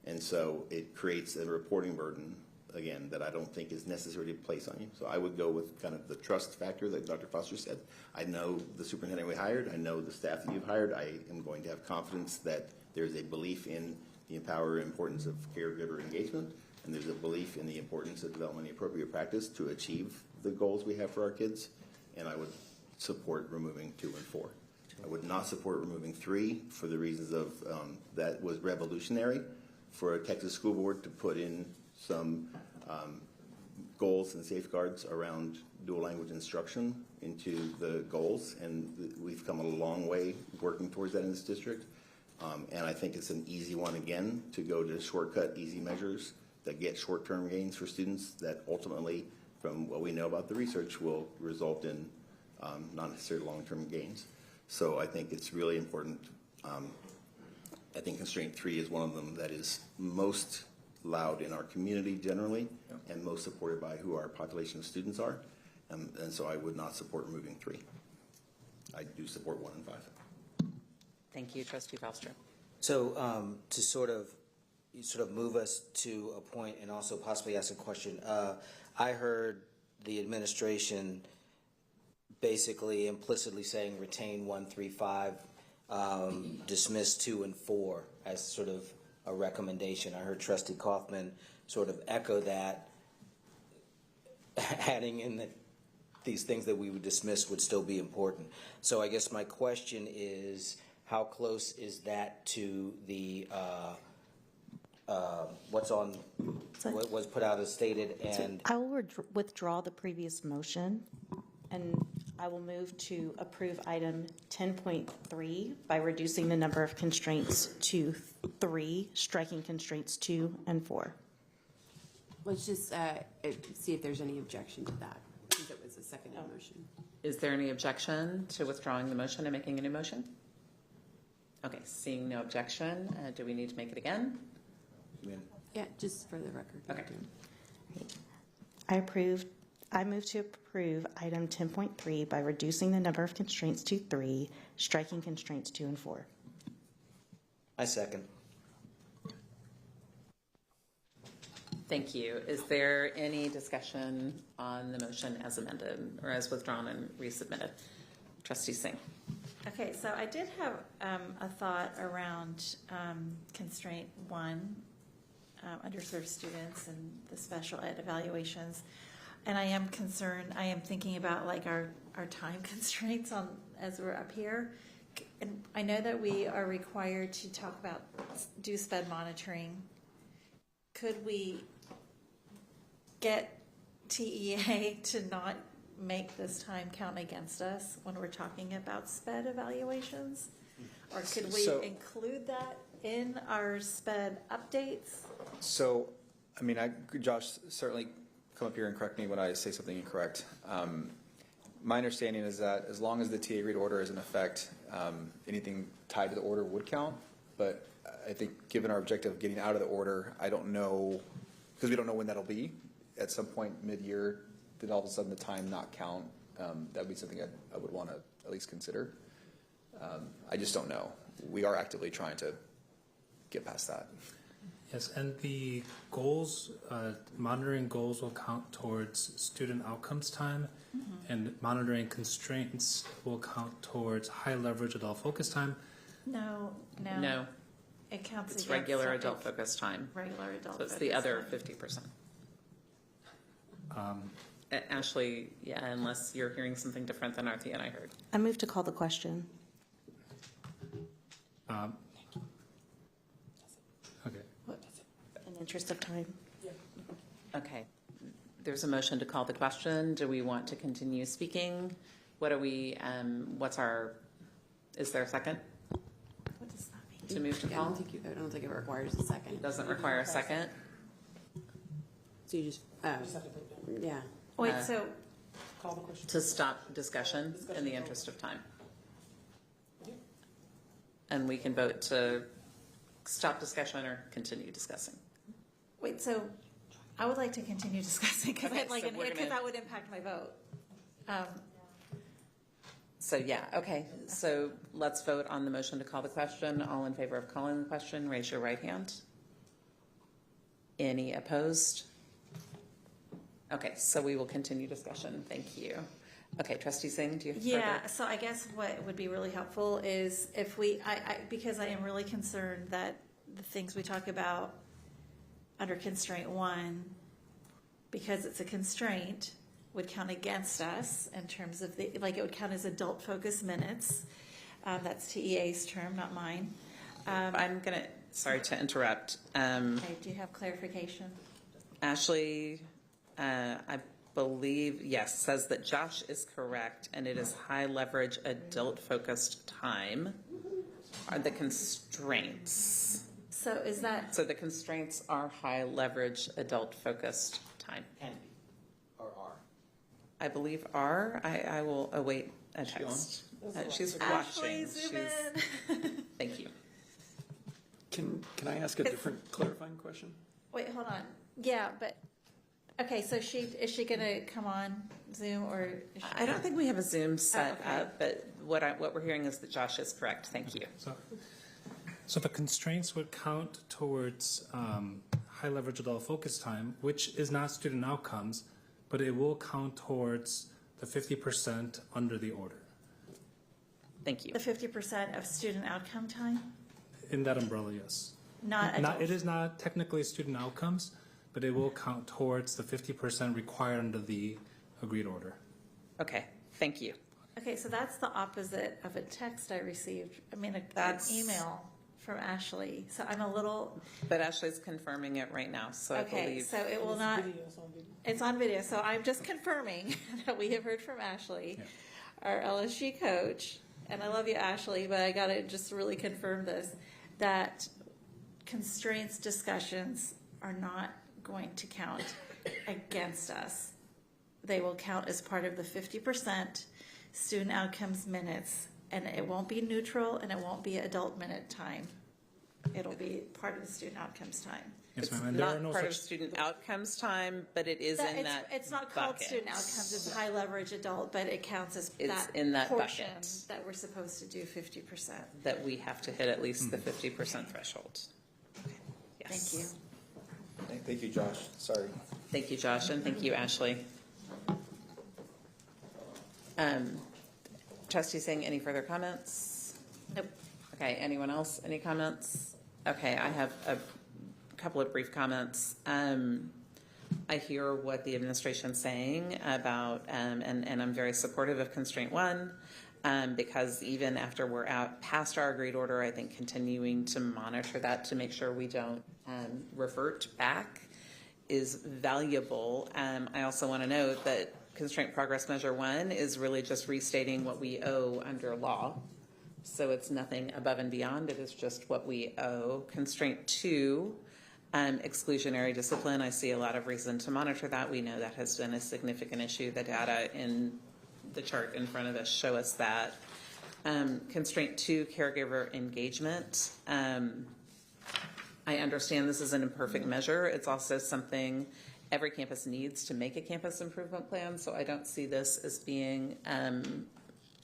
And so it creates a reporting burden, again, that I don't think is necessary to place on you. So I would go with kind of the trust factor that Dr. Foster said. I know the superintendent we hired. I know the staff that you've hired. I am going to have confidence that there's a belief in the power and importance of caregiver engagement, and there's a belief in the importance of development appropriate practice to achieve the goals we have for our kids. And I would support removing 2 and 4. I would not support removing 3 for the reasons of that was revolutionary for a Texas school board to put in some goals and safeguards around dual language instruction into the goals, and we've come a long way working towards that in this district. And I think it's an easy one again to go to shortcut, easy measures that get short-term gains for students that ultimately, from what we know about the research, will result in not necessarily long-term gains. So I think it's really important. I think constraint 3 is one of them that is most loud in our community generally, and most supported by who our population of students are. And so I would not support removing 3. I do support 1 and 5.
Thank you, Trustee Foster.
So to sort of move us to a point and also possibly ask a question, I heard the administration basically implicitly saying retain 1, 3, 5, dismiss 2 and 4 as sort of a recommendation. I heard Trustee Kaufman sort of echo that, adding in that these things that we would dismiss would still be important. So I guess my question is, how close is that to the what was put out as stated? And
I will withdraw the previous motion, and I will move to approve item 10.3 by reducing the number of constraints to 3, striking constraints 2 and 4.
Let's just see if there's any objection to that, since it was a second motion.
Is there any objection to withdrawing the motion and making a new motion? Okay, seeing no objection, do we need to make it again?
Yeah, just for the record.
Okay.
I move to approve item 10.3 by reducing the number of constraints to 3, striking constraints 2 and 4.
I second.
Thank you. Is there any discussion on the motion as amended or as withdrawn and resubmitted? Trustee Singh.
Okay, so I did have a thought around constraint 1. underserved students and the special ed evaluations. And I am concerned, I am thinking about like our time constraints on, as we're up here. And I know that we are required to talk about, do SPED monitoring. Could we get TEA to not make this time count against us when we're talking about SPED evaluations? Or could we include that in our SPED updates?
So, I mean, Josh, certainly come up here and correct me when I say something incorrect. My understanding is that as long as the TA read order is in effect, anything tied to the order would count. But I think given our objective of getting out of the order, I don't know, because we don't know when that'll be. At some point mid-year, did all of a sudden the time not count? That would be something I would want to at least consider. I just don't know. We are actively trying to get past that.
Yes, and the goals, monitoring goals will count towards student outcomes time, and monitoring constraints will count towards high leverage adult focus time.
No. It counts
It's
against
regular adult focus time.
Regular adult
So it's
focus
the other
time.
50%. Ashley, yeah, unless you're hearing something different than Arthea and I heard.
I move to call the question.
Okay.
In the interest of time.
Okay. There's a motion to call the question. Do we want to continue speaking? What are we, is there a second?
What does that mean?
To move to
Yeah,
call?
I don't think it requires a second.
Doesn't require a second?
So you just, yeah.
Wait, so
To stop discussion in the interest of time. And we can vote to stop discussion or continue discussing.
Wait, so I would like to continue discussing because
Okay,
like,
so we're gonna-
that would impact my vote.
So yeah, okay. So let's vote on the motion to call the question. All in favor of calling the question, raise your right hand. Any opposed? Okay, so we will continue discussion. Thank you. Okay, Trustee Singh, do you have
Yeah,
further?
so I guess what would be really helpful is if we, because I am really concerned that the things we talk about under constraint 1, because it's a constraint, would count against us in terms of it would count as adult focus minutes. That's TEA's term, not mine.
I'm gonna, sorry to interrupt.
Okay, do you have clarification?
Ashley, I believe, yes, says that Josh is correct, and it is high leverage, adult focused time are the constraints.
So is that,
So the constraints are high leverage, adult focused time.
Can be, or are.
I believe are. I will await a text. She's
Ashley,
watching.
zoom
She's-
in.
Thank you.
Can I ask a different clarifying question?
Wait, hold on. Yeah, but, okay, so is she going to come on Zoom or? Is she
I don't think we have a Zoom set
okay.
up, but what we're hearing is that Josh is correct. Thank you.
So the constraints would count towards high leverage adult focus time, which is not student outcomes, but it will count towards the 50% under the order.
Thank you.
The 50% of student outcome time?
In that umbrella, yes.
Not adult.
It is not technically student outcomes, but it will count towards the 50% required under the agreed order.
Okay, thank you.
Okay, so that's the opposite of a text I received. I mean, an email from Ashley. So I'm a little.
But Ashley's confirming it right now, so I
Okay,
believe.
so it will not. It's on video. So I'm just confirming that we have heard from Ashley, our LSG coach, and I love you, Ashley, but I got to just really confirm this, that constraints discussions are not going to count against us. They will count as part of the 50% student outcomes minutes, and it won't be neutral and it won't be adult minute time. It'll be part of the student outcomes time.
Yes,
It's
ma'am. And there are
not
no
part of
such.
student outcomes time, but it is in that
It's not called
bucket.
student outcomes, it's high leverage adult, but it counts as
It's
that
in that
portion
bucket.
that we're supposed to do 50%.
That we have to hit at least the 50% threshold. Yes.
Thank you.
Thank you, Josh. Sorry.
Thank you, Josh, and thank you, Ashley. Trustee Singh, any further comments?
Nope.
Okay, anyone else? Any comments? Okay, I have a couple of brief comments. I hear what the administration's saying about, and I'm very supportive of Constraint 1, because even after we're out past our agreed order, I think continuing to monitor that to make sure we don't revert back is valuable. I also want to note that Constraint Progress Measure 1 is really just restating what we owe under law. So it's nothing above and beyond. It is just what we owe. Constraint 2, exclusionary discipline, I see a lot of reason to monitor that. We know that has been a significant issue. The data in the chart in front of us show us that. Constraint 2, caregiver engagement. I understand this is an imperfect measure. It's also something every campus needs to make a campus improvement plan, so I don't see this as being,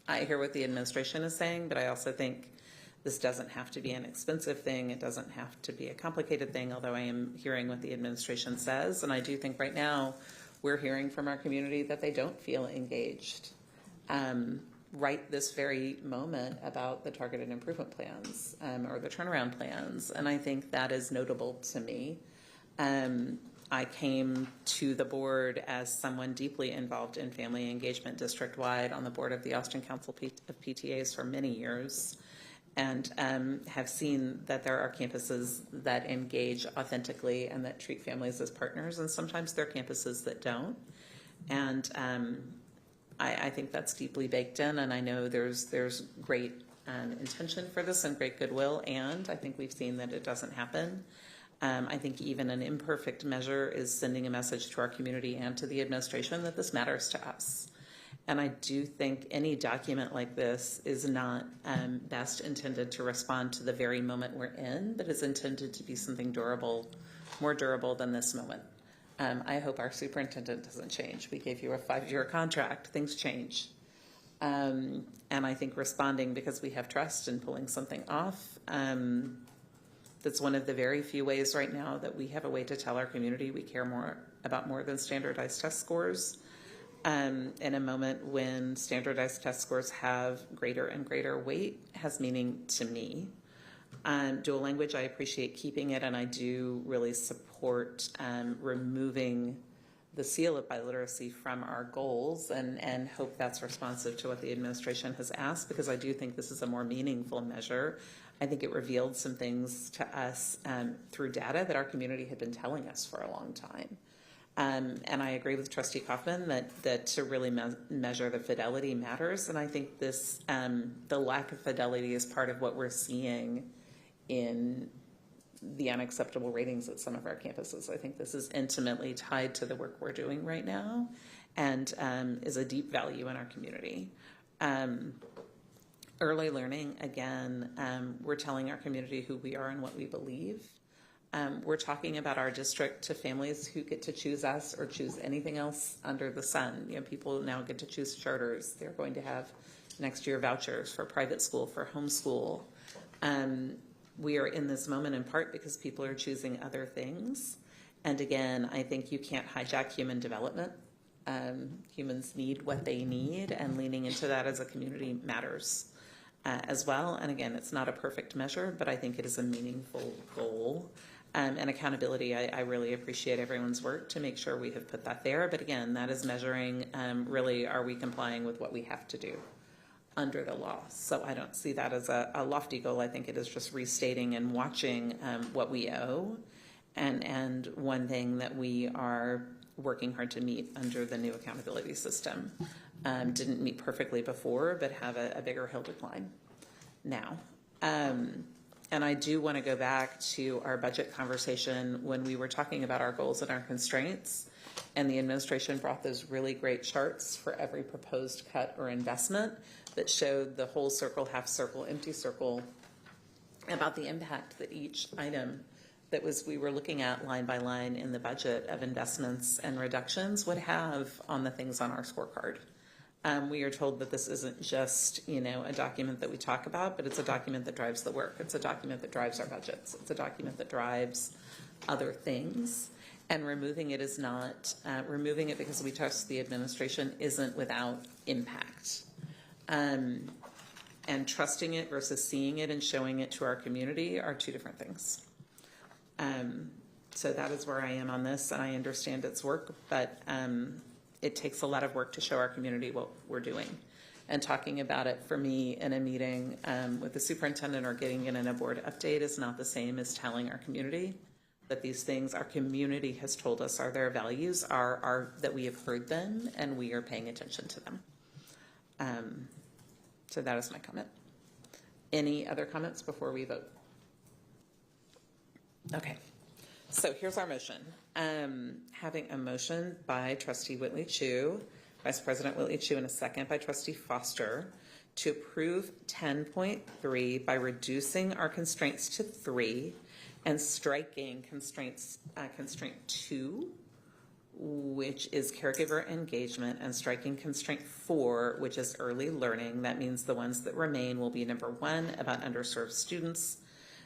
I hear what the administration is saying, but I also think this doesn't have to be an expensive thing. It doesn't have to be a complicated thing, although I am hearing what the administration says, and I do think right now we're hearing from our community that they don't feel engaged right this very moment about the targeted improvement plans or the turnaround plans, and I think that is notable to me. I came to the board as someone deeply involved in family engagement district-wide on the board of the Austin Council of PTAs for many years, and have seen that there are campuses that engage authentically and that treat families as partners, and sometimes there are campuses that don't. And I think that's deeply baked in, and I know there's great intention for this and great goodwill, and I think we've seen that it doesn't happen. I think even an imperfect measure is sending a message to our community and to the administration that this matters to us. And I do think any document like this is not best intended to respond to the very moment we're in, but is intended to be something durable, more durable than this moment. I hope our superintendent doesn't change. We gave you a 5-year contract. Things change. And I think responding because we have trust and pulling something off, that's one of the very few ways right now that we have a way to tell our community we care more than standardized test scores. In a moment when standardized test scores have greater and greater weight has meaning to me. Dual language, I appreciate keeping it, and I do really support removing the seal of biliteracy from our goals, and hope that's responsive to what the administration has asked, because I do think this is a more meaningful measure. I think it revealed some things to us through data that our community had been telling us for a long time. And I agree with Trustee Kaufman that to really measure the fidelity matters, and I think this the lack of fidelity is part of what we're seeing in the unacceptable ratings at some of our campuses. I think this is intimately tied to the work we're doing right now, and is a deep value in our community. Early learning, again, we're telling our community who we are and what we believe. We're talking about our district to families who get to choose us or choose anything else under the sun. You know, people now get to choose charters. They're going to have next year vouchers for private school, for homeschool. We are in this moment in part because people are choosing other things. And again, I think you can't hijack human development. Humans need what they need, and leaning into that as a community matters as well. And again, it's not a perfect measure, but I think it is a meaningful goal. And accountability, I really appreciate everyone's work to make sure we have put that there. But again, that is measuring really, are we complying with what we have to do under the law? So I don't see that as a lofty goal. I think it is just restating and watching what we owe, and one thing that we are working hard to meet under the new accountability system. Didn't meet perfectly before, but have a bigger hill to climb now. And I do want to go back to our budget conversation when we were talking about our goals and our constraints, and the administration brought those really great charts for every proposed cut or investment that showed the whole circle, half circle, empty circle, about the impact that each item that we were looking at line by line in the budget of investments and reductions would have on the things on our scorecard. We are told that this isn't just, a document that we talk about, but it's a document that drives the work. It's a document that drives our budgets. It's a document that drives other things. And removing it is not, removing it because we trust the administration isn't without impact. And trusting it versus seeing it and showing it to our community are two different things. So that is where I am on this, and I understand its work, but it takes a lot of work to show our community what we're doing. And talking about it for me in a meeting with the superintendent or getting it in a board update is not the same as telling our community that these things our community has told us are their values, are that we have heard them and we are paying attention to them. So that is my comment. Any other comments before we vote? Okay. So here's our motion. Having a motion by Trustee Whitley Chu, Vice President Whitley Chu, and a second by Trustee Foster to approve 10.3 by reducing our constraints to 3 and striking constraint 2, which is caregiver engagement, and striking constraint 4, which is early learning. That means the ones that remain will be number 1, about underserved students,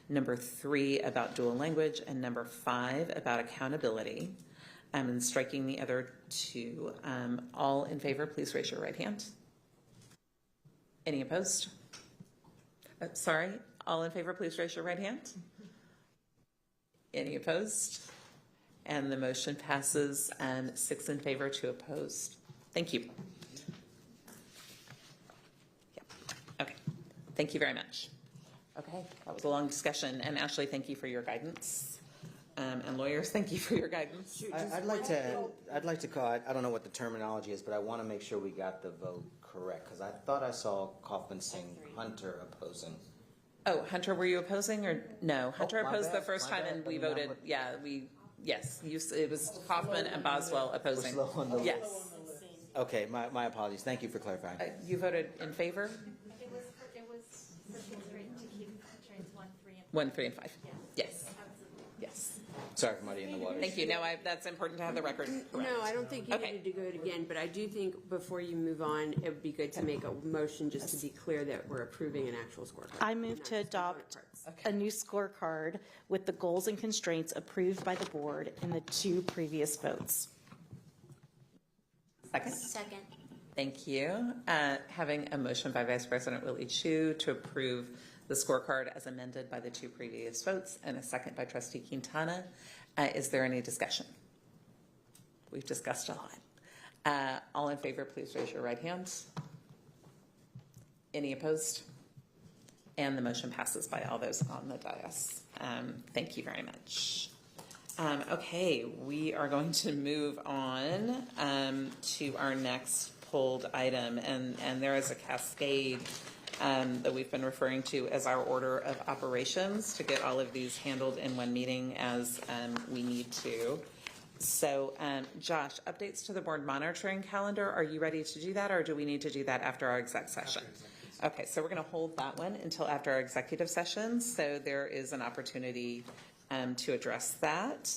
number 3, about dual language, and number 5, about accountability. And striking the other 2. All in favor, please raise your right hand. Any opposed? Sorry, all in favor, please raise your right hand. Any opposed? And the motion passes 6 in favor, 2 opposed. Thank you. Yeah. Okay. Thank you very much. Okay, that was a long discussion. And Ashley, thank you for your guidance. And lawyers, thank you for your guidance.
I'd like to call, I don't know what the terminology is, but I want to make sure we got the vote correct, because I thought I saw Kaufman saying Hunter opposing.
Oh, Hunter, were you opposing or no? Hunter
my
opposed
bad,
the first
my
time
bad.
and we voted, yes, it was Kaufman and Boswell opposing.
We're slow on the-
Yes.
Okay, my apologies. Thank you for clarifying.
You voted in favor?
It was for constraint to keep constraints 1, 3, and 5.
1, 3, and 5. Yes. Yes.
Sorry for muddying the waters.
Thank you. No, that's important to have the record correct.
No, I don't think you
Okay.
needed to go it again, but I do think before you move on, it would be good to make a motion just to be clear that we're approving an actual scorecard.
I move to adopt a new scorecard with the goals and constraints approved by the board in the 2 previous votes.
Second.
Second.
Thank you. Having a motion by Vice President Willie Chu to approve the scorecard as amended by the 2 previous votes, and a second by Trustee Quintana. Is there any discussion? We've discussed a lot. All in favor, please raise your right hands. Any opposed? And the motion passes by all those on the dais. Thank you very much. Okay, we are going to move on to our next pulled item, and there is a cascade that we've been referring to as our order of operations to get all of these handled in one meeting as we need to. So, Josh, updates to the board monitoring calendar. Are you ready to do that, or do we need to do that after our exec session? Okay, so we're going to hold that one until after our executive session, so there is an opportunity to address that.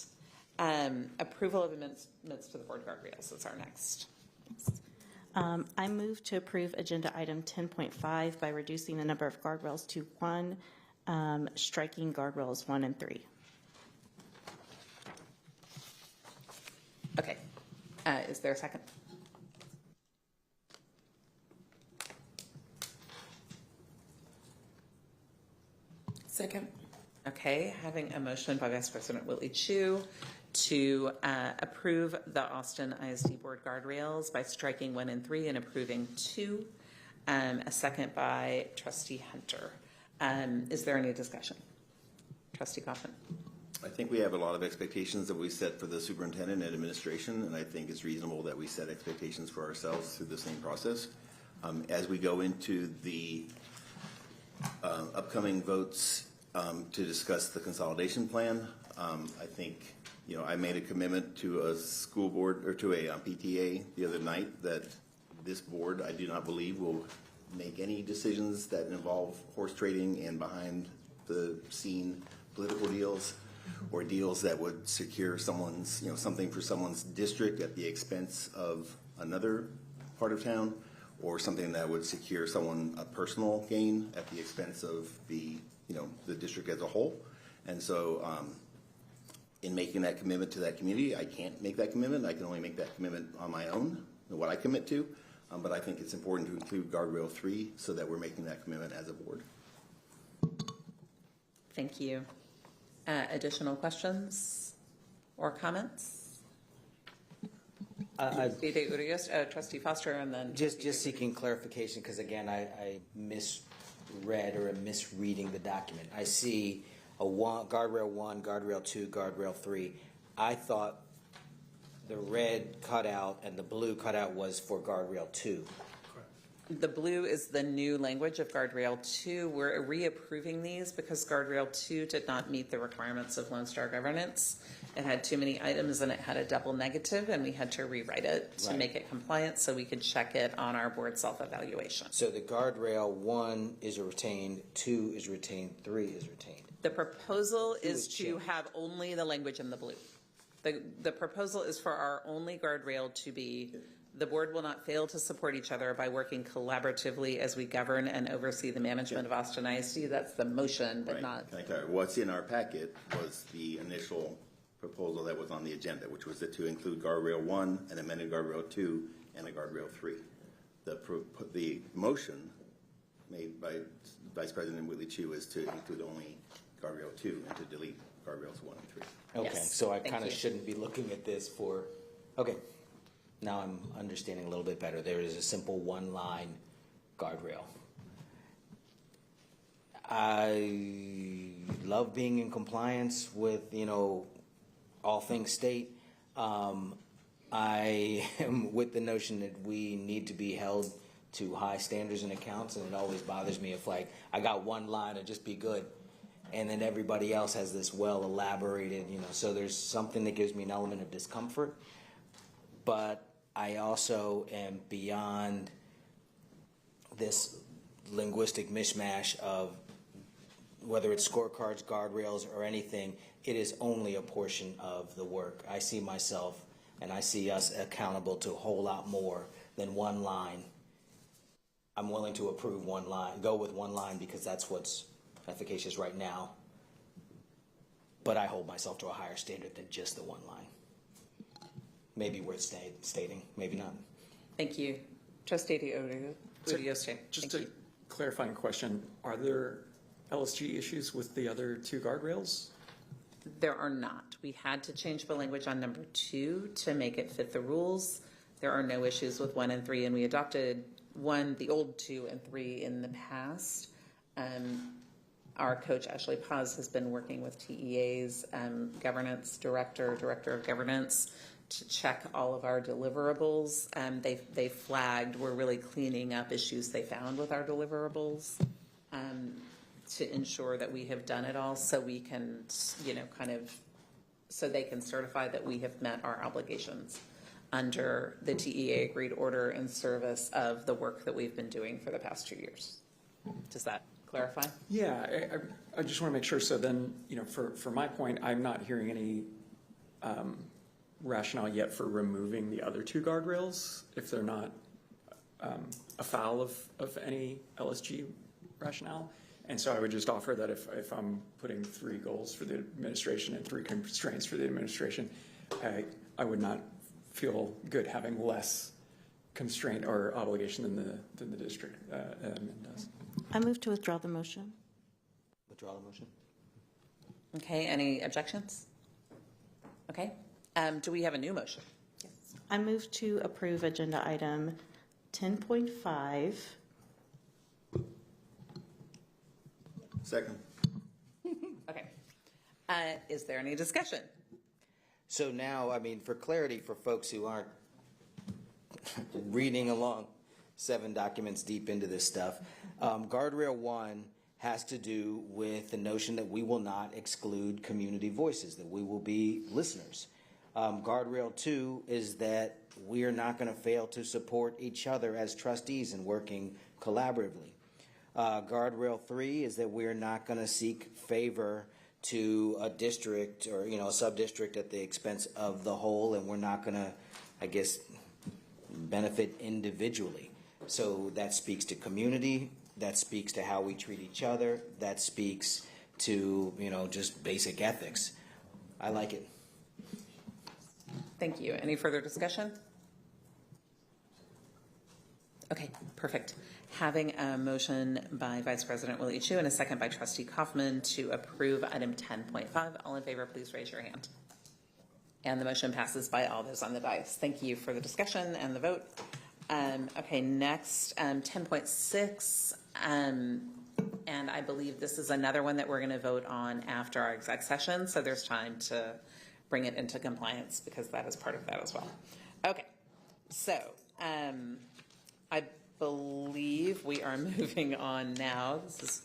Approval of amendments to the board guardrails is our next.
I move to approve agenda item 10.5 by reducing the number of guardrails to 1, striking guardrails 1 and 3.
Okay. Is there a second?
Second.
Okay, having a motion by Vice President Whitley Chu to approve the Austin ISD Board guardrails by striking 1 and 3 and approving 2. A second by Trustee Hunter. Is there any discussion? Trustee Kaufman.
I think we have a lot of expectations that we set for the superintendent and administration, and I think it's reasonable that we set expectations for ourselves through the same process. As we go into the upcoming votes to discuss the consolidation plan, I think, I made a commitment to a school board or to a PTA the other night that this board, I do not believe, will make any decisions that involve horse trading and behind the scene political deals or deals that would secure someone's, something for someone's district at the expense of another part of town, or something that would secure someone a personal gain at the expense of the district as a whole. And so in making that commitment to that community, I can't make that commitment. I can only make that commitment on my own, what I commit to. But I think it's important to include Guardrail 3 so that we're making that commitment as a board.
Thank you. Additional questions? or comments? Trustee Foster, and then
Just seeking clarification, because again, I misread or am misreading the document. I see guardrail 1, guardrail 2, guardrail 3. I thought the red cutout and the blue cutout was for guardrail 2.
The blue is the new language of guardrail 2. We're reapproving these because guardrail 2 did not meet the requirements of Lone Star governance. It had too many items and it had a double negative, and we had to rewrite it to make it compliant so we could check it on our board self-evaluation.
So the guardrail 1 is retained, 2 is retained, 3 is retained.
The proposal is to have only the language in the blue. The proposal is for our only guardrail to be: the board will not fail to support each other by working collaboratively as we govern and oversee the management of Austin ISD. That's the motion, but not.
Can I clarify? What's in our packet was the initial proposal that was on the agenda, which was to include guardrail 1, an amended guardrail 2, and a guardrail 3. The motion made by Vice President Whitley Chu is to include only guardrail 2 and to delete guardrails 1 and 3.
Okay, so I kind of shouldn't be looking at this for, okay. Now I'm understanding a little bit better. There is a simple one-line guardrail. I love being in compliance with, all things state. I am with the notion that we need to be held to high standards and accounts, and it always bothers me if, like, I got one line and just be good, and then everybody else has this well elaborated, so there's something that gives me an element of discomfort. But I also am beyond this linguistic mishmash of whether it's scorecards, guardrails, or anything. It is only a portion of the work. I see myself and I see us accountable to a whole lot more than one line. I'm willing to approve one line, go with one line, because that's what's efficacious right now. But I hold myself to a higher standard than just the one line. Maybe worth stating, maybe not.
Thank you. Trustee Udioste.
Just a clarifying question. Are there LSG issues with the other 2 guardrails?
There are not. We had to change the language on number 2 to make it fit the rules. There are no issues with 1 and 3, and we adopted the old 2 and 3 in the past. Our coach, Ashley Paz, has been working with TEA's governance director of governance, to check all of our deliverables. They flagged, we're really cleaning up issues they found with our deliverables to ensure that we have done it all, so we can, so they can certify that we have met our obligations under the TEA agreed order in service of the work that we've been doing for the past 2 years. Does that clarify?
Yeah, I just want to make sure. So then, for my point, I'm not hearing any rationale yet for removing the other 2 guardrails if they're not afoul of any LSG rationale. And so I would just offer that if I'm putting 3 goals for the administration and 3 constraints for the administration, I would not feel good having less constraint or obligation than the district does.
I move to withdraw the motion.
Withdraw the motion.
Okay, any objections? Okay. Do we have a new motion?
Yes. I move to approve agenda item 10.5.
Second.
Okay. Is there any discussion?
So now, for clarity for folks who aren't reading along 7 documents deep into this stuff, guardrail 1 has to do with the notion that we will not exclude community voices, that we will be listeners. Guardrail 2 is that we are not going to fail to support each other as trustees and working collaboratively. Guardrail 3 is that we're not going to seek favor to a district or, a sub-district at the expense of the whole, and we're not going to, benefit individually. So that speaks to community, that speaks to how we treat each other, that speaks to, just basic ethics. I like it.
Thank you. Any further discussion? Okay, perfect. Having a motion by Vice President Willie Chu and a second by Trustee Kaufman to approve item 10.5. All in favor, please raise your hand. And the motion passes by all those on the dais. Thank you for the discussion and the vote. Okay, next, 10.6. And I believe this is another one that we're going to vote on after our exec session. So there's time to bring it into compliance because that is part of that as well. Okay, so I believe we are moving on now. This is,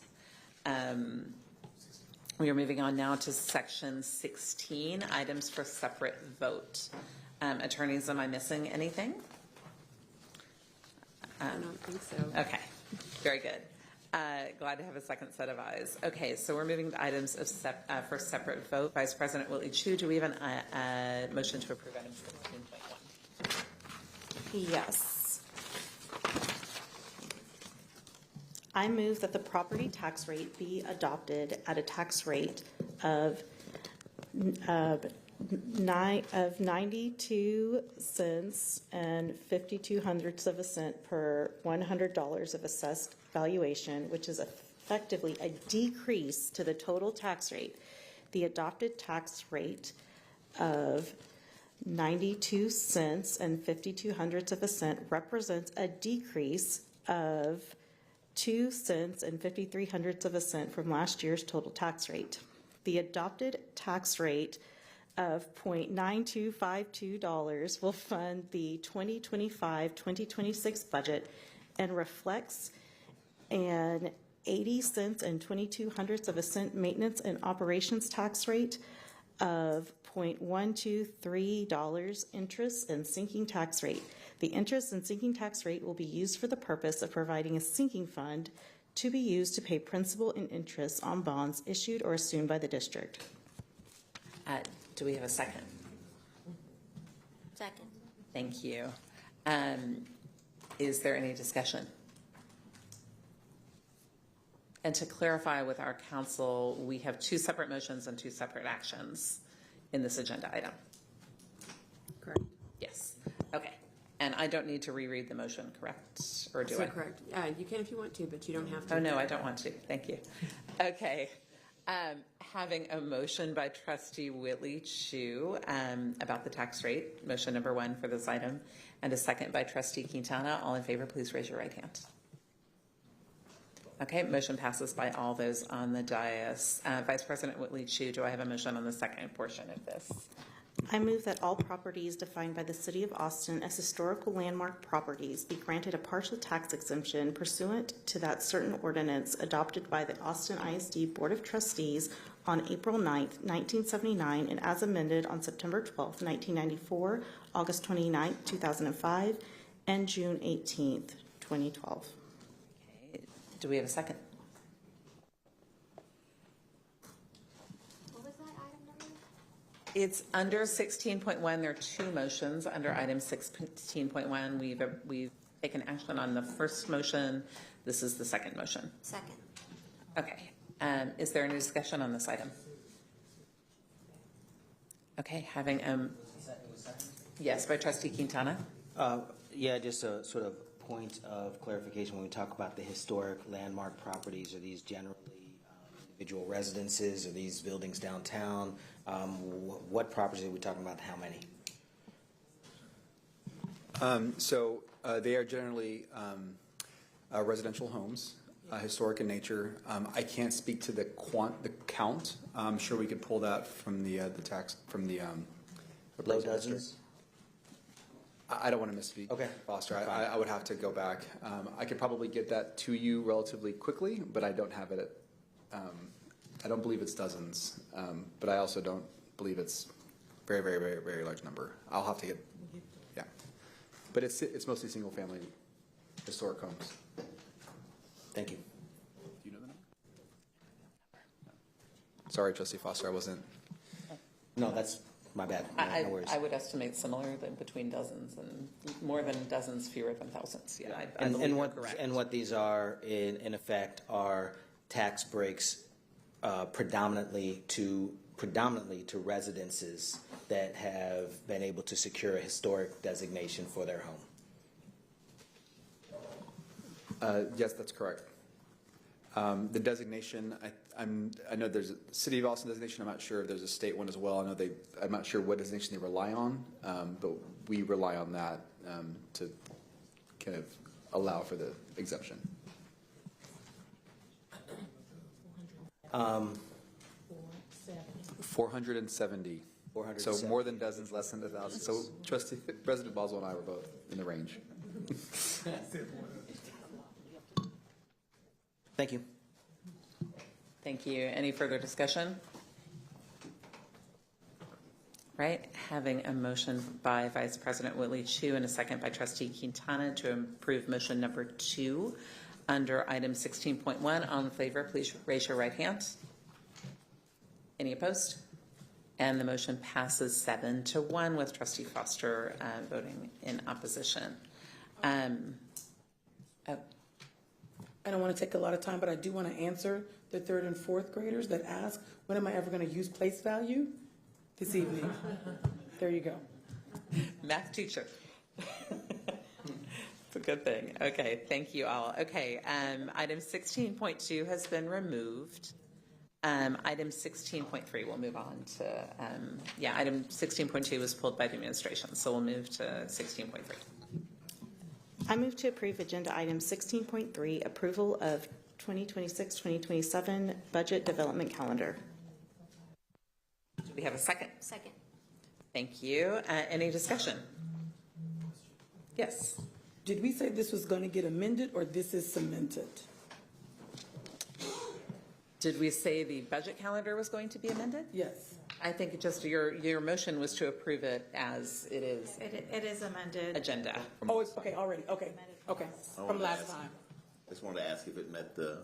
we are moving on now to section 16, items for separate vote. Attorneys, am I missing anything?
I don't think so.
Okay, very good. Glad to have a second set of eyes. Okay, so we're moving to items of for separate vote. Vice President Whitley Chu, do we have a motion to approve item 15.1?
Yes. I move that the property tax rate be adopted at a tax rate of 92 cents and 52 hundredths of a cent per $100 of assessed valuation, which is effectively a decrease to the total tax rate. The adopted tax rate of 92 cents and 52 hundredths of a cent represents a decrease of 2 cents and 53 hundredths of a cent from last year's total tax rate. The adopted tax rate of $0.9252 will fund the 2025-2026 budget and reflects an 80 cents and 22 hundredths of a cent maintenance and operations tax rate of $0.123 interest and sinking tax rate. The interest and sinking tax rate will be used for the purpose of providing a sinking fund to be used to pay principal and interest on bonds issued or assumed by the district.
Do we have a second?
Second.
Thank you. Is there any discussion? And to clarify with our council, we have two separate motions and two separate actions in this agenda item.
Correct.
Yes. Okay. And I don't need to reread the motion, correct? Or do I?
Correct. You can if you want to, but you don't have to.
Oh, no, I don't want to. Thank you. Okay. Having a motion by Trustee Whitley Chu about the tax rate, motion number 1 for this item, and a second by Trustee Quintana. All in favor, please raise your right hand. Okay, motion passes by all those on the dais. Vice President Whitley Chu, do I have a motion on the second portion of this?
I move that all properties defined by the City of Austin as historical landmark properties be granted a partial tax exemption pursuant to that certain ordinance adopted by the Austin ISD Board of Trustees on April 9th, 1979, and as amended on September 12th, 1994, August 29th, 2005, and June 18th, 2012.
Okay. Do we have a second? It's under 16.1. There are two motions under item 16.1. We've taken action on the first motion. This is the second motion.
Second.
Okay. Is there any discussion on this item? Okay. Having yes, by Trustee Quintana.
Yeah, just a sort of point of clarification when we talk about the historic landmark properties. Are these generally individual residences? Are these buildings downtown? What properties are we talking about? How many?
So they are generally residential homes, historic in nature. I can't speak to the count. I'm sure we could pull that from the tax from the
low dozens.
I don't want to misspeak, okay, Foster. I would have to go back. I could probably get that to you relatively quickly, but I don't have it at. I don't believe it's dozens, but I also don't believe it's very, very, very, very large number. I'll have to get, yeah. But it's mostly single family historic homes.
Thank you.
Do you know the number? Sorry, Trustee Foster, I wasn't.
No, that's my bad. No worries.
I would estimate similar than between dozens and more than dozens, fewer than thousands. Yeah, I believe you're correct.
And what these are in effect are tax breaks predominantly to residences that have been able to secure a historic designation for their home.
Yes, that's correct. The designation, I know there's a City of Austin designation. I'm not sure if there's a state one as well. I'm not sure what designation they rely on, but we rely on that to kind of allow for the exemption. 470. So more than dozens, less than 1,000. So President Boswell and I were both in the range.
Thank you.
Thank you. Any further discussion? Right. Having a motion by Vice President Whitley Chu and a second by Trustee Quintana to approve motion number 2 under item 16.1. All in favor, please raise your right hand. Any opposed? And the motion passes 7-1 with Trustee Foster voting in opposition.
I don't want to take a lot of time, but I do want to answer the 3rd and 4th graders that ask, when am I ever going to use place value? This evening. There you go.
Math teacher. It's a good thing. Okay, thank you all. Okay, item 16.2 has been removed. Item 16.3, we'll move on to, item 16.2 was pulled by the administration, so we'll move to 16.3.
I move to approve agenda item 16.3, approval of 2026-2027 budget development calendar.
Do we have a second?
Second.
Thank you. Any discussion? Yes.
Did we say this was going to get amended or this is cemented?
Did we say the budget calendar was going to be amended?
Yes.
I think just your motion was to approve it as it is.
It is amended.
Agenda.
Oh, it's okay already. Okay. Okay. From last time.
I just wanted to ask if it met the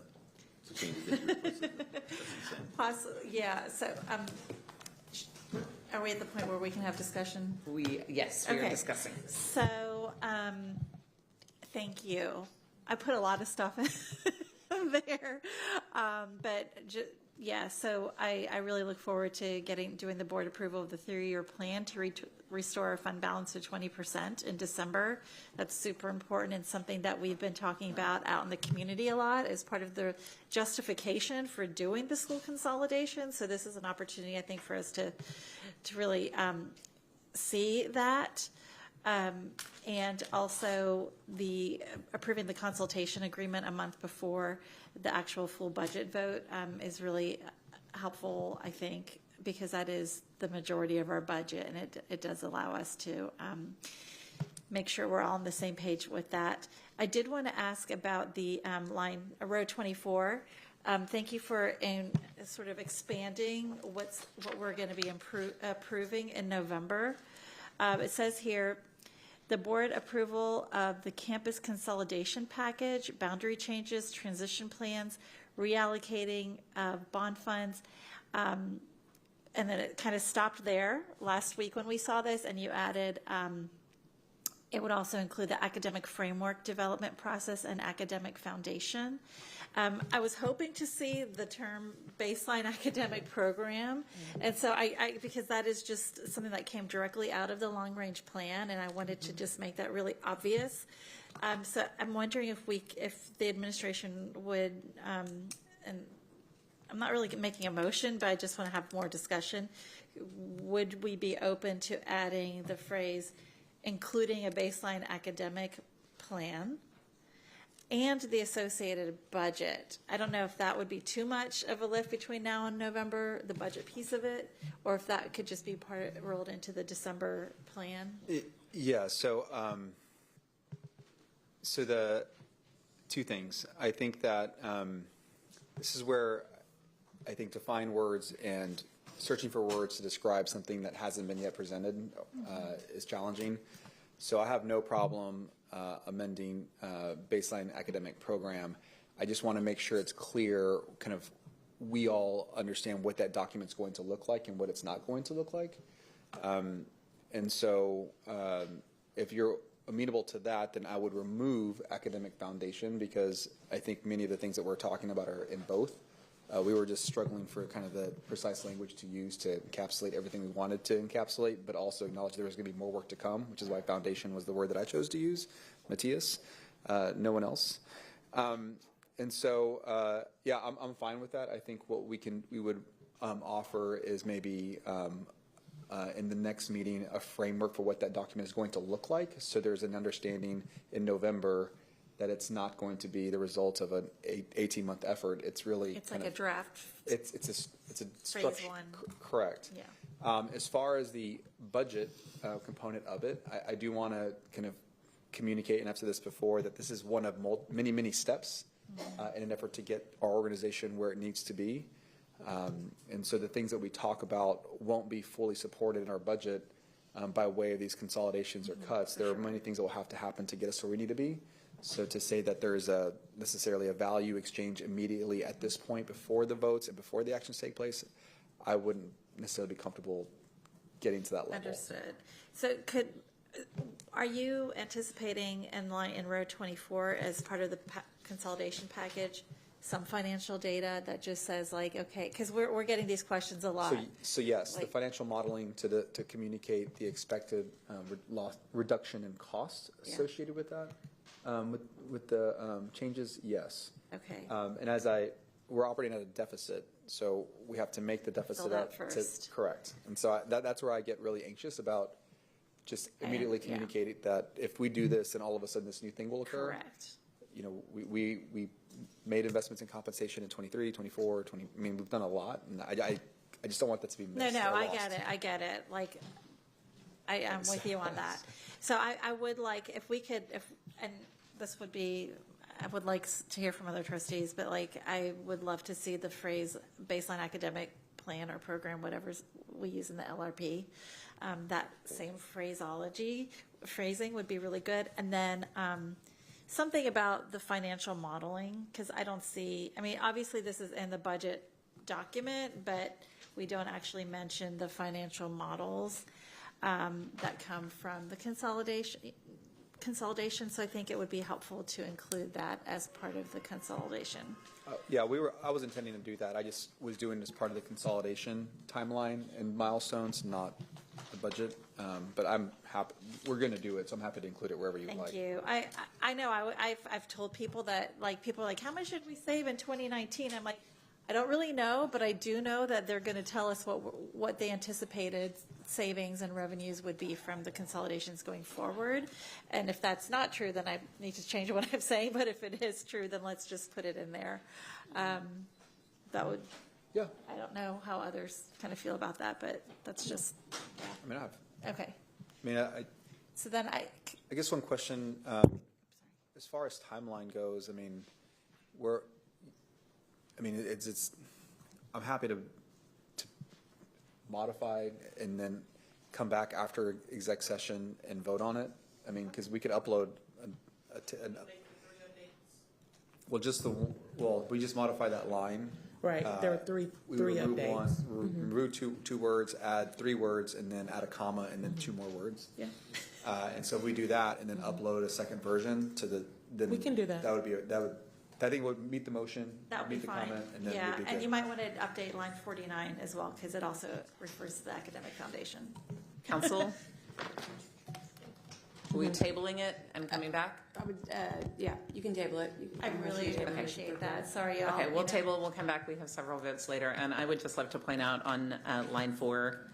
changes that you requested.
Possibly, yeah. So, are we at the point where we can have discussion?
Yes, we are discussing.
So, thank you. I put a lot of stuff in there, so I really look forward to doing the board approval of the 3-year plan to restore our fund balance to 20% in December. That's super important and something that we've been talking about out in the community a lot as part of the justification for doing the school consolidation. So this is an opportunity, I think, for us to really see that. And also approving the consultation agreement a month before the actual full budget vote is really helpful, I think, because that is the majority of our budget, and it does allow us to make sure we're all on the same page with that. I did want to ask about the row 24. Thank you for sort of expanding what we're going to be approving in November. It says here, the board approval of the campus consolidation package, boundary changes, transition plans, reallocating bond funds, and then it kind of stopped there last week when we saw this, and you added it would also include the academic framework development process and academic foundation. I was hoping to see the term baseline academic program. And so because that is just something that came directly out of the long range plan, and I wanted to just make that really obvious. So I'm wondering if the administration would, and I'm not really making a motion, but I just want to have more discussion. Would we be open to adding the phrase, including a baseline academic plan and the associated budget? I don't know if that would be too much of a lift between now and November, the budget piece of it, or if that could just be rolled into the December plan.
So the two things. I think that this is where I think to find words and searching for words to describe something that hasn't been yet presented is challenging. So I have no problem amending baseline academic program. I just want to make sure it's clear, kind of, we all understand what that document's going to look like and what it's not going to look like. And so if you're amenable to that, then I would remove academic foundation, because I think many of the things that we're talking about are in both. We were just struggling for kind of the precise language to use to encapsulate everything we wanted to encapsulate, but also acknowledge there was going to be more work to come, which is why foundation was the word that I chose to use. Matthias, no one else. And so, yeah, I'm fine with that. I think what we would offer is maybe in the next meeting a framework for what that document is going to look like. So there's an understanding in November that it's not going to be the result of an 18-month effort. It's really
It's like a draft.
It's a structure.
one.
Correct.
Yeah.
As far as the budget component of it, I do want to kind of communicate, and I've said this before, that this is one of many steps in an effort to get our organization where it needs to be. And so the things that we talk about won't be fully supported in our budget by way of these consolidations or cuts. There are many things that will have to happen to get us where we need to be. So to say that there is necessarily a value exchange immediately at this point before the votes and before the actions take place, I wouldn't necessarily be comfortable getting to that level.
Understood. So are you anticipating in row 24 as part of the consolidation package some financial data that just says like, okay, because we're getting these questions a lot.
So yes, the financial modeling to communicate the expected reduction in cost associated with that, with the changes, yes.
Okay.
And we're operating at a deficit, so we have to make the deficit
Fill that
up
first.
Correct. And so that's where I get really anxious about just immediately communicating that if we do this, and all of a sudden this new thing will occur.
Correct.
You know, we made investments in compensation in 23, 24, 20. I mean, we've done a lot, and I just don't want that to be missed.
No,
or
I
lost.
get it. Like, I'm with you on that. So I would like, if we could, and this would be, I would like to hear from other trustees, but like, I would love to see the phrase baseline academic plan or program, whatever we use in the LRP. That same phrasing would be really good. And then something about the financial modeling, because I don't see, I mean, obviously this is in the budget document, but we don't actually mention the financial models that come from the consolidation. So I think it would be helpful to include that as part of the consolidation.
Yeah, I was intending to do that. I just was doing it as part of the consolidation timeline and milestones, not the budget. But I'm happy. We're going to do it, so I'm happy to include it wherever you like.
Thank you. I know I've told people that, like, people are like, how much should we save in 2019? I'm like, I don't really know, but I do know that they're going to tell us what they anticipated savings and revenues would be from the consolidations going forward. And if that's not true, then I need to change what I'm saying. But if it is true, then let's just put it in there. That would,
yeah.
I don't know how others kind of feel about that, but that's just,
I mean,
okay.
I mean,
So then
I guess one question, as far as timeline goes, I mean, it's I'm happy to modify and then come back after exec session and vote on it. I mean, because we could upload we just modify that line.
Right, there were three updates.
Remove two words, add 3 words, and then add a comma, and then 2 more words.
Yeah.
And so if we do that and then upload a second version to then
We can do that.
I think would meet the motion.
That would be
meet the
fine.
comment, and then
Yeah,
we'd be
and
good.
you might want to update line 49 as well, because it also refers to the academic foundation.
Council? Are we tabling it and coming back?
I would, yeah, you can table it.
I really appreciate that. Sorry, y'all.
Okay, we'll come back. We have several votes later. And I would just love to point out on line 4,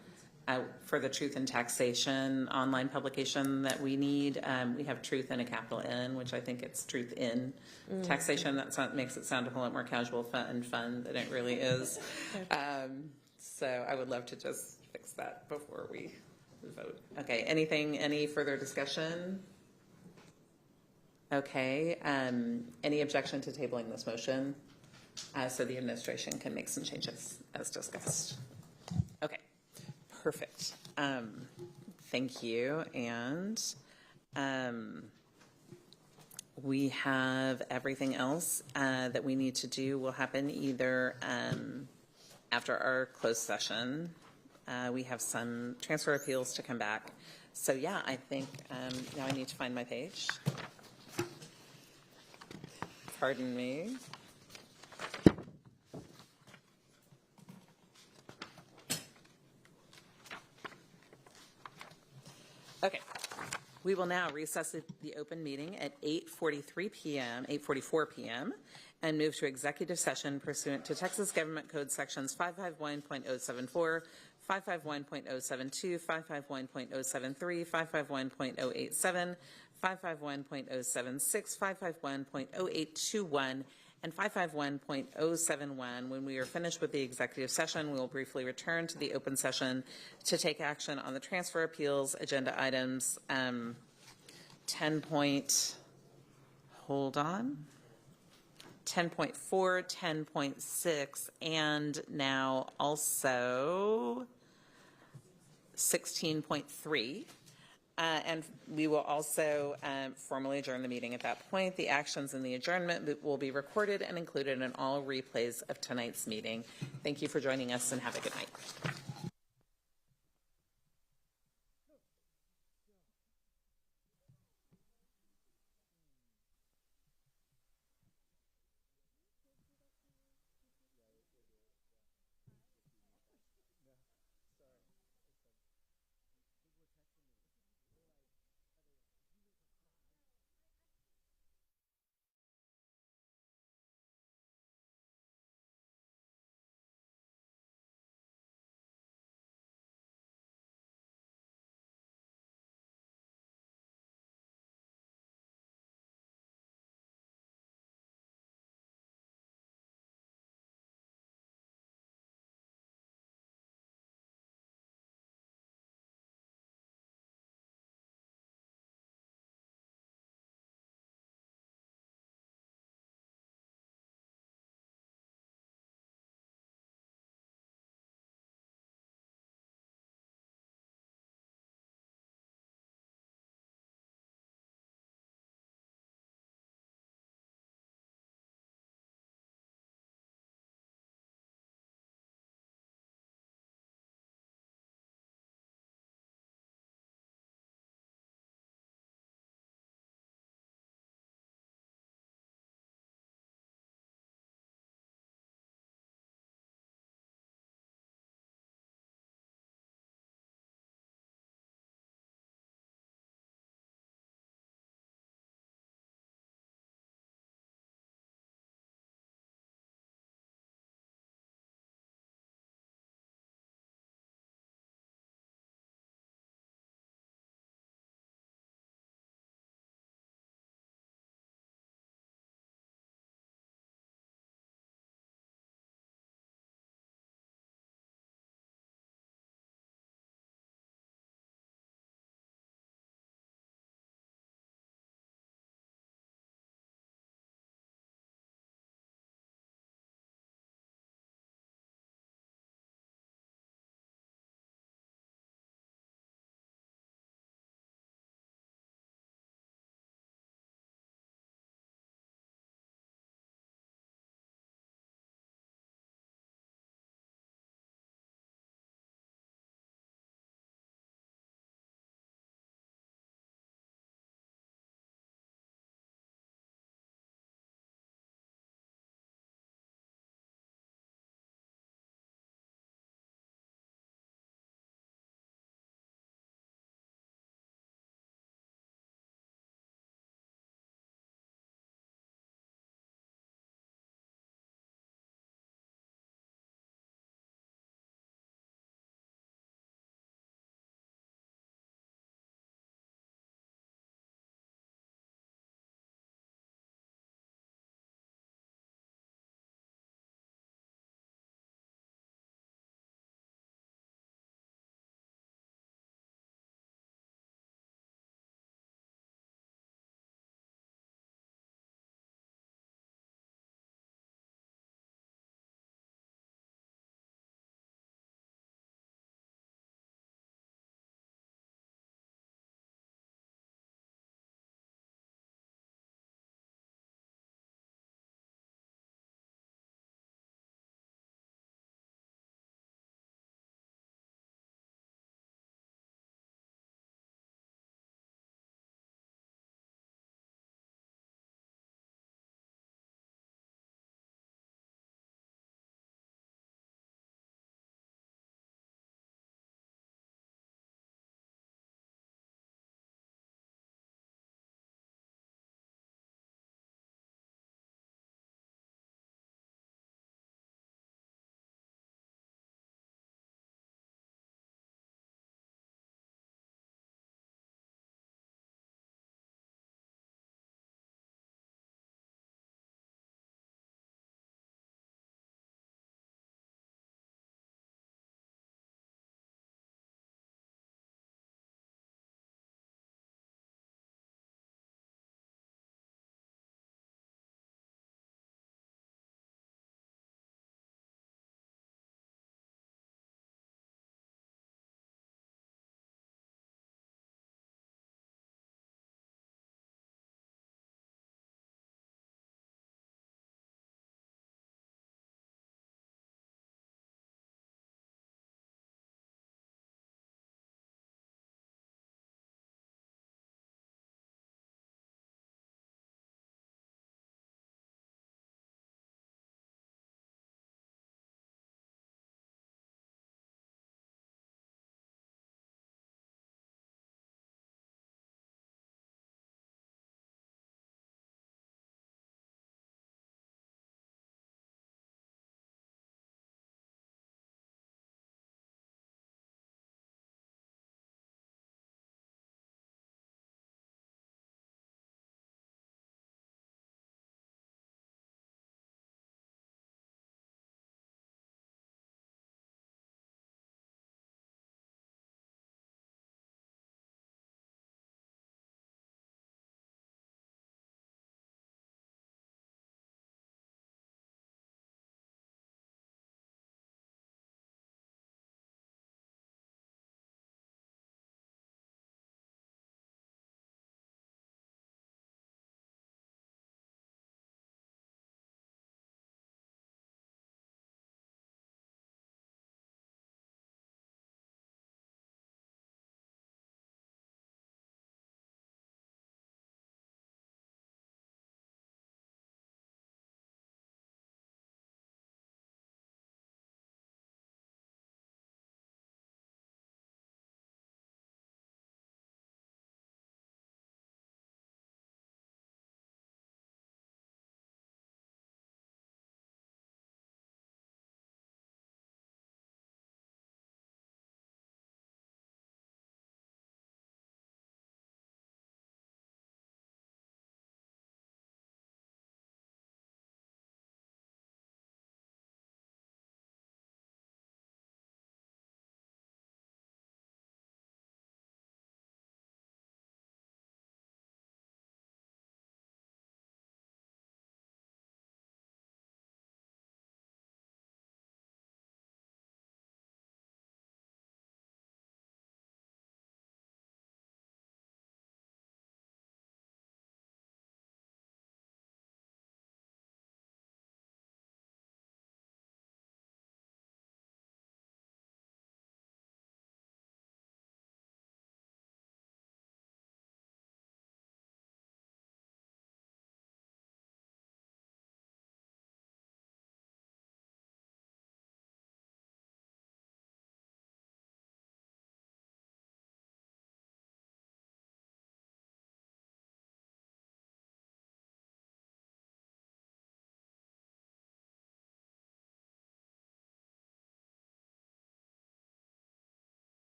for the truth in taxation online publication that we need, we have truth in a capital N, which I think it's truth in taxation. That makes it sound a whole lot more casual and fun than it really is. So I would love to just fix that before we vote. Okay, any further discussion? Okay, any objection to tabling this motion so the administration can make some changes as discussed? Okay, perfect. Thank you. And we have everything else that we need to do will happen either after our closed session. We have some transfer appeals to come back. So yeah, I think now I need to find my page. Pardon me. Okay. We will now recess the open meeting at 8:44 p.m., and move to executive session pursuant to Texas Government Code Sections 551.074, 551.072, 551.073, 551.087, 551.076, 551.0821, and 551.071. When we are finished with the executive session, we will briefly return to the open session to take action on the transfer appeals agenda items. 10.4, 10.6, and now also 16.3. And we will also formally adjourn the meeting at that point. The actions in the adjournment will be recorded and included in all replays of tonight's meeting. Thank you for joining us, and have a good night.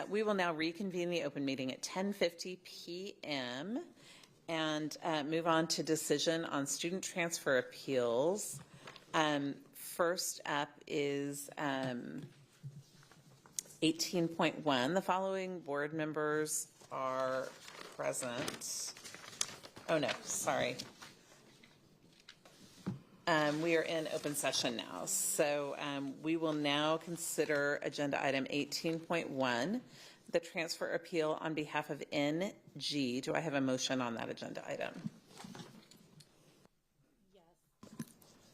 We will now reconvene the open meeting at 10:50 p.m. and move on to decision on student transfer appeals. First up is 18.1. The following board members are present. Oh, no, sorry. We are in open session now. So we will now consider agenda item 18.1, the transfer appeal on behalf of NG. Do I have a motion on that agenda item?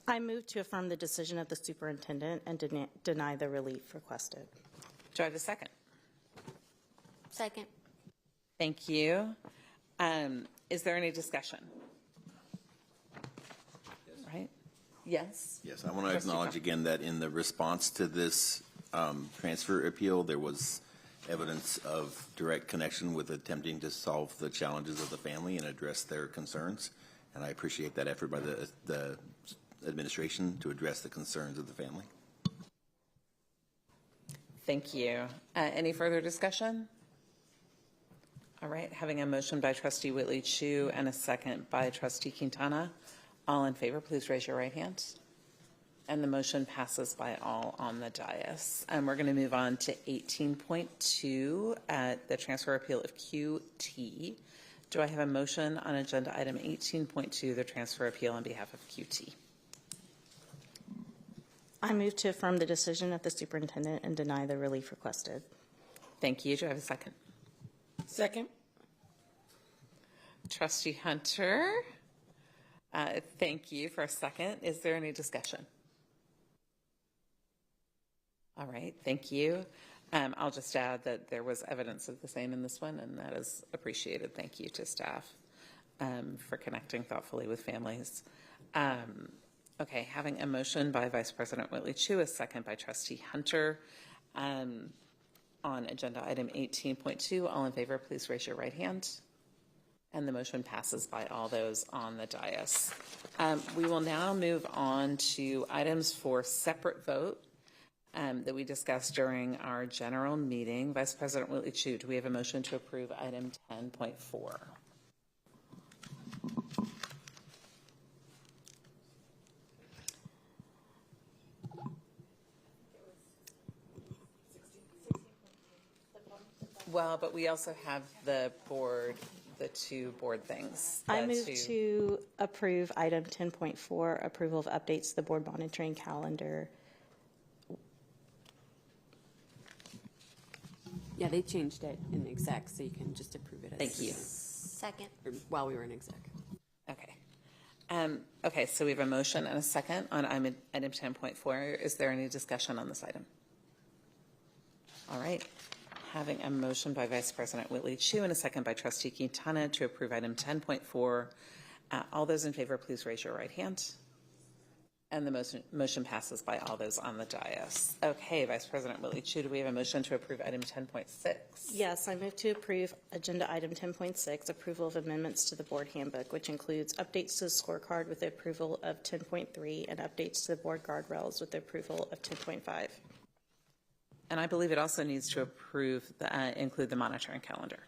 I move to affirm the decision of the superintendent and deny the relief requested.
Do I have a second?
Second.
Thank you. Is there any discussion? Right? Yes?
Yes, I want to acknowledge again that in the response to this transfer appeal, there was evidence of direct connection with attempting to solve the challenges of the family and address their concerns. And I appreciate that effort by the administration to address the concerns of the family.
Thank you. Any further discussion? All right, having a motion by trustee Whitley Chu and a second by trustee Quintana. All in favor, please raise your right hand. And the motion passes by all on the dais. And we're going to move on to 18.2, the transfer appeal of QT. Do I have a motion on agenda item 18.2, the transfer appeal on behalf of QT?
I move to affirm the decision of the superintendent and deny the relief requested.
Thank you. Do I have a second?
Second.
Trustee Hunter, thank you for a second. Is there any discussion? All right, thank you. I'll just add that there was evidence of the same in this one, and that is appreciated. Thank you to staff for connecting thoughtfully with families. Okay, having a motion by Vice President Whitley Chu, a second by Trustee Hunter on agenda item 18.2. All in favor, please raise your right hand. And the motion passes by all those on the dais. We will now move on to items for separate vote that we discussed during our general meeting. Vice President Whitley Chu, do we have a motion to approve item 10.4? Well, but we also have the two board things.
I move to approve item 10.4, approval of updates to the board monitoring calendar.
Yeah, they changed it in exec, so you can just approve it.
Thank you.
Second.
While we were in exec.
Okay. Okay, so we have a motion and a second on item 10.4. Is there any discussion on this item? All right. Having a motion by Vice President Whitley Chu and a second by Trustee Quintana to approve item 10.4. All those in favor, please raise your right hand. And the motion passes by all those on the dais. Okay, Vice President Whitley Chu, do we have a motion to approve item 10.6?
Yes, I move to approve agenda item 10.6, approval of amendments to the board handbook, which includes updates to the scorecard with the approval of 10.3 and updates to the board guardrails with the approval of 10.5.
And I believe it also needs to include the monitoring calendar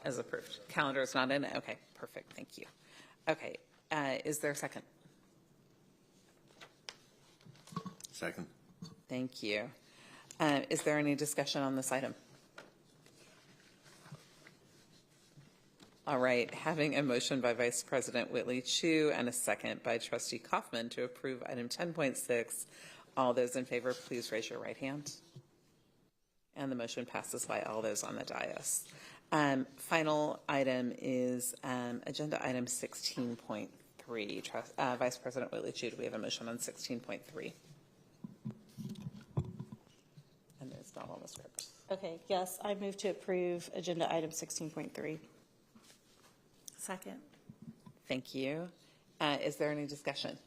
as approved. Calendar is not in it? Okay, perfect. Thank you. Okay, is there a second?
Second.
Thank you. Is there any discussion on this item? All right, having a motion by Vice President Whitley Chu and a second by Trustee Kaufman to approve item 10.6. All those in favor, please raise your right hand. And the motion passes by all those on the dais. Final item is agenda item 16.3. Vice President Whitley Chu, do we have a motion on 16.3? And it's not on the script.
Okay, yes, I move to approve agenda item 16.3.
Second. Thank you. Is there any discussion?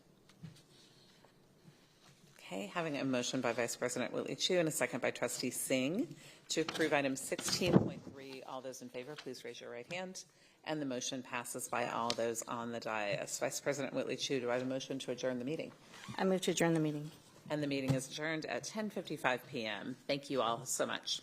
Okay, having a motion by Vice President Whitley Chu and a second by Trustee Singh to approve item 16.3. All those in favor, please raise your right hand. And the motion passes by all those on the dais. Vice President Whitley Chu, do I have a motion to adjourn the meeting?
I move to adjourn the meeting.
And the meeting is adjourned at 10:55 p.m. Thank you all so much.